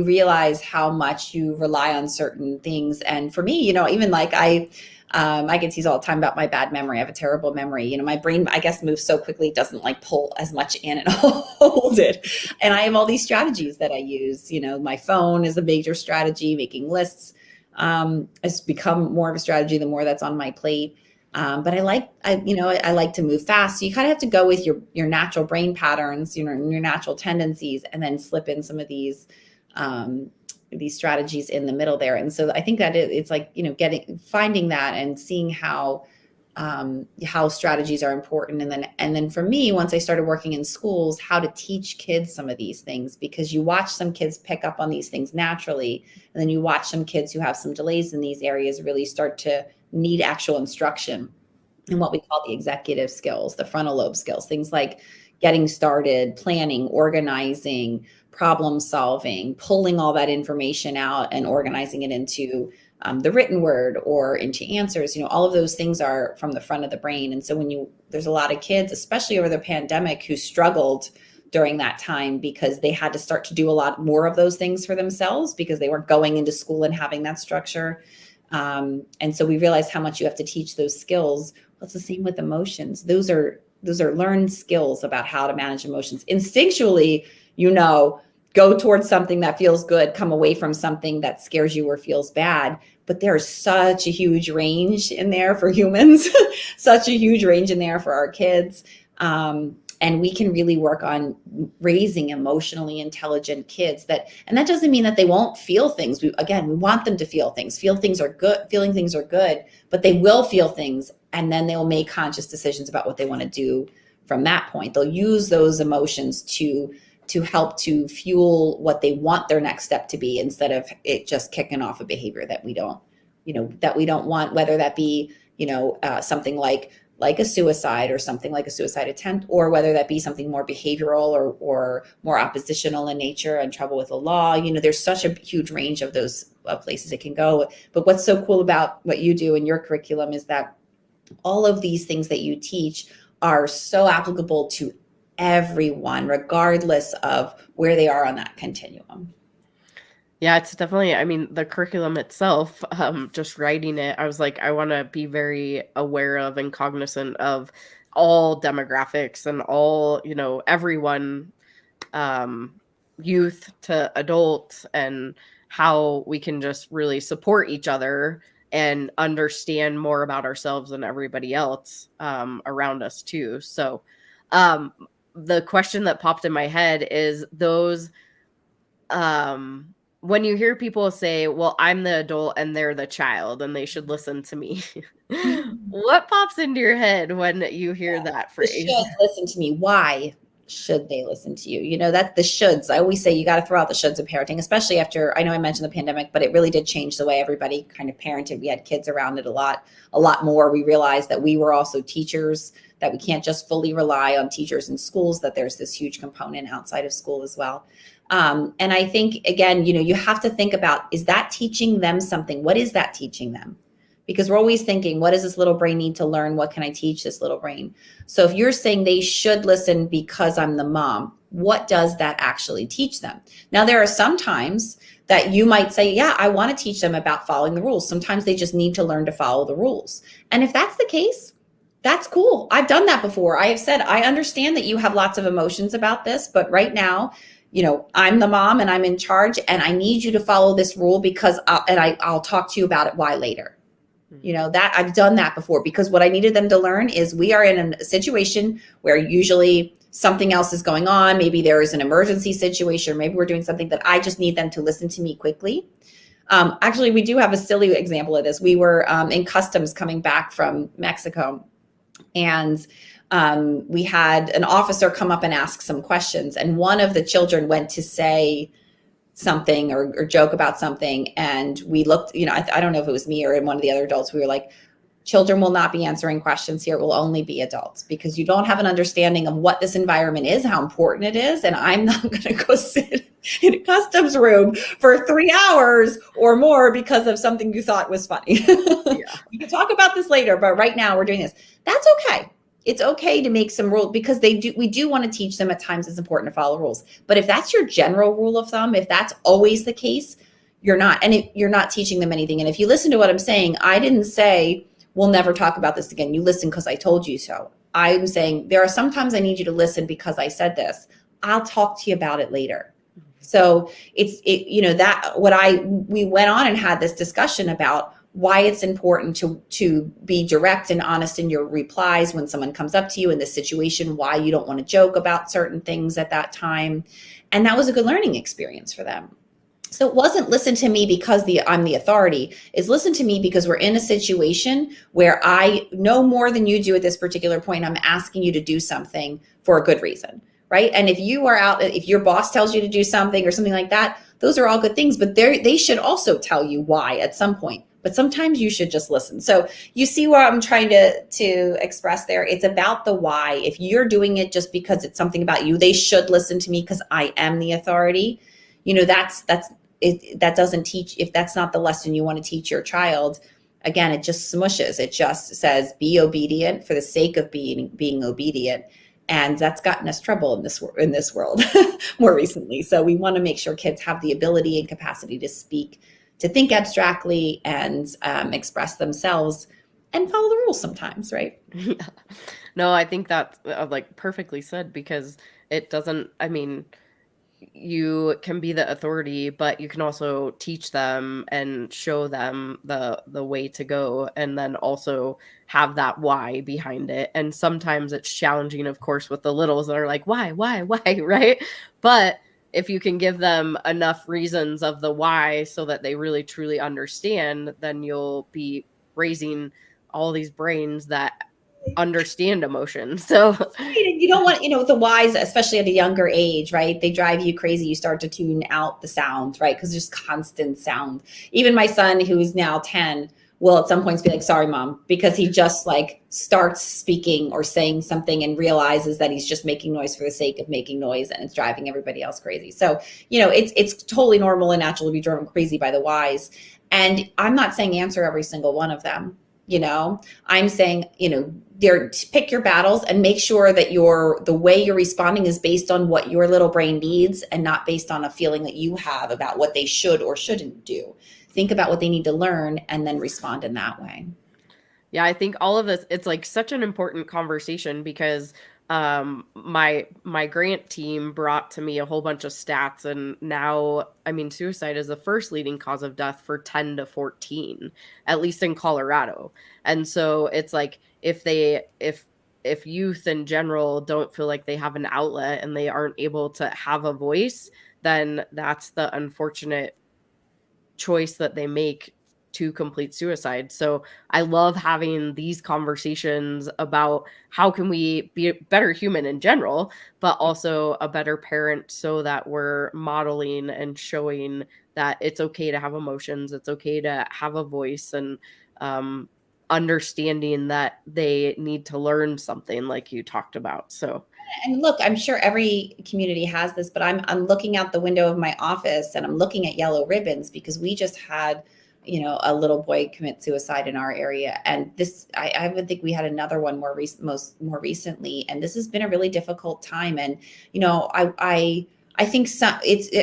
realize how much you rely on certain things. And for me, even like I get teased all the time about my bad memory. I have a terrible memory. My brain, I guess, moves so quickly, it doesn't like pull as much in and hold it. And I have all these strategies that I use. My phone is a major strategy, making lists. It's become more of a strategy the more that's on my plate. But I like to move fast. So you kind of have to go with your natural brain patterns, your natural tendencies, and then slip in some of these strategies in the middle there. And so I think that it's like, finding that and seeing how strategies are important. And then for me, once I started working in schools, how to teach kids some of these things, because you watch some kids pick up on these things naturally. And then you watch some kids who have some delays in these areas really start to need actual instruction and what we call the executive skills, the frontal lobe skills, things like getting started, planning, organizing, problem solving, pulling all that information out and organizing it into the written word or into answers. All of those things are from the front of the brain. And so there's a lot of kids, especially over the pandemic, who struggled during that time because they had to start to do a lot more of those things for themselves because they weren't going into school and having that structure. And so we realized how much you have to teach those skills. Well, it's the same with emotions. Those are learned skills about how to manage emotions. Instinctually, go towards something that feels good, come away from something that scares you or feels bad. But there's such a huge range in there for humans, such a huge range in there for our kids. And we can really work on raising emotionally intelligent kids and that doesn't mean that they won't feel things. We want them to feel things. Feeling things are good, but they will feel things. And then they'll make conscious decisions about what they want to do from that point. They'll use those emotions to help to fuel what they want their next step to be, instead of it just kicking off a behavior that we don't want, whether that be, something like a suicide or something like a suicide attempt, or whether that be something more behavioral or more oppositional in nature and trouble with the law. There's such a huge range of those places it can go. But what's so cool about what you do in your curriculum is that all of these things that you teach are so applicable to everyone, regardless of where they are on that continuum. Yeah, it's definitely, I mean, the curriculum itself, just writing it, I was like, I want to be very aware of and cognizant of all demographics and all, everyone, youth to adults, and how we can just really support each other and understand more about ourselves and everybody else around us too. So the question that popped in my head is those, when you hear people say, well, I'm the adult and they're the child and they should listen to me, what pops into your head when you hear that phrase? They should listen to me. Why should they listen to you? That's the shoulds. I always say you got to throw out the shoulds of parenting, especially after, I know I mentioned the pandemic, but it really did change the way everybody kind of parented. We had kids around it a lot more. We realized that we were also teachers, that we can't just fully rely on teachers in schools, that there's this huge component outside of school as well. And I think, again, you have to think about, is that teaching them something? What is that teaching them? Because we're always thinking, what does this little brain need to learn? What can I teach this little brain? So if you're saying they should listen because I'm the mom, what does that actually teach them? Now, there are some times that you might say, yeah, I want to teach them about following the rules. Sometimes they just need to learn to follow the rules. And if that's the case, that's cool. I've done that before. I have said, I understand that you have lots of emotions about this, but right now, I'm the mom and I'm in charge, and I need you to follow this rule because I'll talk to you about it why later. That I've done that before, because what I needed them to learn is we are in a situation where usually something else is going on. Maybe there is an emergency situation, or maybe we're doing something that I just need them to listen to me quickly. Actually, we do have a silly example of this. We were in customs coming back from Mexico, and we had an officer come up and ask some questions. And one of the children went to say, something or joke about something, and we looked, I don't know if it was me or one of the other adults, we were like, children will not be answering questions here. It will only be adults, because you don't have an understanding of what this environment is, how important it is. And I'm not going to go sit in a customs room for 3 hours or more because of something you thought was funny. Yeah. We can talk about this later, but right now we're doing this. That's okay. It's okay to make some rules, because we do want to teach them at times it's important to follow rules. But if that's your general rule of thumb, if that's always the case, you're not teaching them anything. And if you listen to what I'm saying, I didn't say, we'll never talk about this again. You listen because I told you so. I'm saying there are sometimes I need you to listen because I said this. I'll talk to you about it later. So we went on and had this discussion about why it's important to be direct and honest in your replies when someone comes up to you in this situation, why you don't want to joke about certain things at that time. And that was a good learning experience for them. So it wasn't listen to me because I'm the authority, is listen to me because we're in a situation where I know more than you do at this particular point. I'm asking you to do something for a good reason, right? And if you are out, if your boss tells you to do something or something like that, those are all good things, but they should also tell you why at some point. But sometimes you should just listen. So you see what I'm trying to express there. It's about the why. If you're doing it just because it's something about you, they should listen to me because I am the authority. That doesn't teach, if that's not the lesson you want to teach your child, again, it just smushes. It just says, be obedient for the sake of being obedient. And that's gotten us trouble in this world more recently. So we want to make sure kids have the ability and capacity to speak, to think abstractly and express themselves and follow the rules sometimes, right? Yeah. No, I think that's perfectly said, because it doesn't, you can be the authority, but you can also teach them and show them the way to go, and then also have that why behind it. And sometimes it's challenging, of course, with the littles that are like, why, right? But if you can give them enough reasons of the why so that they really truly understand, then you'll be raising all these brains that understand emotion. So you don't want, the whys, especially at a younger age, right? They drive you crazy. You start to tune out the sound, right? Because there's constant sound. Even my son, who is now 10, will at some points be like, sorry, mom, because he just starts speaking or saying something and realizes that he's just making noise for the sake of making noise, and it's driving everybody else crazy. So, it's totally normal and natural to be driven crazy by the whys. And I'm not saying answer every single one of them. I'm saying, pick your battles and make sure that the way you're responding is based on what your little brain needs and not based on a feeling that you have about what they should or shouldn't do. Think about what they need to learn and then respond in that way. Yeah, I think all of this, it's such an important conversation, because my grant team brought to me a whole bunch of stats, and now, suicide is the first leading cause of death for 10 to 14, at least in Colorado. And so it's if youth in general don't feel like they have an outlet and they aren't able to have a voice, then that's the unfortunate choice that they make to complete suicide. So I love having these conversations about how can we be a better human in general, but also a better parent, so that we're modeling and showing that it's okay to have emotions. It's okay to have a voice, and understanding that they need to learn something like you talked about. So, and look, I'm sure every community has this, but I'm looking out the window of my office and I'm looking at yellow ribbons, because we just had a little boy commit suicide in our area. And this, I would think we had another one more recently. And this has been a really difficult time. And, I think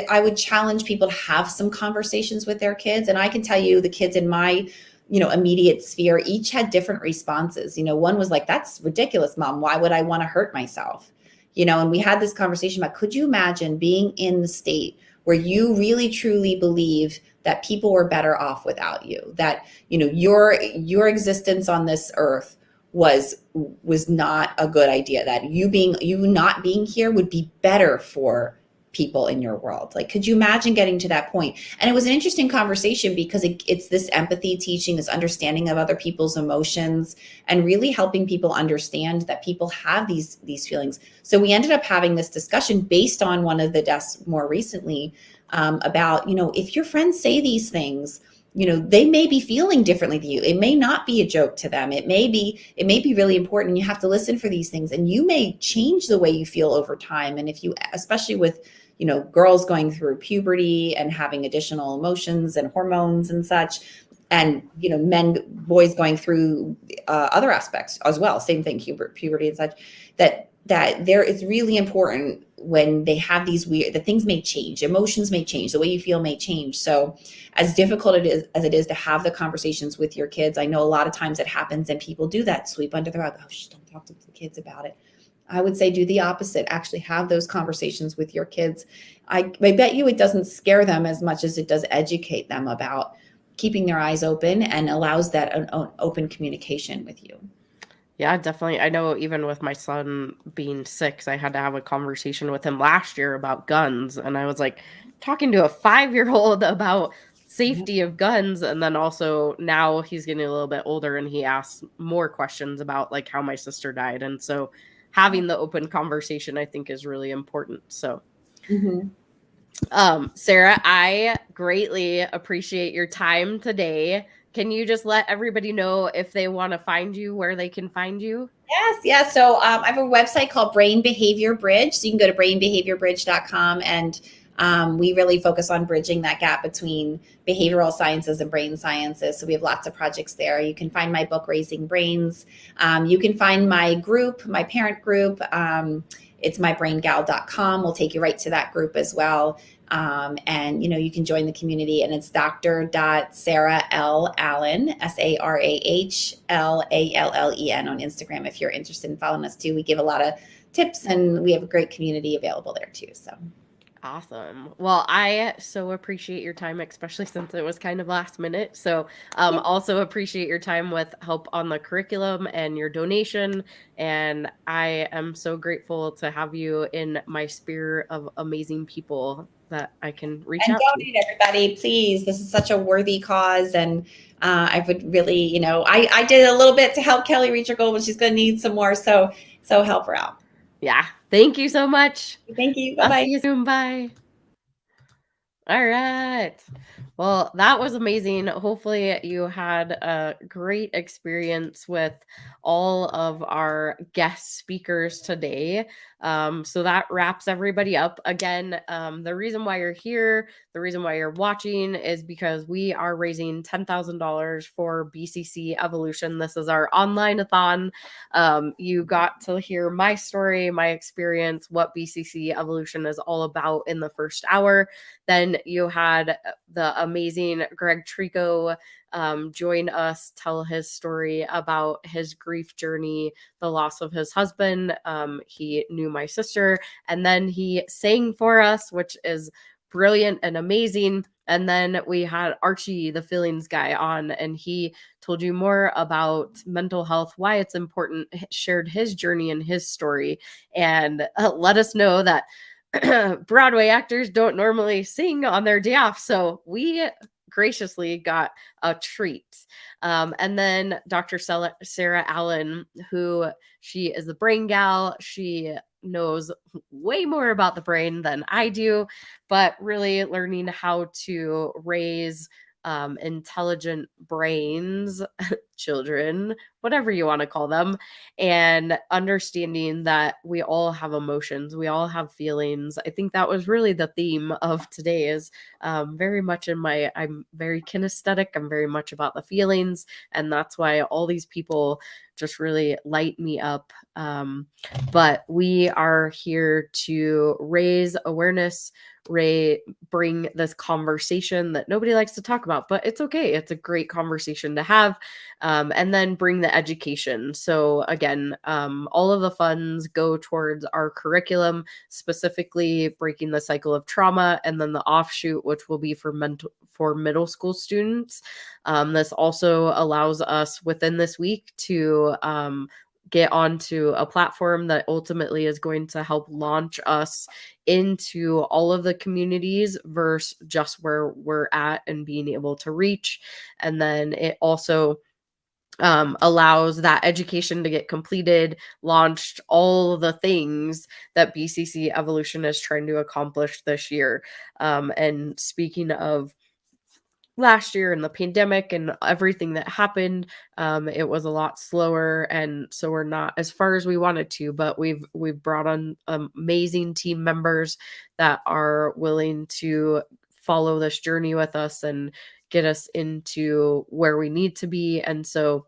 I would challenge people to have some conversations with their kids. And I can tell you the kids in my, immediate sphere each had different responses. One was like, that's ridiculous, Mom. Why would I want to hurt myself? And we had this conversation about, could you imagine being in the state where you really truly believe that people were better off without you, that, your existence on this earth was not a good idea, that you not being here would be better for people in your world? Like, could you imagine getting to that point? And it was an interesting conversation because it's this empathy teaching, this understanding of other people's emotions, and really helping people understand that people have these feelings. So we ended up having this discussion based on one of the deaths more recently, about, if your friends say these things, they may be feeling differently than you. It may not be a joke to them. It may be really important. You have to listen for these things, and you may change the way you feel over time. And if you, especially with, girls going through puberty and having additional emotions and hormones and such, and, boys going through other aspects as well, same thing, puberty and such, that it's really important when they have these that things may change, emotions may change, the way you feel may change. So as difficult as it is to have the conversations with your kids, I know a lot of times it happens and people do that, sweep under the rug. Oh, don't talk to the kids about it. I would say do the opposite. Actually have those conversations with your kids. I bet you it doesn't scare them as much as it does educate them about keeping their eyes open, and allows that an open communication with you. Yeah, definitely. I know even with my son being 6, I had to have a conversation with him last year about guns. And I was like talking to a 5-year-old about safety of guns. And then also now he's getting a little bit older and he asks more questions about like how my sister died. And so having the open conversation, I think, is really important. So, Sarah, I greatly appreciate your time today. Can you just let everybody know if they want to find you, where they can find you? Yes. So I have a website called Brain Behavior Bridge. So you can go to brainbehaviorbridge.com, and we really focus on bridging that gap between behavioral sciences and brain sciences. So we have lots of projects there. You can find my book, Raising Brains. You can find my group, my parent group. It's mybraingal.com. We'll take you right to that group as well. And, you can join the community, and it's Dr.Sarah L. Allen, SarahLallen on Instagram. If you're interested in following us too, we give a lot of tips, and we have a great community available there too. So. Awesome. Well, I so appreciate your time, especially since it was kind of last minute. So also appreciate your time with help on the curriculum and your donation. And I am so grateful to have you in my sphere of amazing people that I can reach out to. Donate, everybody, please. This is such a worthy cause. And I would really, I did a little bit to help Kelly reach her goal, but she's going to need some more. So help her out. Yeah. Thank you so much. Thank you. Bye-bye. I'll see you soon. Bye. All right. Well, that was amazing. Hopefully you had a great experience with all of our guest speakers today. So that wraps everybody up. Again, the reason why you're here, the reason why you're watching is because we are raising $10,000 for BCC Evolution. This is our Online-A-Thon. You got to hear my story, my experience, what BCC Evolution is all about in the first hour. Then you had the amazing Greg Trico join us, tell his story about his grief journey, the loss of his husband. He knew my sister, and then he sang for us, which is brilliant and amazing. And then we had Archie, the feelings guy, on, and he told you more about mental health, why it's important, shared his journey and his story, and let us know that Broadway actors don't normally sing on their day off. So we graciously got a treat. And then Dr. Sarah Allen, who she is the brain gal. She knows way more about the brain than I do, but really learning how to raise intelligent brains, children, whatever you want to call them, and understanding that we all have emotions, we all have feelings. I think that was really the theme of today, is very much I'm very kinesthetic. I'm very much about the feelings, and that's why all these people just really light me up. But we are here to raise awareness, bring this conversation that nobody likes to talk about, but it's okay. It's a great conversation to have. And then bring the education. So again, all of the funds go towards our curriculum, specifically breaking the cycle of trauma, and then the offshoot, which will be for middle school students. This also allows us within this week to get onto a platform that ultimately is going to help launch us into all of the communities versus just where we're at and being able to reach. And then it also allows that education to get completed, launched, all the things that BCC Evolution is trying to accomplish this year. And speaking of last year and the pandemic and everything that happened, it was a lot slower, and so we're not as far as we wanted to, but we've brought on amazing team members that are willing to follow this journey with us and get us into where we need to be. And so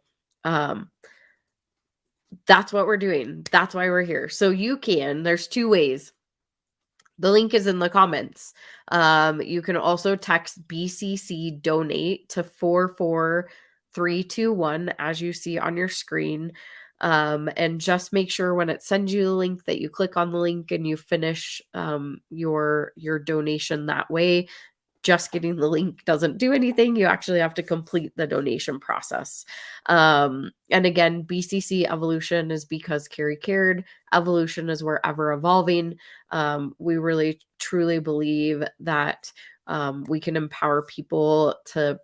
that's what we're doing. That's why we're here. So there's two ways. The link is in the comments. You can also text BCC donate to 44321 as you see on your screen. And just make sure when it sends you the link that you click on the link and you finish your donation that way. Just getting the link doesn't do anything. You actually have to complete the donation process. And again, BCC Evolution is because Carrie cared. Evolution is we're ever evolving. We really truly believe that we can empower people to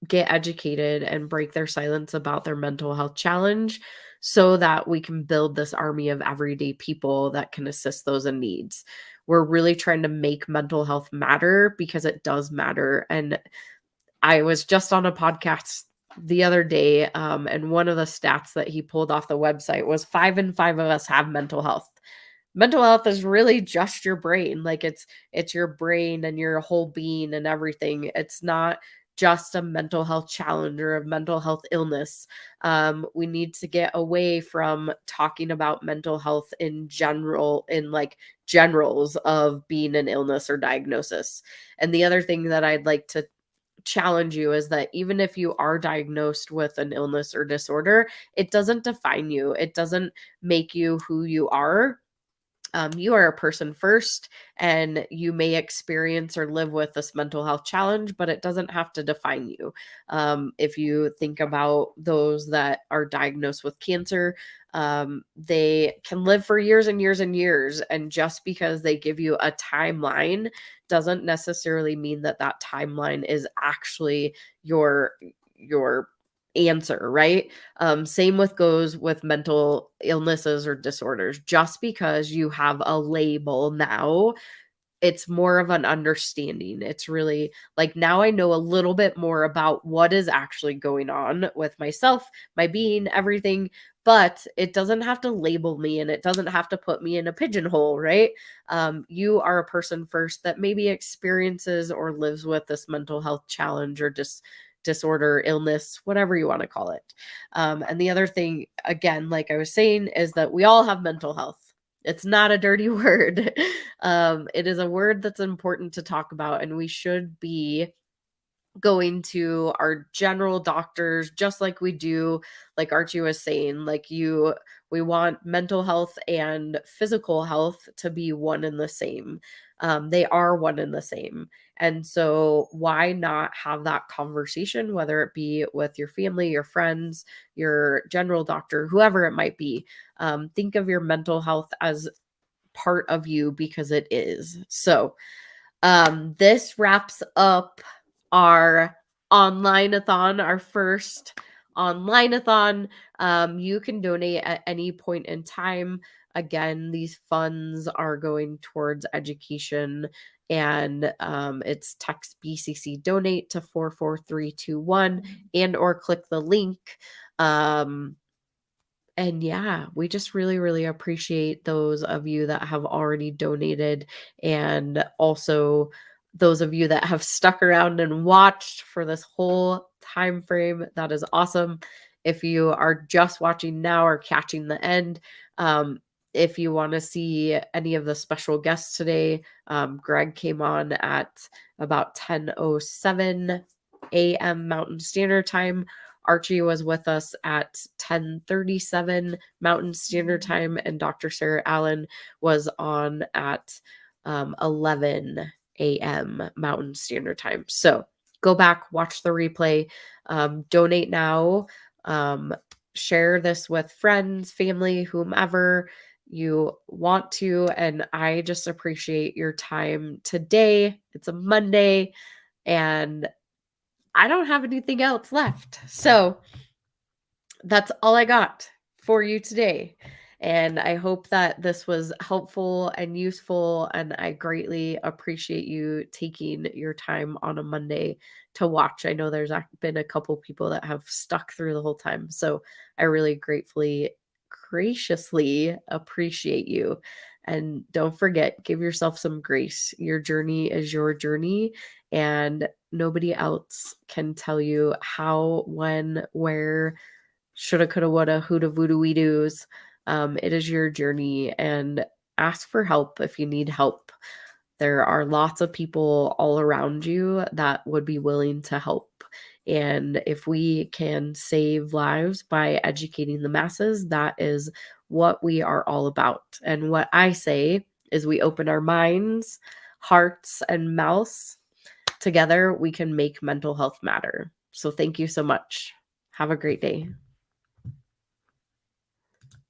get educated and break their silence about their mental health challenge so that we can build this army of everyday people that can assist those in needs. We're really trying to make mental health matter because it does matter. And I was just on a podcast the other day, and one of the stats that he pulled off the website was 5 in 5 of us have mental health. Mental health is really just your brain. Like it's your brain and your whole being and everything. It's not just a mental health challenge or a mental health illness. We need to get away from talking about mental health in general, in like generals of being an illness or diagnosis. And the other thing that I'd like to challenge you is that even if you are diagnosed with an illness or disorder, it doesn't define you. It doesn't make you who you are. You are a person first, and you may experience or live with this mental health challenge, but it doesn't have to define you. If you think about those that are diagnosed with cancer, they can live for years and years and years. And just because they give you a timeline doesn't necessarily mean that that timeline is actually your answer, right? Same goes with mental illnesses or disorders. Just because you have a label now, it's more of an understanding. It's really like, now I know a little bit more about what is actually going on with myself, my being, everything, but it doesn't have to label me and it doesn't have to put me in a pigeonhole, right? You are a person first that maybe experiences or lives with this mental health challenge or disorder, illness, whatever you want to call it. And the other thing, again, like I was saying, is that we all have mental health. It's not a dirty word. It is a word that's important to talk about, and we should be going to our general doctors just like we do, like Archie was saying, we want mental health and physical health to be one and the same. They are one and the same. And so why not have that conversation, whether it be with your family, your friends, your general doctor, whoever it might be. Think of your mental health as part of you, because it is. So this wraps up our Online-A-Thon, our first Online-A-Thon. You can donate at any point in time. Again, these funds are going towards education, and it's text BCC donate to 44321 and or click the link. And yeah, we just really, really appreciate those of you that have already donated, and also those of you that have stuck around and watched for this whole time frame. That is awesome. If you are just watching now or catching the end, if you want to see any of the special guests today, Greg came on at about 10:07 a.m. Mountain Standard Time. Archie was with us at 10:37 Mountain Standard Time, and Dr. Sarah Allen was on at 11 a.m. Mountain Standard Time. So go back, watch the replay, donate now, share this with friends, family, whomever you want to. And I just appreciate your time today. It's a Monday and I don't have anything else left. So that's all I got for you today. And I hope that this was helpful and useful. And I greatly appreciate you taking your time on a Monday to watch. I know there's been a couple people that have stuck through the whole time. So I really graciously appreciate you. And don't forget, give yourself some grace. Your journey is your journey. And nobody else can tell you how, when, where, shoulda, coulda, woulda, who'da, voodoo, we do's. It is your journey, and ask for help if you need help. There are lots of people all around you that would be willing to help. And if we can save lives by educating the masses, that is what we are all about. And what I say is we open our minds, hearts, and mouths. Together, we can make mental health matter. So thank you so much. Have a great day.